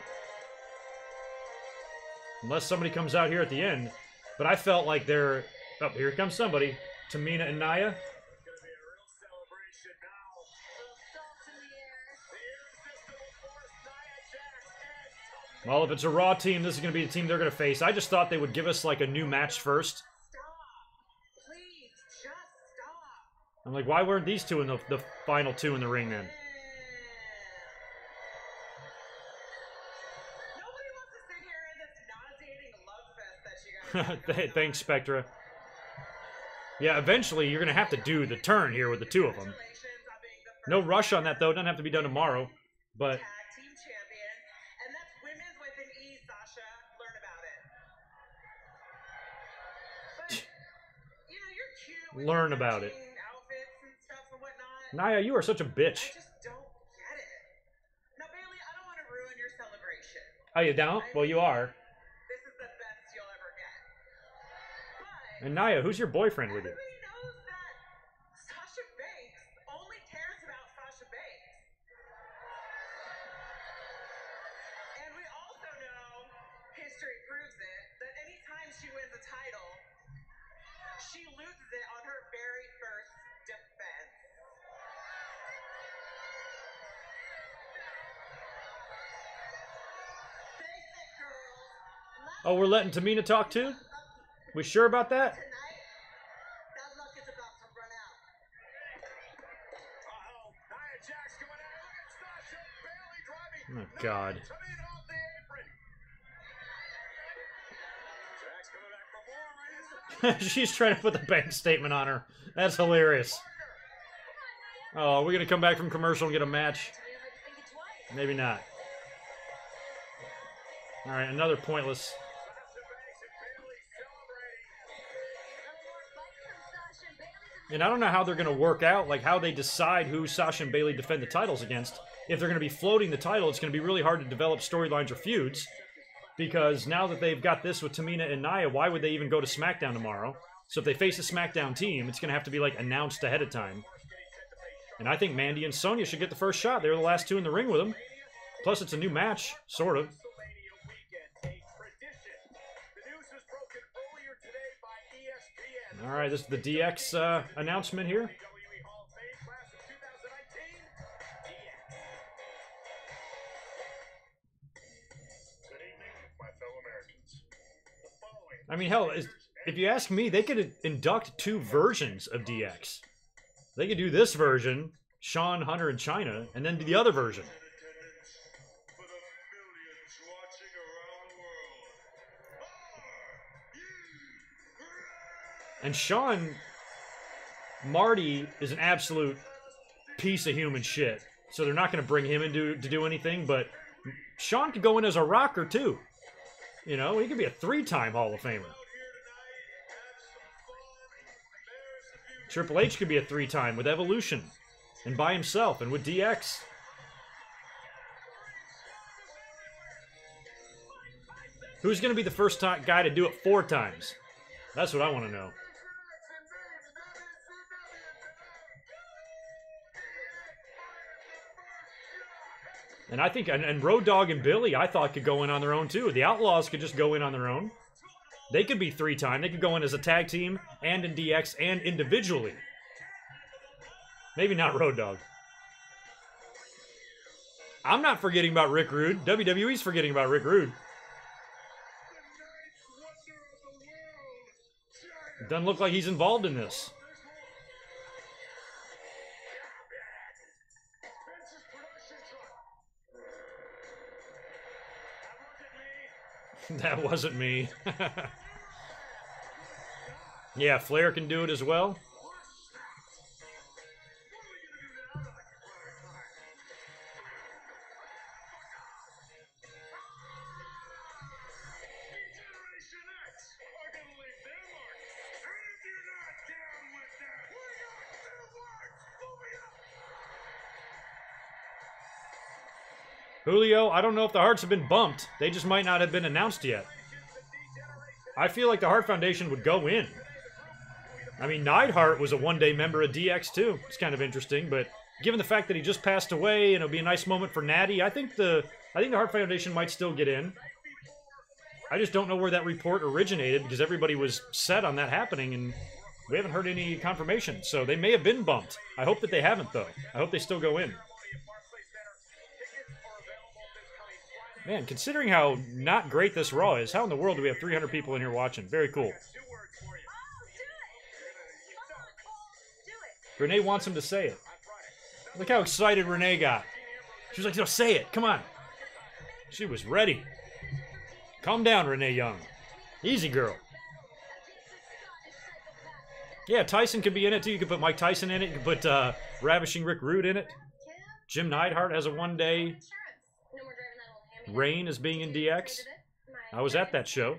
Unless somebody comes out here at the end. But I felt like they're... Oh, here comes somebody. Tamina and Nia. Well, if it's a Raw team, this is going to be the team they're going to face. I just thought they would give us, like, a new match first. Stop. Please, just stop. I'm like, why weren't these two in the final two in the ring then? Nobody wants to sit here in this nauseating love fest that you guys have going Thanks, on. Spectra. Yeah, eventually you're going to have to do the turn here with the two of them. Congratulations on being the first No rush on that, though. It doesn't have to be done tomorrow. But tag team champion, and that's women's with an E, Sasha. Learn about it. But you know, you're cute. With Learn your about it. matching outfits and stuff and whatnot. Naya, you are such a I bitch. just don't get it. Now, Bailey, I don't want to ruin your celebration. Oh, you don't? Well, you are. This is the best you'll ever get. But And Naya, who's your boyfriend with you? everybody knows that Sasha Banks only cares about Sasha Banks. And we also know, history proves it, that anytime she wins a title, she loses it on her very first defense. Basic girls. Oh, we're letting Tamina talk too? We sure about that? Tonight, that luck is about to run out. Uh-oh, Nia Jax coming out. Look at Sasha Bailey driving. Oh, God. Tamina off the apron. Jax coming back for more. She's trying to put the bank statement on her. That's hilarious. Oh, we're going to come back from commercial and get a match. Maybe not. All right, another pointless. Sasha Banks and Bailey celebrating. And I don't know how they're going to work out, like how they decide who Sasha and Bailey defend the titles against. If they're going to be floating the title, it's going to be really hard to develop storylines or feuds. Because now that they've got this with Tamina and Nia, why would they even go to SmackDown tomorrow? So if they face a SmackDown team, it's going to have to be like announced ahead of time. And I think Mandy and Sonya should get the first shot. They were the last two in the ring with them. Plus, it's a new match, sort of. WrestleMania weekend, a tradition. The news was broken earlier today by ESPN. All right, this is the DX announcement here. WWE Hall of Fame class of 2019. DX. Good evening, my fellow Americans. The following I mean, hell, if you ask me, they could induct two versions of DX. They could do this version, Sean, Hunter, and China, and then do the other version. in attendance for the millions watching around the world. Are you ready? And Sean, Marty is an absolute piece of human shit. So they're not going to bring him in to do anything, but Sean could go in as a rocker, too. You know, he could be a 3-time Hall of Famer. Out here tonight, have some fun. There's the view. Triple H could be a 3-time with Evolution, and by himself, and with DX. Who's going to be the first guy to do it 4 times? That's what I want to know. And I think, and Road Dogg and Billy, I thought could go in on their own too. The Outlaws could just go in on their own. They could be 3-time. They could go in as a tag team, and in DX, and individually. Maybe not Road Dogg. I'm not forgetting about Rick Rude. WWE's forgetting about Rick Rude. It doesn't look like he's involved in this. That wasn't me. Yeah, Flair can do it as well. Generation X are gonna leave their mark. And if you're not down with that, we got new marks moving up. Julio, I don't know if the Hearts have been bumped. They just might not have been announced yet. I feel like the Hart Foundation would go in. I mean, Neidhart was a one-day member of DX too. It's kind of interesting, but given the fact that he just passed away and it'll be a nice moment for Natty, I think the Hart Foundation might still get in. I just don't know where that report originated because everybody was set on that happening and we haven't heard any confirmation. So they may have been bumped. I hope that they haven't though. I hope they still go in. Man, considering how not great this Raw is, how in the world do we have 300 people in here watching? Very cool. Renee wants him to say it. Look how excited Renee got. She was like, no, say it. Come on. She was ready. Calm down, Renee Young. Easy, girl. Yeah, Tyson could be in it, too. You could put Mike Tyson in it. You could put Ravishing Rick Rude in it. Jim Neidhart has a one-day reign as being in DX. I was at that show.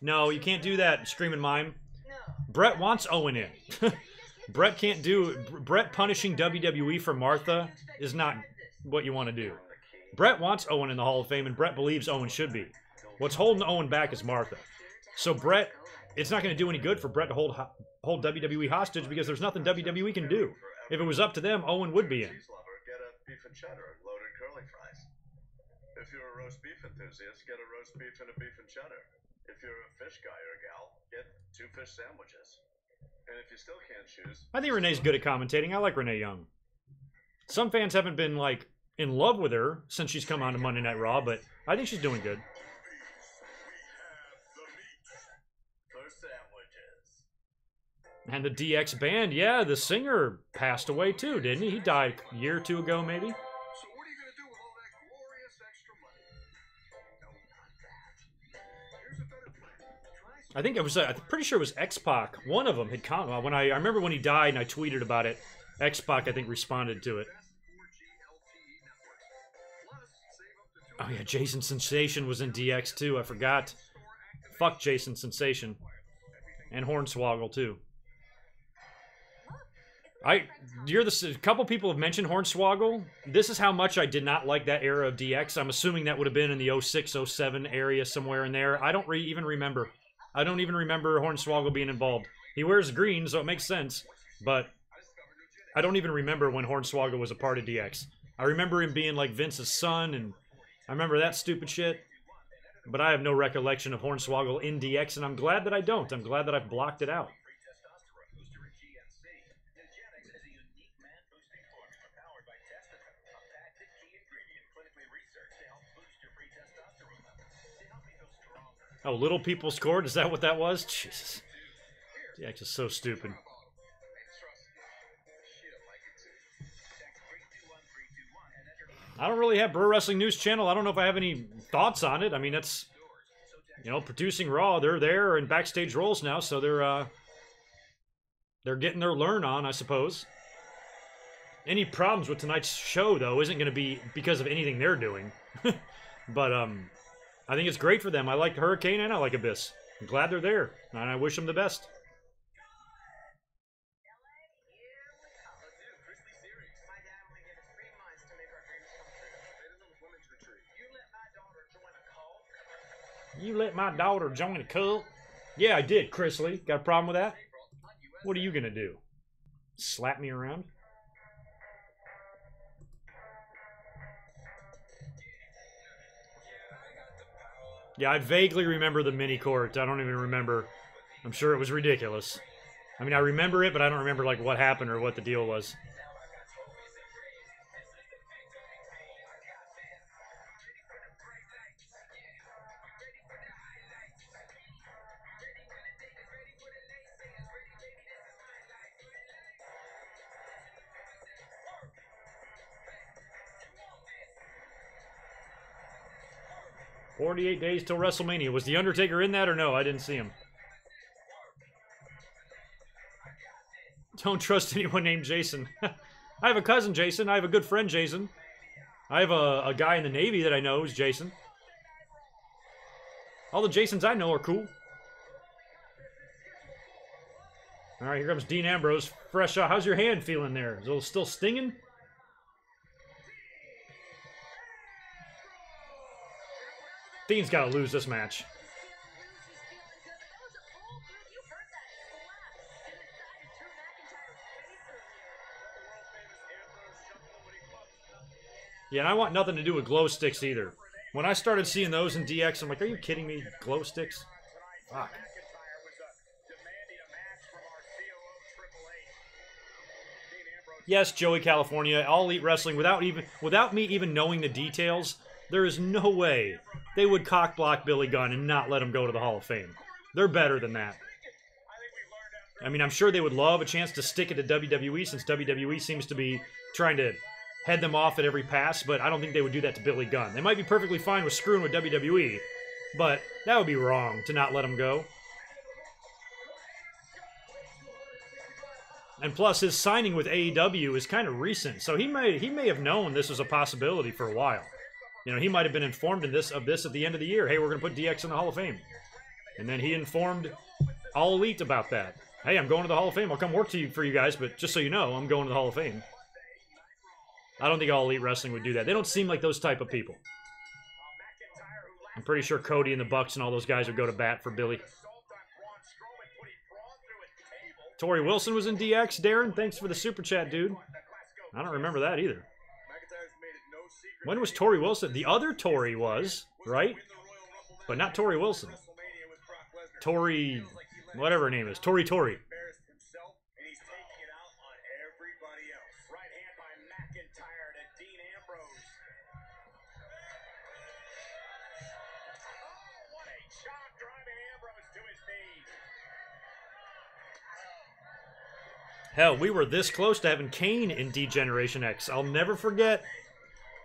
No, you can't do that, Stream and Mime. Brett wants Owen in. Brett can't do... Brett punishing WWE for Martha is not what you want to do. Brett wants Owen in the Hall of Fame, and Brett believes Owen should be. What's holding Owen back is Martha. So Brett... It's not going to do any good for Brett to hold WWE hostage because there's nothing WWE can do. If it was up to them, Owen would be in. Get a beef and cheddar and loaded curly fries. If you're a roast beef enthusiast, get a roast beef and a beef and cheddar. If you're a fish guy or gal, get 2 fish sandwiches. And if you still can't choose... I think Renee's good at commentating. I like Renee Young. Some fans haven't been, like, in love with her since she's come on to Monday Night Raw, but I think she's doing good. And the DX band, yeah, the singer passed away too, didn't he? He died a year or 2 ago, maybe. So what are you going to do with all that glorious extra money? No, not that. Here's a better plan. I think it was, I'm pretty sure it was X-Pac. One of them had commented. When I remember when he died and I tweeted about it, X-Pac, I think, responded to it. Oh yeah, Jason Sensation was in DX too, I forgot. Fuck Jason Sensation. And Hornswoggle too. A couple people have mentioned Hornswoggle. This is how much I did not like that era of DX. I'm assuming that would have been in the 06, 07 area somewhere in there. I don't even remember. I don't even remember Hornswoggle being involved. He wears green, so it makes sense. But I don't even remember when Hornswoggle was a part of DX. I remember him being like Vince's son, and I remember that stupid shit. But I have no recollection of Hornswoggle in DX, and I'm glad that I don't. I'm glad that I've blocked it out. Oh, little people scored? Is that what that was? Jesus. DX is so stupid. I don't really have Pro Wrestling News Channel. I don't know if I have any thoughts on it. I mean, that's, you know, producing Raw. They're there in backstage roles now, so they're getting their learn on, I suppose. Any problems with tonight's show, though, isn't going to be because of anything they're doing. But, I think it's great for them. I like Hurricane and I like Abyss. I'm glad they're there, and I wish them the best. You let my daughter join a cult? Yeah, I did, Chrisley. Got a problem with that? What are you gonna do? Slap me around? Yeah, I vaguely remember the mini court. I don't even remember. I'm sure it was ridiculous. I mean, I remember it, but I don't remember like what happened or what the deal was. "48 days till WrestleMania." Was The Undertaker in that or no? I didn't see him. Don't trust anyone named Jason. I have a cousin, Jason. I have a good friend, Jason. I have a guy in the Navy that I know is Jason. All the Jasons I know are cool. All right, here comes Dean Ambrose. Fresh out. How's your hand feeling there? Is it still stinging? Dean's got to lose this match. Yeah, and I want nothing to do with glow sticks either. When I started seeing those in DX, I'm like, are you kidding me? Glow sticks? Fuck. Yes, Joey California, All Elite Wrestling, without me even knowing the details, there is no way they would cock block Billy Gunn and not let him go to the Hall of Fame. They're better than that. I mean, I'm sure they would love a chance to stick it to WWE, since WWE seems to be trying to head them off at every pass, but I don't think they would do that to Billy Gunn. They might be perfectly fine with screwing with WWE, but that would be wrong to not let him go. And plus, his signing with AEW is kind of recent, so he may have known this was a possibility for a while. You know, he might have been informed of this at the end of the year. Hey, we're going to put DX in the Hall of Fame. And then he informed All Elite about that. Hey, I'm going to the Hall of Fame. I'll come work for you guys, but just so you know, I'm going to the Hall of Fame. I don't think All Elite Wrestling would do that. They don't seem like those type of people. I'm pretty sure Cody and the Bucks and all those guys would go to bat for Billy. Tori Wilson was in DX. Darren, thanks for the super chat, dude. I don't remember that either. When was Tori Wilson? The other Tori was, right? But not Tori Wilson. Tori, whatever her name is. Tori. Hell, we were this close to having Kane in D-Generation X. I'll never forget.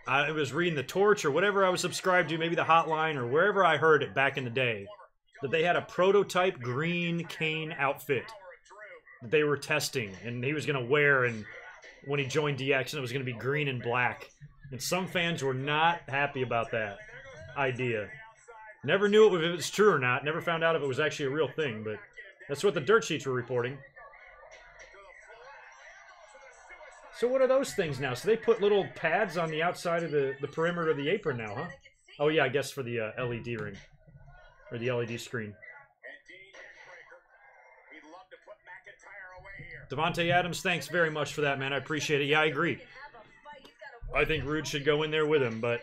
I was reading The Torch or whatever I was subscribed to, maybe the Hotline or wherever I heard it back in the day, that they had a prototype green Kane outfit that they were testing, and he was going to wear and when he joined DX, and it was going to be green and black. And some fans were not happy about that idea. Never knew if it was true or not. Never found out if it was actually a real thing, but that's what the dirt sheets were reporting. So what are those things now? So they put little pads on the outside of the perimeter of the apron now, huh? Oh yeah, I guess for the LED ring. Or the LED screen. Devontae Adams, thanks very much for that, man. I appreciate it. Yeah, I agree. I think Rude should go in there with him, but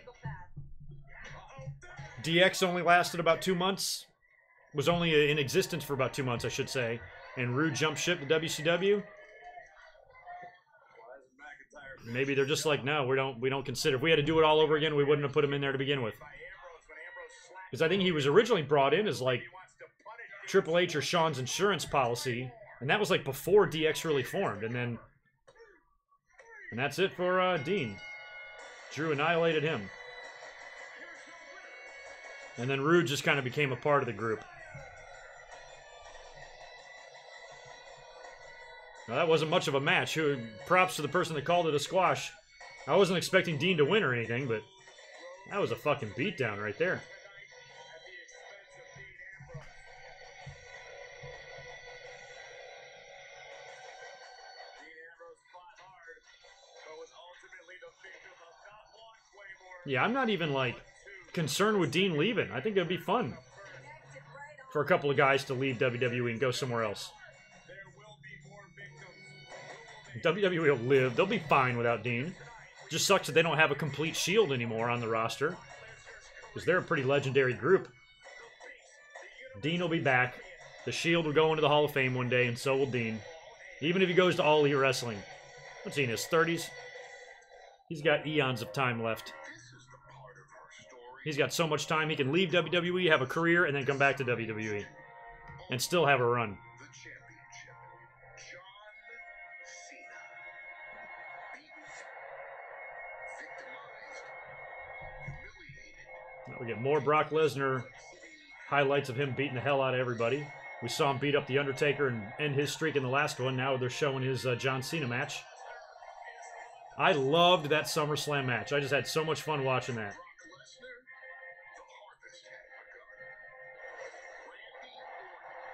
DX only lasted about 2 months. Was only in existence for about 2 months, I should say. And Rude jumped ship to WCW. Maybe they're just like, no, we don't consider. If we had to do it all over again, we wouldn't have put him in there to begin with. Because I think he was originally brought in as like Triple H or Shawn's insurance policy, and that was like before DX really formed. And that's it for Dean. Drew annihilated him. And then Rude just kind of became a part of the group. Now, that wasn't much of a match. Props to the person that called it a squash. I wasn't expecting Dean to win or anything, but that was a fucking beatdown right there. Yeah, I'm not even, like, concerned with Dean leaving. I think it would be fun for a couple of guys to leave WWE and go somewhere else. WWE will live. They'll be fine without Dean. Just sucks that they don't have a complete Shield anymore on the roster, because they're a pretty legendary group. Dean will be back. The Shield will go into the Hall of Fame one day, and so will Dean. Even if he goes to All Elite Wrestling. What's he in his 30s? He's got eons of time left. He's got so much time. He can leave WWE, have a career, and then come back to WWE. And still have a run. We get more Brock Lesnar highlights of him beating the hell out of everybody. We saw him beat up The Undertaker and end his streak in the last one. Now they're showing his John Cena match. I loved that SummerSlam match. I just had so much fun watching that.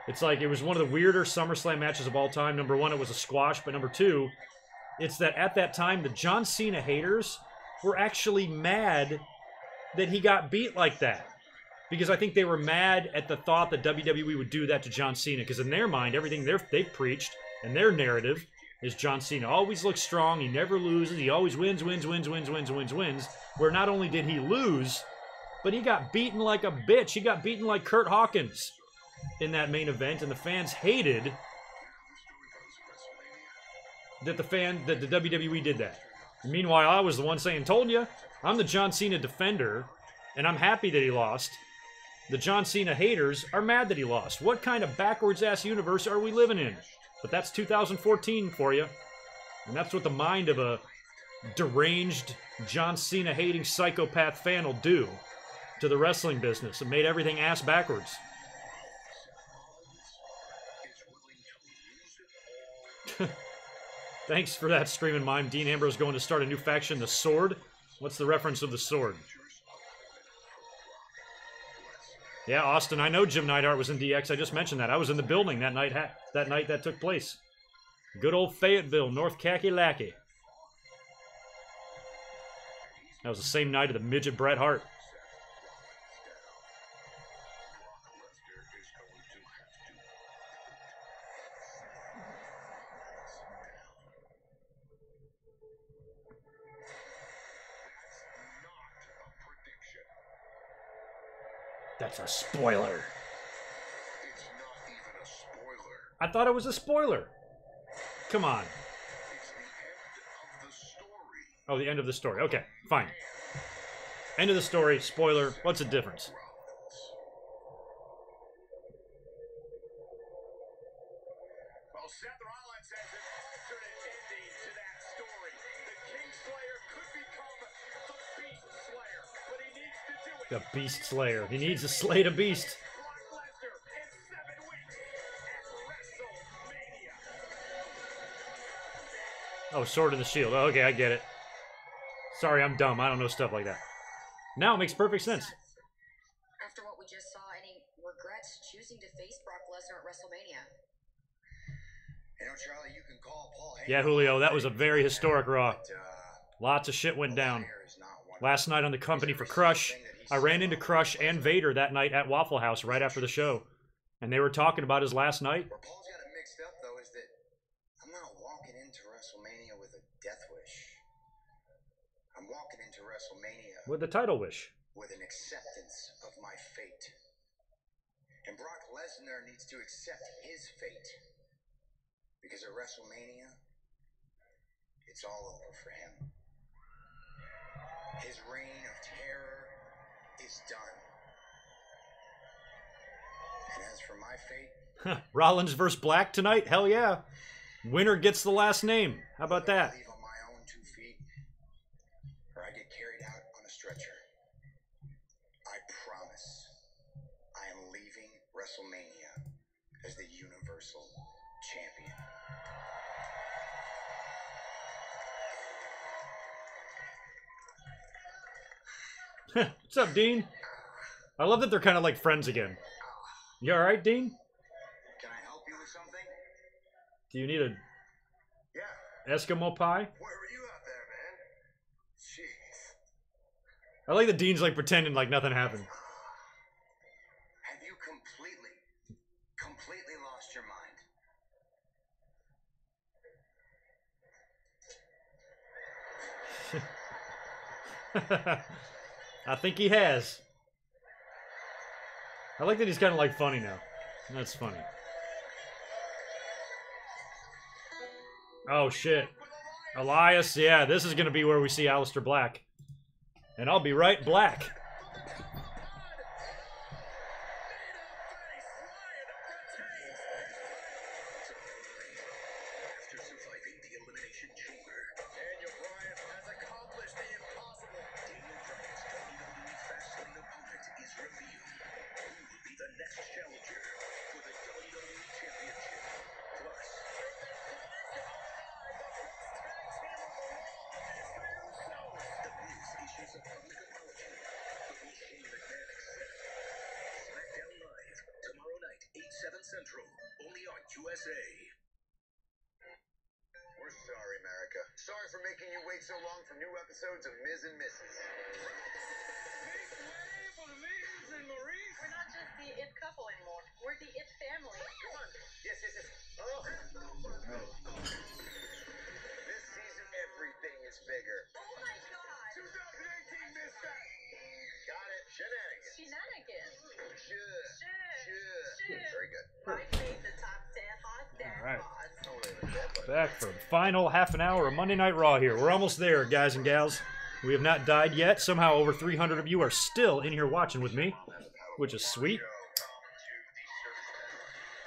It's like it was one of the weirder SummerSlam matches of all time. Number one, it was a squash, but number two, it's that at that time, the John Cena haters were actually mad that he got beat like that. Because I think they were mad at the thought that WWE would do that to John Cena. Because in their mind, everything they've preached and their narrative is John Cena always looks strong. He never loses. He always wins. Where not only did he lose, but he got beaten like a bitch. He got beaten like Kurt Hawkins in that main event. And the fans hated that the WWE did that. And meanwhile, I was the one saying, told you, I'm the John Cena defender, and I'm happy that he lost. The John Cena haters are mad that he lost. What kind of backwards-ass universe are we living in? But that's 2014 for you. And that's what the mind of a deranged, John Cena-hating psychopath fan will do to the wrestling business. It made everything ass backwards. Thanks for that streaming mime. Dean Ambrose going to start a new faction, the Sword. What's the reference of the Sword? Yeah, Austin, I know Jim Neidhart was in DX. I just mentioned that. I was in the building that night that took place. Good old Fayetteville, North Kakalaki. That was the same night of the midget Bret Hart. That's a spoiler. It's not even a spoiler. I thought it was a spoiler. Come on. It's the end of the story. Oh, the end of the story. Okay, fine. End of the story, spoiler. What's the difference? Well, Seth Rollins has an alternate ending to that story. The Kingslayer could become the Beast Slayer, but he needs to do it. The Beast Slayer. He needs to slay the beast. Brock Lesnar in 7 weeks at WrestleMania. Oh, Sword in the Shield. Oh, okay, I get it. Sorry, I'm dumb. I don't know stuff like that. Now it makes perfect sense. After what we just saw, any regrets choosing to face Brock Lesnar at WrestleMania? You know, Charlie, you can call Paul Heyman. Yeah, Julio, that was a very historic Raw. But, Lots of shit went down. Fire is not one. Last night on the company for Crush, I ran into Crush and Vader that night at Waffle House right after the show. And they were talking about his last night. Where Paul's got it mixed up, though, is that I'm not walking into WrestleMania with a death wish. I'm walking into WrestleMania With the title wish. with an acceptance of my fate. And Brock Lesnar needs to accept his fate. Because at WrestleMania, it's all over for him. His reign of terror is done. And as for my fate, Rollins versus Black tonight? Hell yeah. Winner gets the last name. How about that? I leave on my own 2 feet, or I get carried out on a stretcher. I promise I am leaving WrestleMania as the Universal Champion. What's up, Dean? I love that they're kind of like friends again. You alright, Dean? Can I help you with something? Do you need a Yeah, Eskimo pie? where were you out there, man? Jeez. I like that Dean's like pretending like nothing happened. Have you completely lost your mind? I think he has. I like that he's kind of like funny now. That's funny. Oh shit. Elias, yeah, this is gonna be where we see Aleister Black. And I'll be right black. After surviving the Elimination Chamber, Daniel Bryan has accomplished the impossible. Daniel Bryan's WWE Fastlane opponent is revealed. Who will be the next challenger for the WWE Championship? Plus, The Miz issues a public apology, but will Shane McMahon accept? SmackDown Live, tomorrow night, 8/7 Central, only on USA. We're sorry, America. Sorry for making you wait so long for new episodes of Miz and Mrs. We're not just the it couple anymore. We're the it family. Come on. Yes. Oh. This season, everything is bigger. Oh my god! 2018 Miss Fat. Got it. Shenanigans. Shenanigans. Should. Very good. I made the top 10 hot dad All right. pods. Totally the dead, but Back for the final half an hour of Monday Night Raw here. We're almost there, guys and gals. We have not died yet. Somehow over 300 of you are still in here watching with me, which is sweet. Are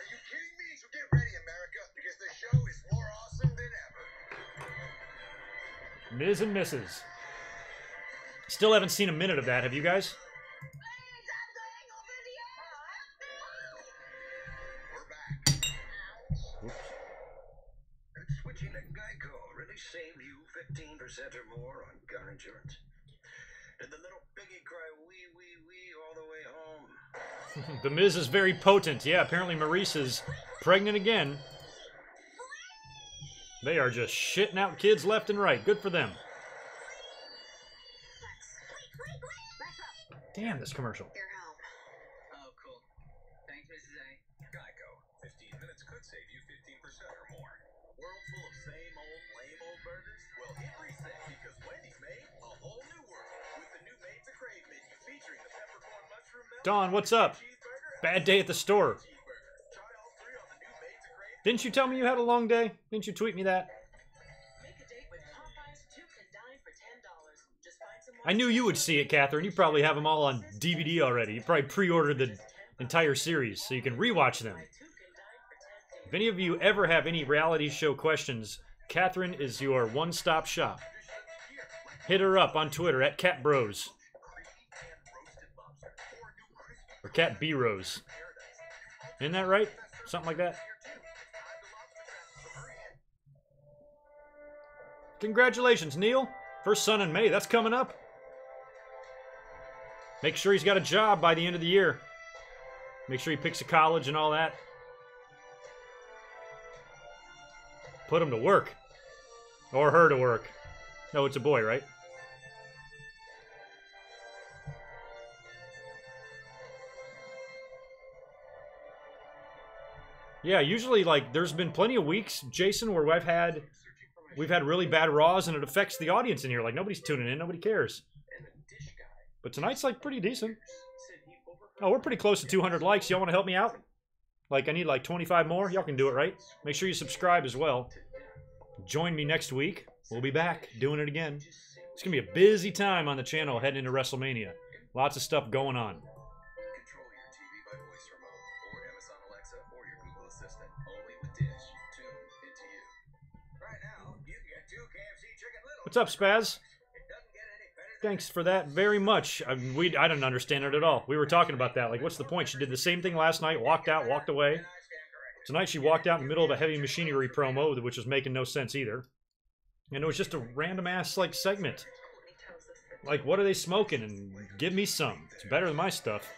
you kidding me? So get ready, America, because the show is more awesome than ever. Ms. and Mrs. Still haven't seen a minute of that. Have you guys? We're back. Could switching to Geico really save you 15% or more on car insurance? Did the little piggy cry wee wee wee all the way home? The Miz is very potent. Yeah, apparently Maurice is pregnant again. They are just shitting out kids left and right. Good for them. Damn, this commercial. You're home. Oh, cool. Thanks, Mrs. A. Geico. 15 minutes could save you 15% or more. World full of same old, lame old burgers? Well, hit reset because Wendy's made a whole new world with the new Made to Crave menu featuring the peppercorn mushroom melon, Dawn, what's up? cheeseburger, Bad day at the store. cheeseburger. Try all three on the new Made to Crave. Didn't you tell me you had a long day? Didn't you tweet me that? Make a date with Popeyes. 2 can dine for $10. Just find someone. I knew you would see it, Catherine. You probably have them all on DVD already. You probably pre-ordered the entire series so you can rewatch them. 2 can dine for $10. If any of you ever have any reality show questions, Catherine is your one-stop shop. Hit her up on Twitter at CatBros. Or CatBros. Isn't that right? Something like that. Congratulations, Neil. First son in May. That's coming up. Make sure he's got a job by the end of the year. Make sure he picks a college and all that. Put him to work. Or her to work. No, it's a boy, right? Yeah, usually, like, there's been plenty of weeks, Jason, where we've had really bad Raws and it affects the audience in here. Like, nobody's tuning in, nobody cares. But tonight's, like, pretty decent. Oh, we're pretty close to 200 likes. Y'all want to help me out? Like, I need, like, 25 more. Y'all can do it, right? Make sure you subscribe as well. Join me next week. We'll be back doing it again. It's going to be a busy time on the channel heading into WrestleMania. Lots of stuff going on. Control your TV by voice remote or Amazon Alexa or your Google Assistant. Only with Dish. Tune into you. Right now, you get 2 KFC Chicken Little. What's up, Spaz? It doesn't get any better than Thanks for that very much. I didn't understand it at all. We were talking about that. Like, what's the point? She did the same thing last night, walked out, walked away. Tonight she walked out in the middle of a heavy machinery promo, which was making no sense either. And it was just a random-ass, like, segment. Like, what are they smoking? And give me some. It's better than my stuff.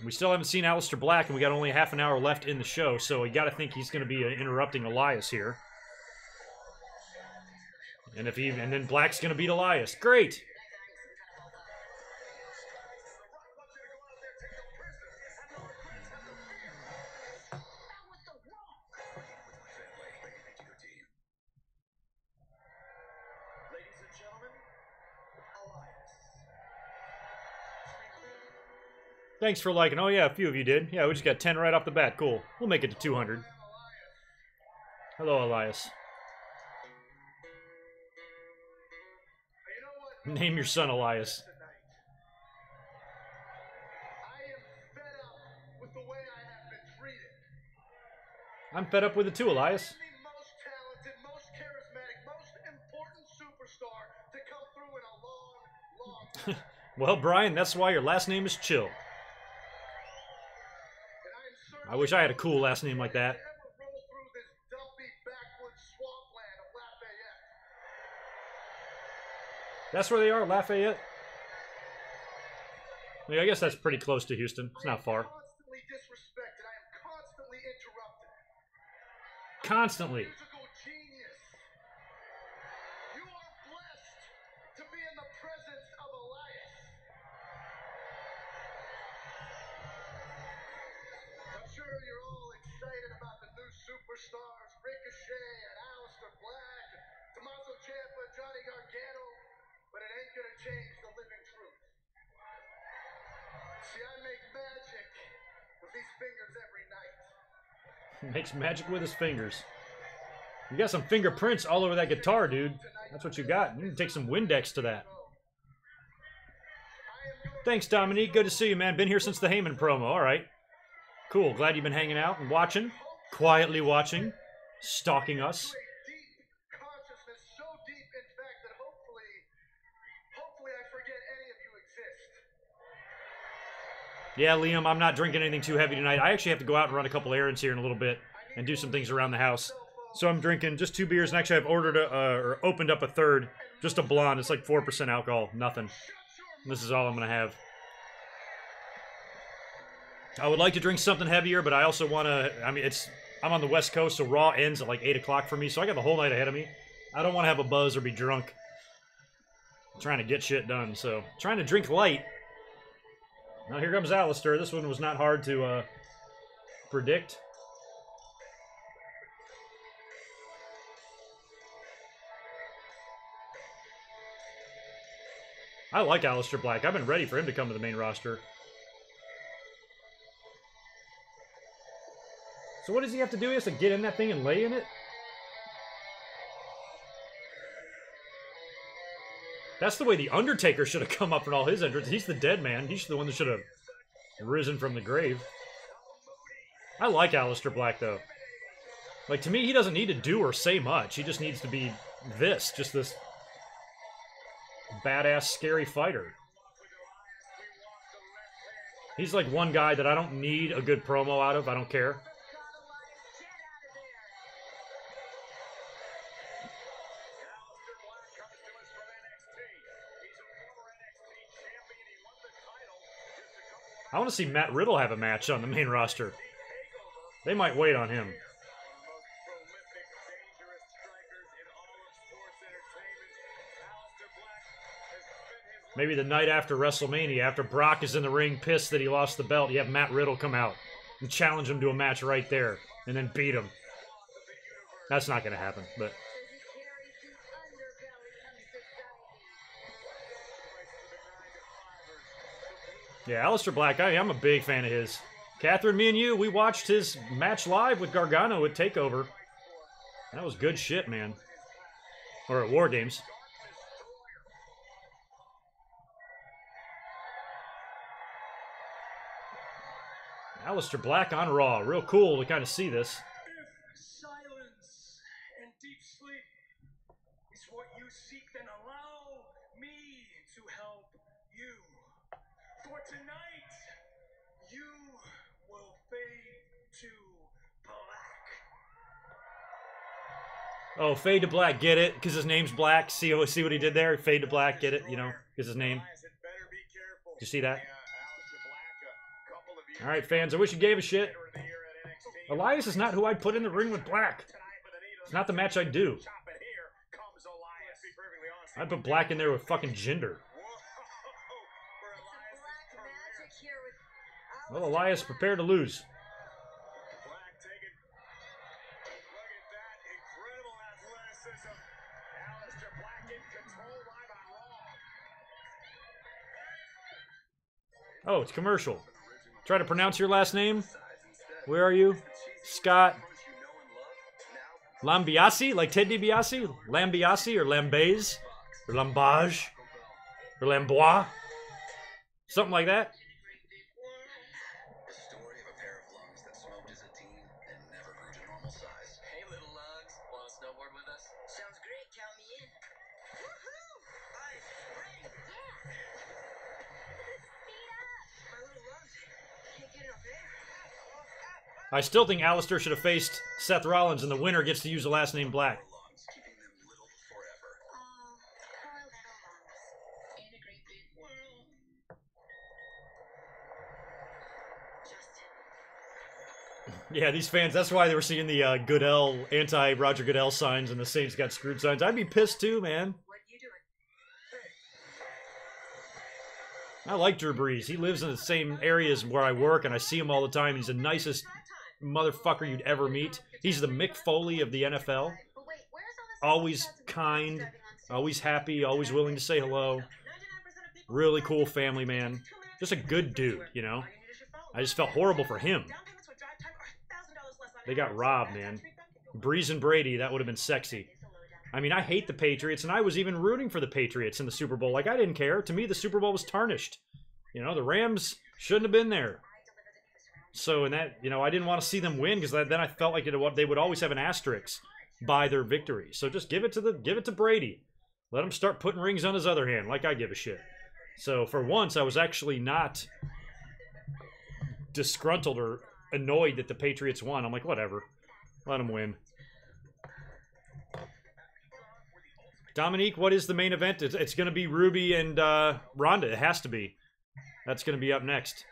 We still haven't seen Aleister Black, and we got only half an hour left in the show, so you gotta think he's gonna be interrupting Elias here. And then Black's gonna beat Elias. Great! Ladies and gentlemen, Elias. Thanks for liking. Oh yeah, a few of you did. Yeah, we just got 10 right off the bat. Cool. We'll make it to 200. Hello, Elias. You know what? Name your son Elias. Tonight. I am fed up with the way I have been treated. I'm fed up with it too, Elias. I'm the most talented, most charismatic, most important superstar to come through in a long, long time. Well, Brian, that's why your last name is Chill. And I am certain I wish I had a cool last name like that. to ever roll through this dumpy backwoods swampland of Lafayette. That's where they are, Lafayette. Yeah, I guess that's pretty close to Houston. It's not far. I am constantly disrespected. I am constantly interrupted. Constantly. Musical genius. You are blessed to be in the presence of Elias. I'm sure you're all excited about the new superstars, Ricochet and Aleister Black, Tommaso Ciampa, Johnny Gargano, but it ain't gonna change the living truth. See, I make magic with these fingers every night. Makes magic with his fingers. You got some fingerprints all over that guitar, dude. That's what you got. You can take some Windex to that. Thanks, Dominique. Good to see you, man. Been here since the Heyman promo. All right. Cool. Glad you've been hanging out and watching. Quietly watching. Stalking us. Consciousness so deep, in fact, that hopefully I forget any of you exist. Yeah, Liam, I'm not drinking anything too heavy tonight. I actually have to go out and run a couple errands here in a little bit and do some things around the house. So I'm drinking just 2 beers, and actually I've ordered or opened up a third, just a blonde. It's like 4% alcohol, nothing. And this is all I'm gonna have. I would like to drink something heavier, but I also want to. I mean, I'm on the West Coast, so Raw ends at like 8 o'clock for me, so I got the whole night ahead of me. I don't want to have a buzz or be drunk. I'm trying to get shit done, so trying to drink light. Now here comes Alistair. This one was not hard to predict. I like Aleister Black. I've been ready for him to come to the main roster. So what does he have to do? He has to get in that thing and lay in it? That's the way The Undertaker should have come up in all his entrances. He's the dead man. He's the one that should have risen from the grave. I like Aleister Black, though. Like, to me, he doesn't need to do or say much. He just needs to be this. Just this badass, scary fighter. He's like one guy that I don't need a good promo out of. I don't care. I want to see Matt Riddle have a match on the main roster. They might wait on him. Maybe the night after WrestleMania, after Brock is in the ring pissed that he lost the belt, you have Matt Riddle come out and challenge him to a match right there and then beat him. That's not going to happen, but... Yeah, Aleister Black, I'm a big fan of his. Catherine, me and you, we watched his match live with Gargano at TakeOver. That was good shit, man. Or at War Games. Aleister Black on Raw. Real cool to kind of see this. If silence and deep sleep is what you seek, then allow me to help you. For tonight, you will fade to black. Oh, fade to black, get it? Because his name's Black. See what he did there? Fade to black, get it? You know, because his name. Did you see that? All right, fans, I wish you gave a shit. Elias is not who I'd put in the ring with Black. It's not the match I'd do. I'd put Black in there with fucking Jinder. Well, Elias, prepare to lose. Oh, it's commercial. Try to pronounce your last name. Where are you? Scott Lambiase? Like Ted DiBiase? Lambiase or Lambaise? Or Lambage? Or Lambois? Something like that. The story of a pair of lungs that smoked as a teen and never grew to normal size. Hey, little lugs. Want to snowboard with us? Sounds great. Count me in. Woohoo! I'm ready. Yeah. Speed up. My little lungs can't get up there. I still think Alistair should have faced Seth Rollins, and the winner gets to use the last name Black. Lungs, keeping them little forever. Oh, poor little lungs. And a great big world. Justin. Yeah, these fans, that's why they were seeing the Goodell, anti-Roger Goodell signs and the Saints got screwed signs. I'd be pissed too, man. What you doing? I like Drew Brees. He lives in the same areas where I work, and I see him all the time. He's the nicest motherfucker you'd ever meet. He's the Mick Foley of the NFL. But wait, where's all this Always kind, always happy, always willing to say hello. Really cool family man. Just a good dude, you know? I just felt horrible for him. They got robbed, man. Breeze and Brady, that would have been sexy. I mean, I hate the Patriots, and I was even rooting for the Patriots in the Super Bowl. Like, I didn't care. To me, the Super Bowl was tarnished. You know, the Rams shouldn't have been there. So, in that, you know, I didn't want to see them win because then I felt like they would always have an asterisk by their victory. So just give it to Brady. Let him start putting rings on his other hand, like I give a shit. So for once, I was actually not disgruntled or annoyed that the Patriots won. I'm like, whatever, let them win. Dominique, what is the main event? It's going to be Ruby and Ronda. It has to be. That's going to be up next.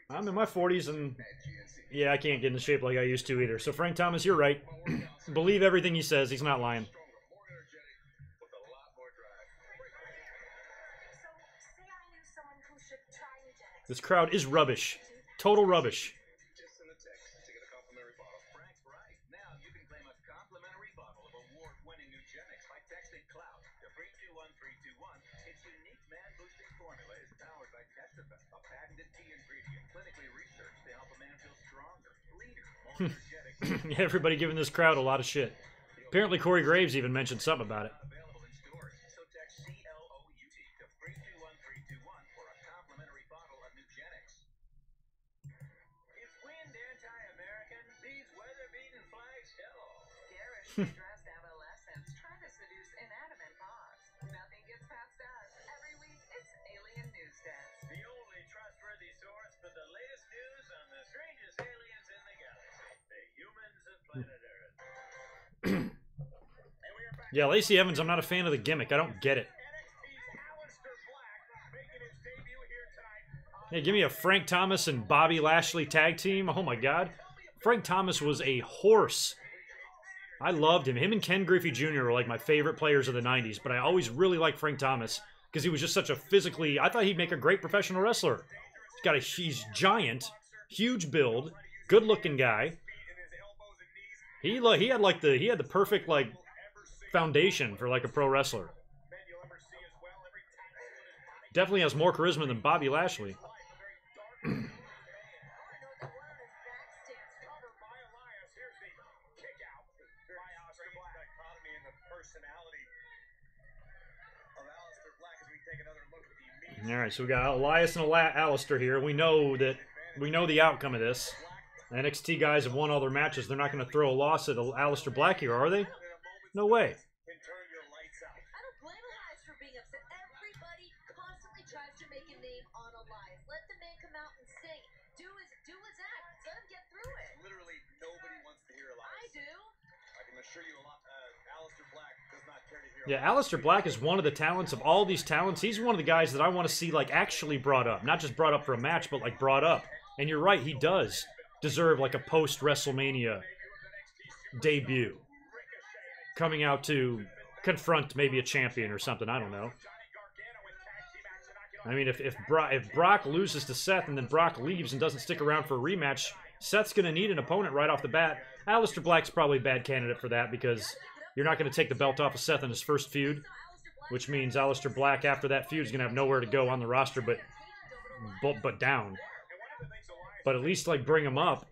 I'm in my 40s, and yeah, I can't get into shape like I used to either. So Frank Thomas, you're right. Believe everything he says. He's not lying. This crowd is rubbish. Total rubbish. Yeah, everybody giving this crowd a lot of shit. Apparently Corey Graves even mentioned something about it. Yeah, Lacey Evans, I'm not a fan of the gimmick. I don't get it. Hey, give me a Frank Thomas and Bobby Lashley tag team. Oh my God. Frank Thomas was a horse. I loved him. Him and Ken Griffey Jr. were like my favorite players of the 90s, but I always really liked Frank Thomas because he was just such a physically... I thought he'd make a great professional wrestler. He's giant, huge build, good-looking guy. He had the perfect like foundation for like a pro wrestler. Definitely has more charisma than Bobby Lashley. All right, so we got Elias and Alistair here. We know the outcome of this. The NXT guys have won all their matches. They're not going to throw a loss at Alistair Black here, are they? No way. I don't blame Elias for being upset. Everybody constantly tries to make a name on Elias. Let the man come out and sing. Do his act. Let him get through it. Literally nobody wants to hear Elias. I do. I can assure you, Alistair Black does not care to hear. Yeah, Alistair Black is one of the talents of all these talents. He's one of the guys that I want to see like actually brought up, not just brought up for a match, but like brought up. And you're right, he does deserve like a post-WrestleMania debut. Coming out to confront maybe a champion or something, I don't know. I mean, if Brock loses to Seth and then Brock leaves and doesn't stick around for a rematch, Seth's going to need an opponent right off the bat. Alistair Black's probably a bad candidate for that because you're not going to take the belt off of Seth in his first feud, which means Alistair Black after that feud is going to have nowhere to go on the roster but down. But at least like bring him up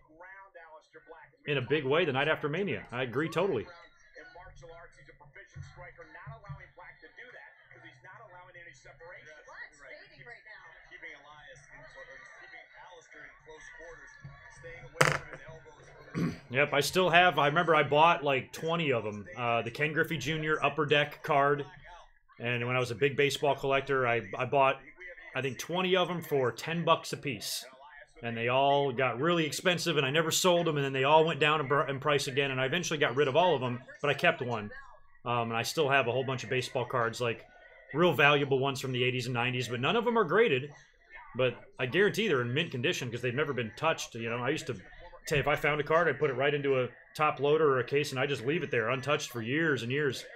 in a big way the night after Mania. I agree totally. Yep, I still have. I remember I bought like 20 of them. The Ken Griffey Jr. Upper Deck card. And when I was a big baseball collector, I bought, I think, 20 of them for $10 a piece. And they all got really expensive, and I never sold them, and then they all went down in price again, and I eventually got rid of all of them, but I kept one. And I still have a whole bunch of baseball cards, like real valuable ones from the 80s and 90s, but none of them are graded. But I guarantee they're in mint condition because they've never been touched. You know, I used to say if I found a card, I'd put it right into a top loader or a case, and I just leave it there untouched for years and years.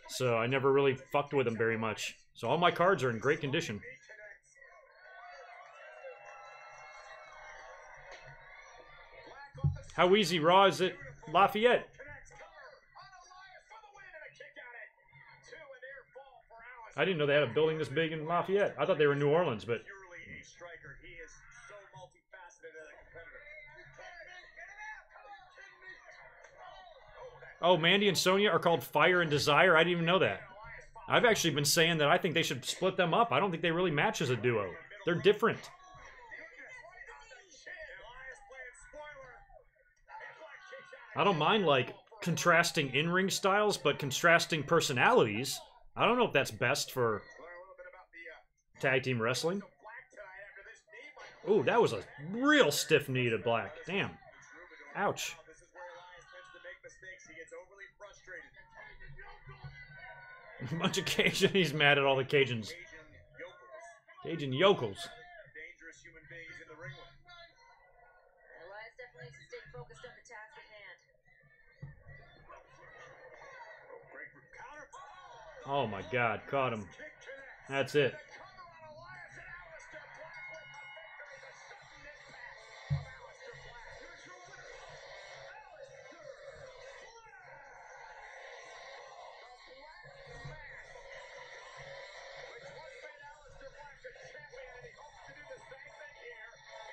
So I never really fucked with them very much. So all my cards are in great condition. How easy, Raw, is it Lafayette? I didn't know they had a building this big in Lafayette. I thought they were in New Orleans, but... Purely a striker. He is so multifaceted as a competitor. Oh, Mandy and Sonya are called Fire and Desire? I didn't even know that. I've actually been saying that I think they should split them up. I don't think they really match as a duo. They're different. I don't mind, like, contrasting in-ring styles, but contrasting personalities, I don't know if that's best for tag team wrestling. Ooh, that was a real stiff knee to Black. Damn. Ouch. A bunch of Cajun. He's mad at all the Cajuns. Cajun yokels. Dangerous human beings in the ring. Elias definitely needs to stay focused on the task at hand. Oh my God, caught him. That's it.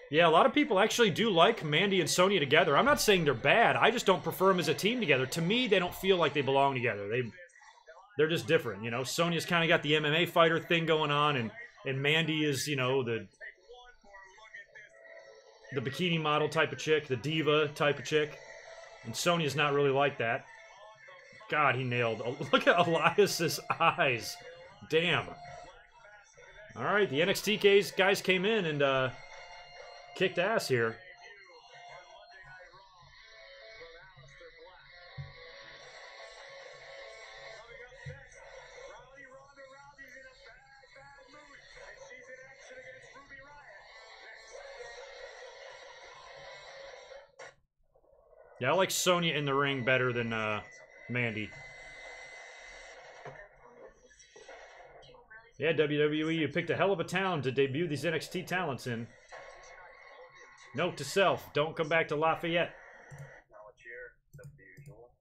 Yeah, a lot of people actually do like Mandy and Sonya together. I'm not saying they're bad. I just don't prefer them as a team together. To me, they don't feel like they belong together. They're just different, you know. Sonya's kind of got the MMA fighter thing going on, and Mandy is, you know, the bikini model type of chick, the diva type of chick. And Sonya's not really like that. God, he nailed. Oh, look at Elias's eyes. Damn. All right, the NXT guys came in and kicked ass here. Yeah, I like Sonya in the ring better than Mandy. Yeah, WWE, you picked a hell of a town to debut these NXT talents in. Note to self, don't come back to Lafayette. Knowledge here, except the usual.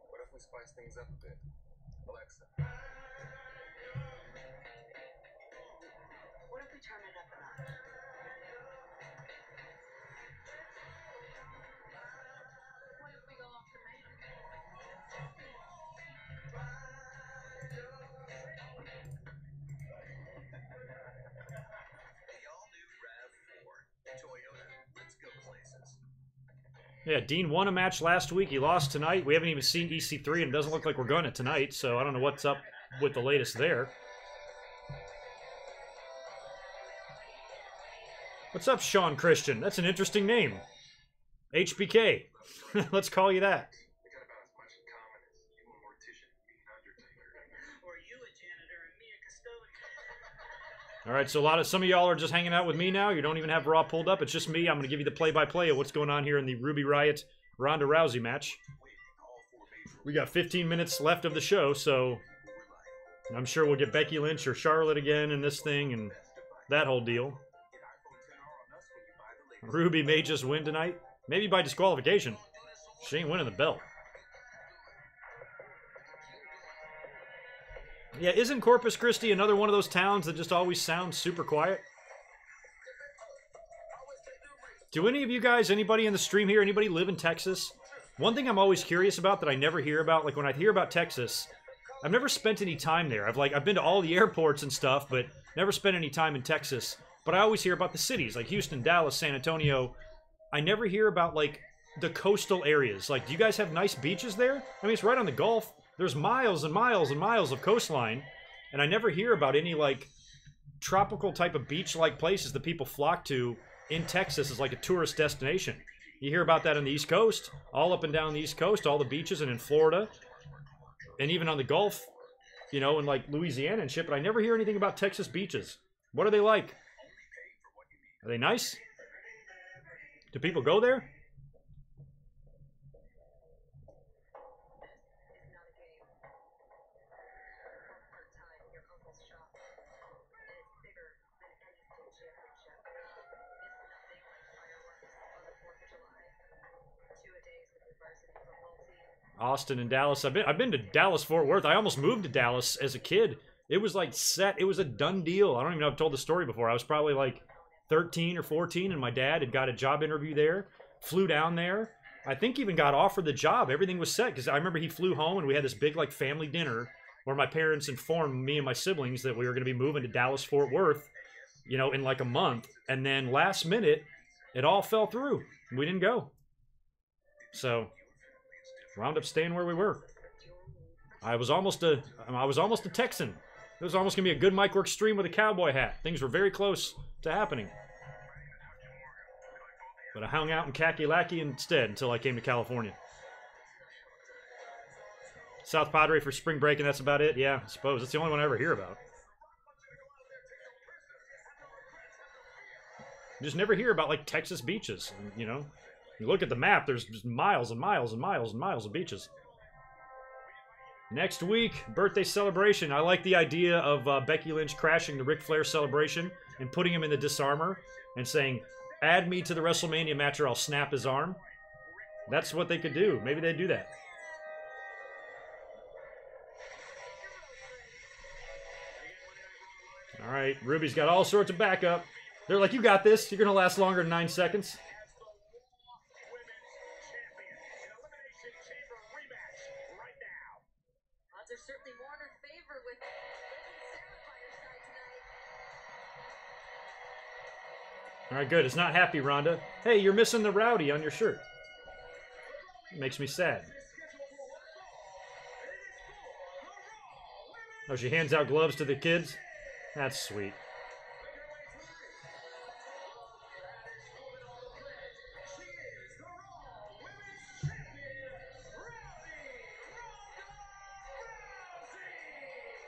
What if we spice things up a bit? Alexa. What if we turn it up a notch? What if we go off the man? The all-new RAV4. Toyota, let's go places. Yeah, Dean won a match last week. He lost tonight. We haven't even seen EC3, and it doesn't look like we're going to tonight, so I don't know what's up with the latest there. What's up, Sean Christian? That's an interesting name. HBK. Let's call you that. We got about as much in common as you a mortician being an undertaker. Or you a janitor and me a custodian. All right, so some of y'all are just hanging out with me now. You don't even have Raw pulled up. It's just me. I'm going to give you the play-by-play of what's going on here in the Ruby Riott Ronda Rousey match. We got 15 minutes left of the show, so I'm sure we'll get Becky Lynch or Charlotte again in this thing and that whole deal. Ruby may just win tonight. Maybe by disqualification. She ain't winning the belt. Yeah, isn't Corpus Christi another one of those towns that just always sounds super quiet? Do any of you guys, anybody in the stream here, anybody live in Texas? One thing I'm always curious about that I never hear about, like when I hear about Texas, I've never spent any time there. I've been to all the airports and stuff, but never spent any time in Texas. But I always hear about the cities, like Houston, Dallas, San Antonio. I never hear about, like, the coastal areas. Like, do you guys have nice beaches there? I mean, it's right on the Gulf. There's miles and miles and miles of coastline. And I never hear about any, like, tropical type of beach-like places that people flock to in Texas as, like, a tourist destination. You hear about that on the East Coast, all up and down the East Coast, all the beaches, and in Florida. And even on the Gulf, you know, in, like, Louisiana and shit. But I never hear anything about Texas beaches. What are they like? Are they nice? Do people go there? Austin and Dallas. I've been to Dallas Fort Worth. I almost moved to Dallas as a kid It was like set. It was a done deal. I don't even know if I've told the story before. I was probably like 13 or 14, and my dad had got a job interview there, flew down there. I think even got offered the job. Everything was set, because I remember he flew home, and we had this big like family dinner where my parents informed me and my siblings that we were going to be moving to Dallas-Fort Worth, you know, in like a month. And then last minute, it all fell through. We didn't go. So, wound up staying where we were. I was almost a Texan. It was almost going to be a Good Mike Work stream with a cowboy hat. Things were very close to happening. But I hung out in Kakalaki instead until I came to California. South Padre for spring break, and that's about it. Yeah, I suppose. That's the only one I ever hear about. You just never hear about, like, Texas beaches, you know? You look at the map, there's just miles and miles and miles and miles of beaches. Next week, birthday celebration. I like the idea of Becky Lynch crashing the Ric Flair celebration and putting him in the disarmor and saying, add me to the WrestleMania match or I'll snap his arm. That's what they could do. Maybe they'd do that. All right, Ruby's got all sorts of backup. They're like, you got this. You're going to last longer than 9 seconds. Odds are certainly more in her favor with Sarah by her side tonight. All right, good. It's not happy, Rhonda. Hey, you're missing the rowdy on your shirt. It makes me sad. Oh, she hands out gloves to the kids? That's sweet.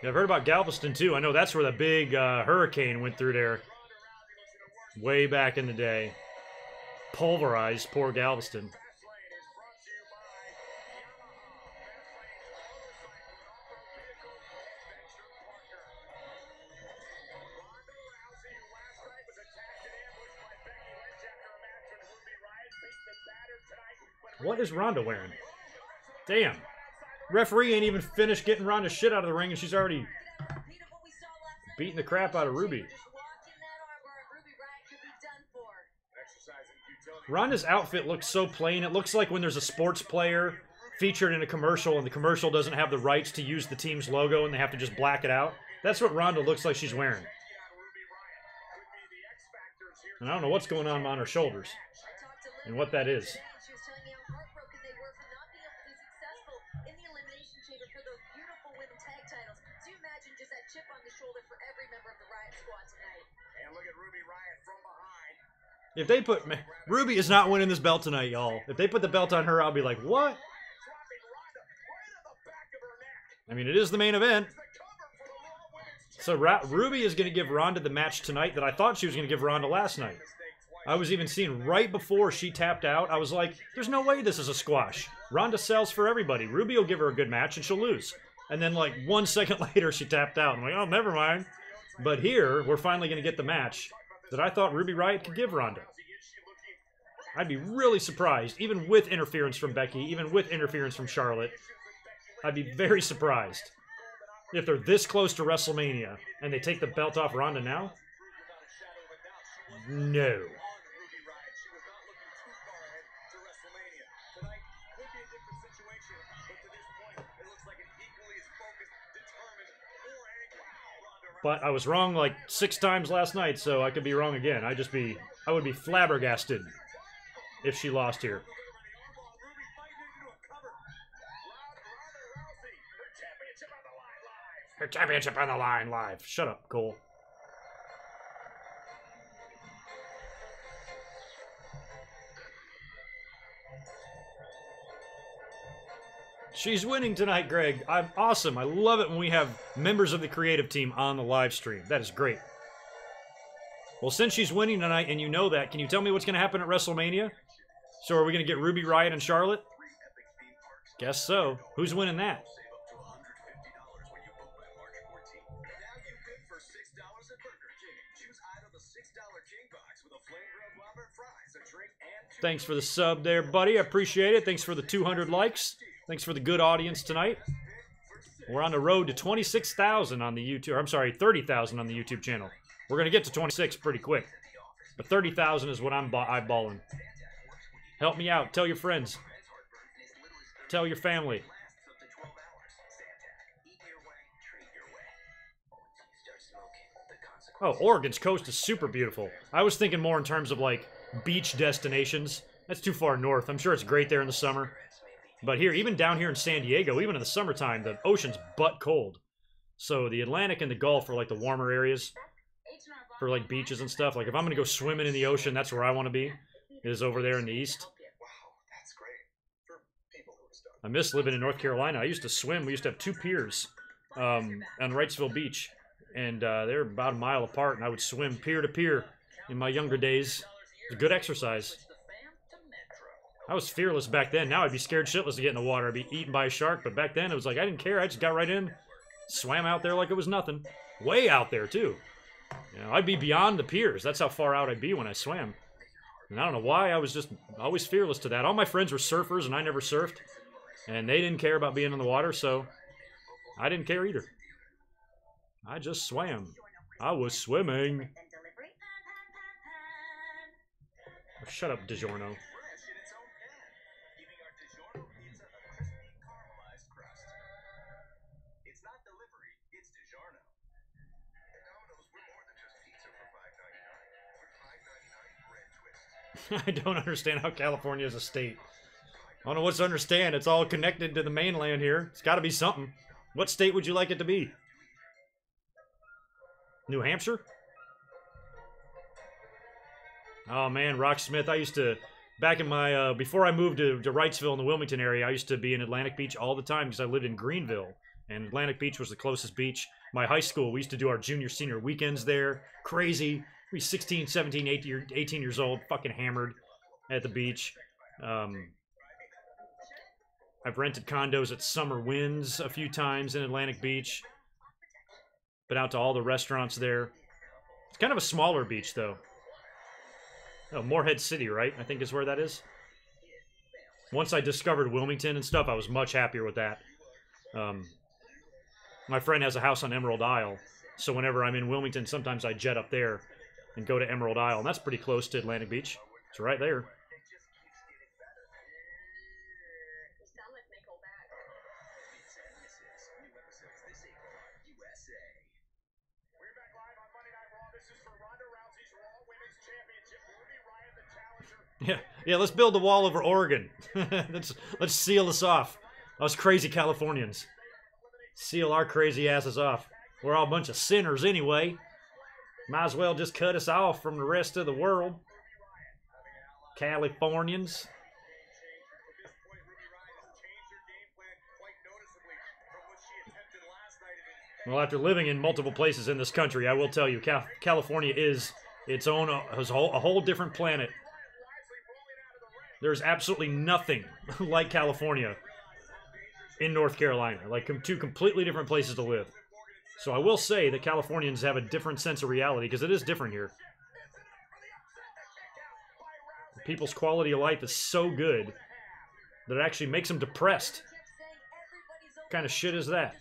Yeah, I've heard about Galveston, too. I know that's where the big hurricane went through there. Way back in the day. Pulverized poor Galveston. What is Ronda wearing? Damn. Referee ain't even finished getting Ronda's shit out of the ring, and she's already beating the crap out of Ruby. Ronda's outfit looks so plain. It looks like when there's a sports player featured in a commercial and the commercial doesn't have the rights to use the team's logo and they have to just black it out. That's what Ronda looks like she's wearing. And I don't know what's going on her shoulders and what that is. If they put... Ruby is not winning this belt tonight, y'all. If they put the belt on her, I'll be like, what? I mean, it is the main event. So Ruby is going to give Ronda the match tonight that I thought she was going to give Ronda last night. I was even seeing right before she tapped out, I was like, there's no way this is a squash. Ronda sells for everybody. Ruby will give her a good match and she'll lose. And then like 1 second later, she tapped out. I'm like, oh, never mind. But here, we're finally going to get the match that I thought Ruby Riott could give Ronda. I'd be really surprised, even with interference from Becky, even with interference from Charlotte. I'd be very surprised if they're this close to WrestleMania and they take the belt off Ronda now. No. But I was wrong like 6 times last night, so I could be wrong again. I would be flabbergasted if she lost here. Her championship on the line live. Shut up, Cole. She's winning tonight, Greg. I'm awesome. I love it when we have members of the creative team on the live stream. That is great. Well, since she's winning tonight and you know that, can you tell me what's going to happen at WrestleMania? So are we going to get Ruby Riott and Charlotte? Guess so. Who's winning that? Thanks for the sub there, buddy. I appreciate it. Thanks for the 200 likes. Thanks for the good audience tonight. We're on the road to 26,000 on the YouTube. I'm sorry, 30,000 on the YouTube channel. We're gonna get to 26 pretty quick, but 30,000 is what I'm eyeballing. Help me out. Tell your friends. Tell your family. Oh, Oregon's coast is super beautiful. I was thinking more in terms of like beach destinations. That's too far north. I'm sure it's great there in the summer. But here, even down here in San Diego, even in the summertime, the ocean's butt cold. So the Atlantic and the Gulf are like the warmer areas for like beaches and stuff. Like if I'm going to go swimming in the ocean, that's where I want to be, is over there in the east. I miss living in North Carolina. I used to swim. We used to have 2 piers on Wrightsville Beach. And they're about a mile apart, and I would swim pier to pier in my younger days. It was good exercise. I was fearless back then. Now I'd be scared shitless to get in the water. I'd be eaten by a shark, but back then it was like I didn't care. I just got right in, swam out there like it was nothing. Way out there, too. You know, I'd be beyond the piers. That's how far out I'd be when I swam. And I don't know why. I was just always fearless to that. All my friends were surfers, and I never surfed. And they didn't care about being in the water, so I didn't care either. I just swam. I was swimming. Oh, shut up, DiGiorno. I don't understand how California is a state. I don't know what's to understand. It's all connected to the mainland here. It's got to be something. What state would you like it to be? New Hampshire? Oh man, Rock Smith. I used to, back in my, before I moved to Wrightsville in the Wilmington area, I used to be in Atlantic Beach all the time because I lived in Greenville. And Atlantic Beach was the closest beach. My high school, we used to do our junior, senior weekends there. Crazy. We were 16, 17, 18 years old, fucking hammered at the beach. I've rented condos at Summer Winds a few times in Atlantic Beach. Been out to all the restaurants there. It's kind of a smaller beach, though. Oh, Morehead City, right? I think is where that is. Once I discovered Wilmington and stuff, I was much happier with that. My friend has a house on Emerald Isle, so whenever I'm in Wilmington, sometimes I jet up there and go to Emerald Isle, and that's pretty close to Atlantic Beach. It's right there. Yeah, let's build a wall over Oregon. let's seal this off. Us crazy Californians. Seal our crazy asses off. We're all a bunch of sinners anyway. Might as well just cut us off from the rest of the world. Californians. Well, after living in multiple places in this country, I will tell you, California is its own, a whole different planet. There's absolutely nothing like California in North Carolina. Like 2 completely different places to live. So I will say that Californians have a different sense of reality because it is different here. People's quality of life is so good that it actually makes them depressed. What kind of shit is that?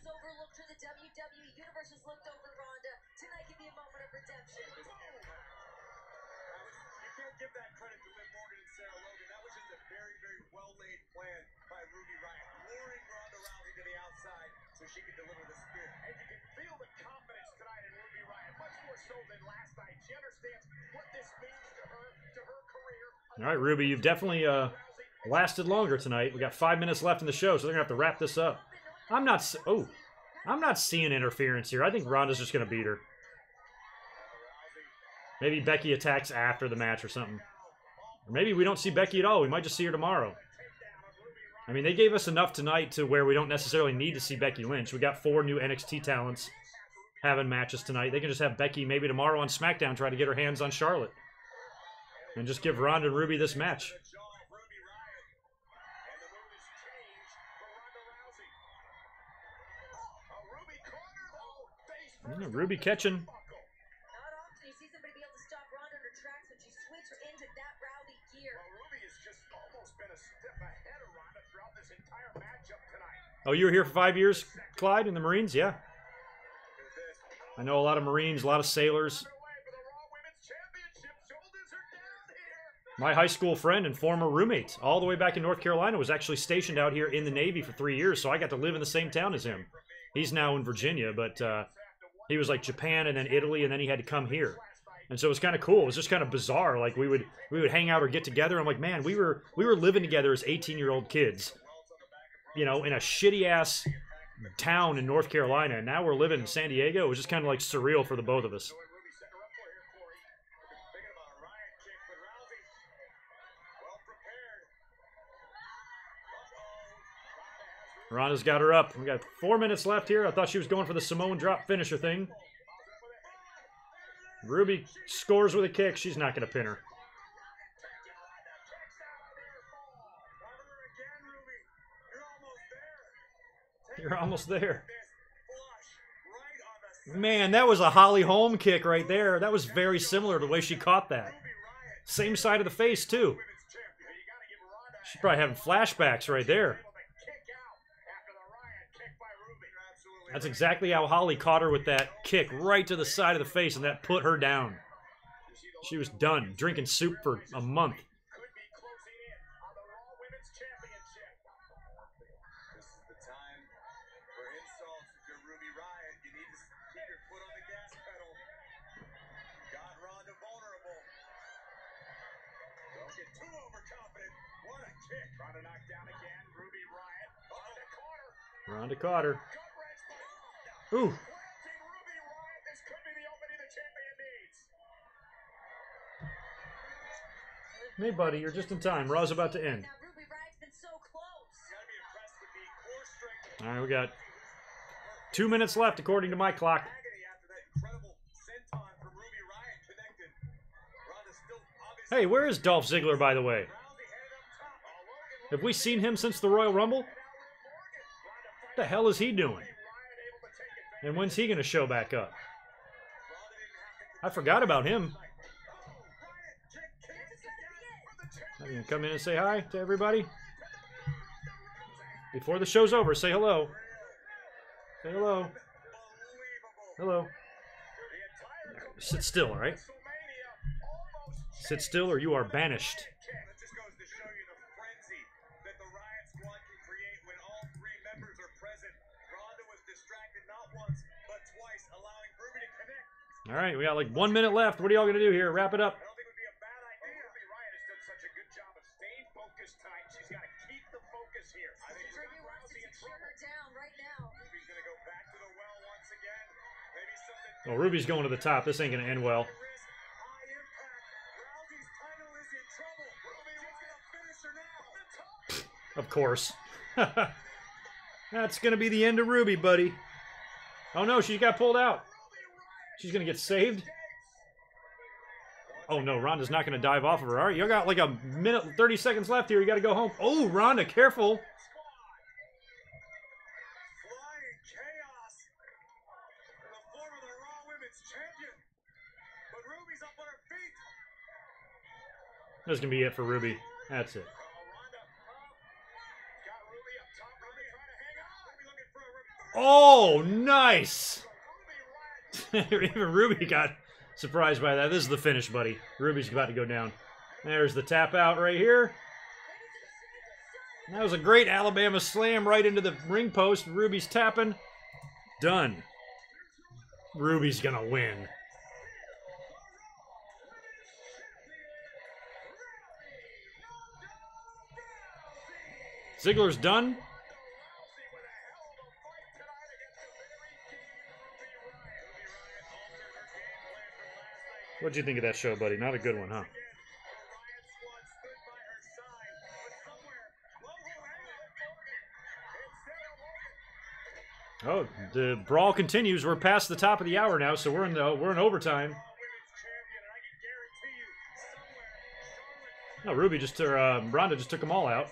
She can deliver the spirit, and you can feel the confidence tonight in Ruby Riott, much more so than last night. She understands what this means to her career. All right, Ruby, you've definitely lasted longer tonight. We got 5 minutes left in the show, so they're gonna have to wrap this up. I'm not seeing interference here. I think Ronda's just gonna beat her. Maybe Becky attacks after the match or something, or maybe we don't see Becky at all. We might just see her tomorrow. I mean, they gave us enough tonight to where we don't necessarily need to see Becky Lynch. We got 4 new NXT talents having matches tonight. They can just have Becky maybe tomorrow on SmackDown try to get her hands on Charlotte. And just give Ronda and Ruby this match. Ruby catching. Oh, you were here for 5 years, Clyde, in the Marines? Yeah. I know a lot of Marines, a lot of sailors. My high school friend and former roommate, all the way back in North Carolina, was actually stationed out here in the Navy for 3 years, so I got to live in the same town as him. He's now in Virginia, but he was like Japan and then Italy, and then he had to come here. And so it was kind of cool. It was just kind of bizarre. Like we would hang out or get together. I'm like, man, we were living together as 18-year-old kids, you know, in a shitty ass town in North Carolina, and now we're living in San Diego. It was just kind of like surreal for the both of us. Ronda's got her up. We got 4 minutes left here. I thought she was going for the Samoan drop finisher thing. Ruby scores with a kick. She's not going to pin her. You're almost there. Man, that was a Holly Holm kick right there. That was very similar to the way she caught that. Same side of the face, too. She's probably having flashbacks right there. That's exactly how Holly caught her with that kick right to the side of the face, and that put her down. She was done, drinking soup for a month. Ronda caught her. Ooh. Hey, buddy, you're just in time. Raw's about to end. All right, we got 2 minutes left, according to my clock. Hey, where is Dolph Ziggler, by the way? Have we seen him since the Royal Rumble? What the hell is he doing? And when's he going to show back up? I forgot about him. I'm going to come in and say hi to everybody. Before the show's over, say hello. Say hello. Hello. Sit still, all right? Sit still or you are banished. All right, we got like 1 minute left. What are y'all going to do here? Wrap it up. I don't think it would be a bad idea. Ruby Riott has done such a good job of staying focused tonight. She's got to keep the focus here. I think Ruby wants to secure her down right now. Ruby's going to go back to the well once again. Maybe something. Well, Ruby's going to the top. This ain't going to end well. High impact. Rousey's title is in trouble. Ruby Riott going to finish her now. Of course. That's going to be the end of Ruby, buddy. Oh, no, she got pulled out. She's going to get saved. Oh, no, Ronda's not going to dive off of her. All right, you got like a minute, 30 seconds left here. You got to go home. Oh, Ronda, careful. Flying chaos in the form of the Raw Women's Champion. But Ruby's up on her feet. This is going to be it for Ruby. That's it. Ronda got Ruby up top. Ruby trying to hang on. Ruby looking for a reverse. Oh, nice. Ruby Riott. Even Ruby got surprised by that. This is the finish, buddy. Ruby's about to go down. There's the tap out right here. That was a great Alabama slam right into the ring post. Ruby's tapping. Done. Ruby's gonna win. Ziggler's done. What'd you think of that show, buddy? Not a good one, huh? Oh, the brawl continues. We're past the top of the hour now, so we're in overtime. No, Ronda just took them all out.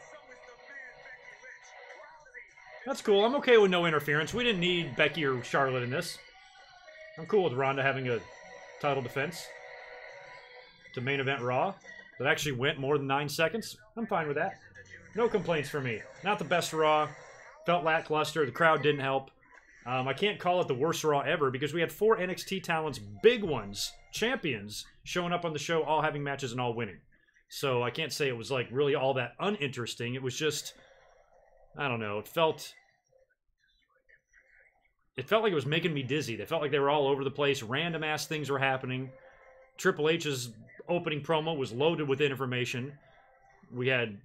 That's cool. I'm okay with no interference. We didn't need Becky or Charlotte in this. I'm cool with Ronda having a title defense to main event Raw that actually went more than 9 seconds. I'm fine with that. No complaints for me. Not the best Raw. Felt lackluster. The crowd didn't help. I can't call it the worst Raw ever because we had 4 NXT talents, big ones, champions, showing up on the show, all having matches and all winning. So I can't say it was like really all that uninteresting. It was just, I don't know. It felt like it was making me dizzy. They felt like they were all over the place. Random ass things were happening. Triple H's opening promo was loaded with information. We had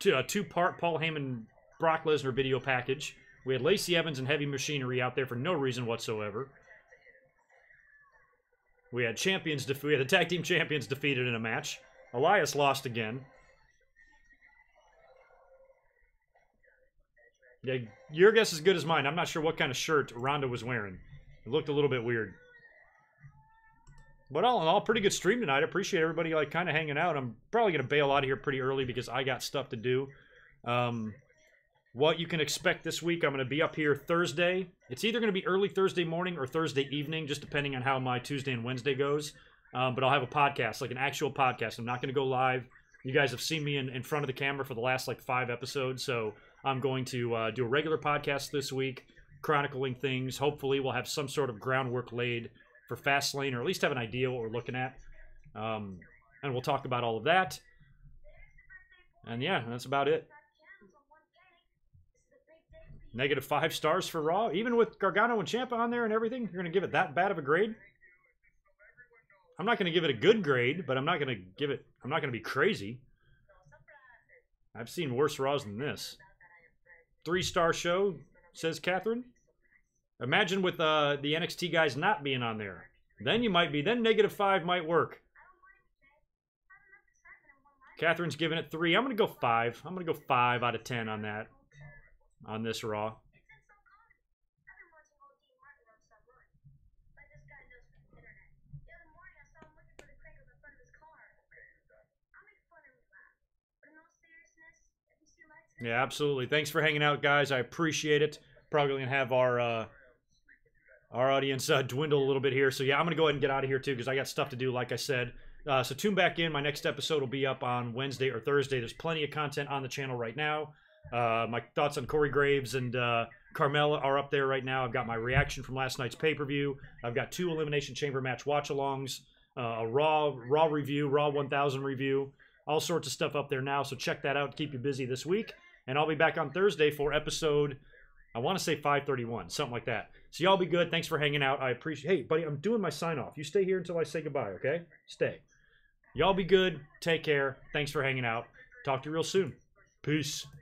a 2-part Paul Heyman Brock Lesnar video package. We had Lacey Evans and Heavy Machinery out there for no reason whatsoever. We had the tag team champions defeated in a match. Elias lost again. Yeah, your guess is good as mine. I'm not sure what kind of shirt Ronda was wearing. It looked a little bit weird. But all in all, pretty good stream tonight. I appreciate everybody like kind of hanging out. I'm probably going to bail out of here pretty early because I got stuff to do. What you can expect this week, I'm going to be up here Thursday. It's either going to be early Thursday morning or Thursday evening, just depending on how my Tuesday and Wednesday goes. But I'll have a podcast, like an actual podcast. I'm not going to go live. You guys have seen me in front of the camera for the last like 5 episodes, so I'm going to do a regular podcast this week, chronicling things. Hopefully we'll have some sort of groundwork laid for Fastlane, or at least have an idea what we're looking at. And we'll talk about all of that. And yeah, that's about it. -5 stars for Raw. Even with Gargano and Ciampa on there and everything, you're going to give it that bad of a grade? I'm not going to give it a good grade, but I'm not going to be crazy. I've seen worse Raws than this. 3-star show, says Catherine. Imagine with the NXT guys not being on there. Then you might be. Then -5 might work. Catherine's giving it 3. I'm going to go 5. I'm going to go 5 out of 10 on that. On this Raw. Yeah, absolutely. Thanks for hanging out, guys. I appreciate it. Probably going to have our audience dwindle a little bit here. So, yeah, I'm going to go ahead and get out of here, too, because I got stuff to do, like I said. So, tune back in. My next episode will be up on Wednesday or Thursday. There's plenty of content on the channel right now. My thoughts on Corey Graves and Carmella are up there right now. I've got my reaction from last night's pay-per-view. I've got 2 Elimination Chamber match watch-alongs, a Raw review, Raw 1000 review, all sorts of stuff up there now. So check that out. Keep you busy this week. And I'll be back on Thursday for episode, I want to say 531, something like that. So y'all be good. Thanks for hanging out. I appreciate. Hey, buddy, I'm doing my sign-off. You stay here until I say goodbye, okay? Stay. Y'all be good. Take care. Thanks for hanging out. Talk to you real soon. Peace.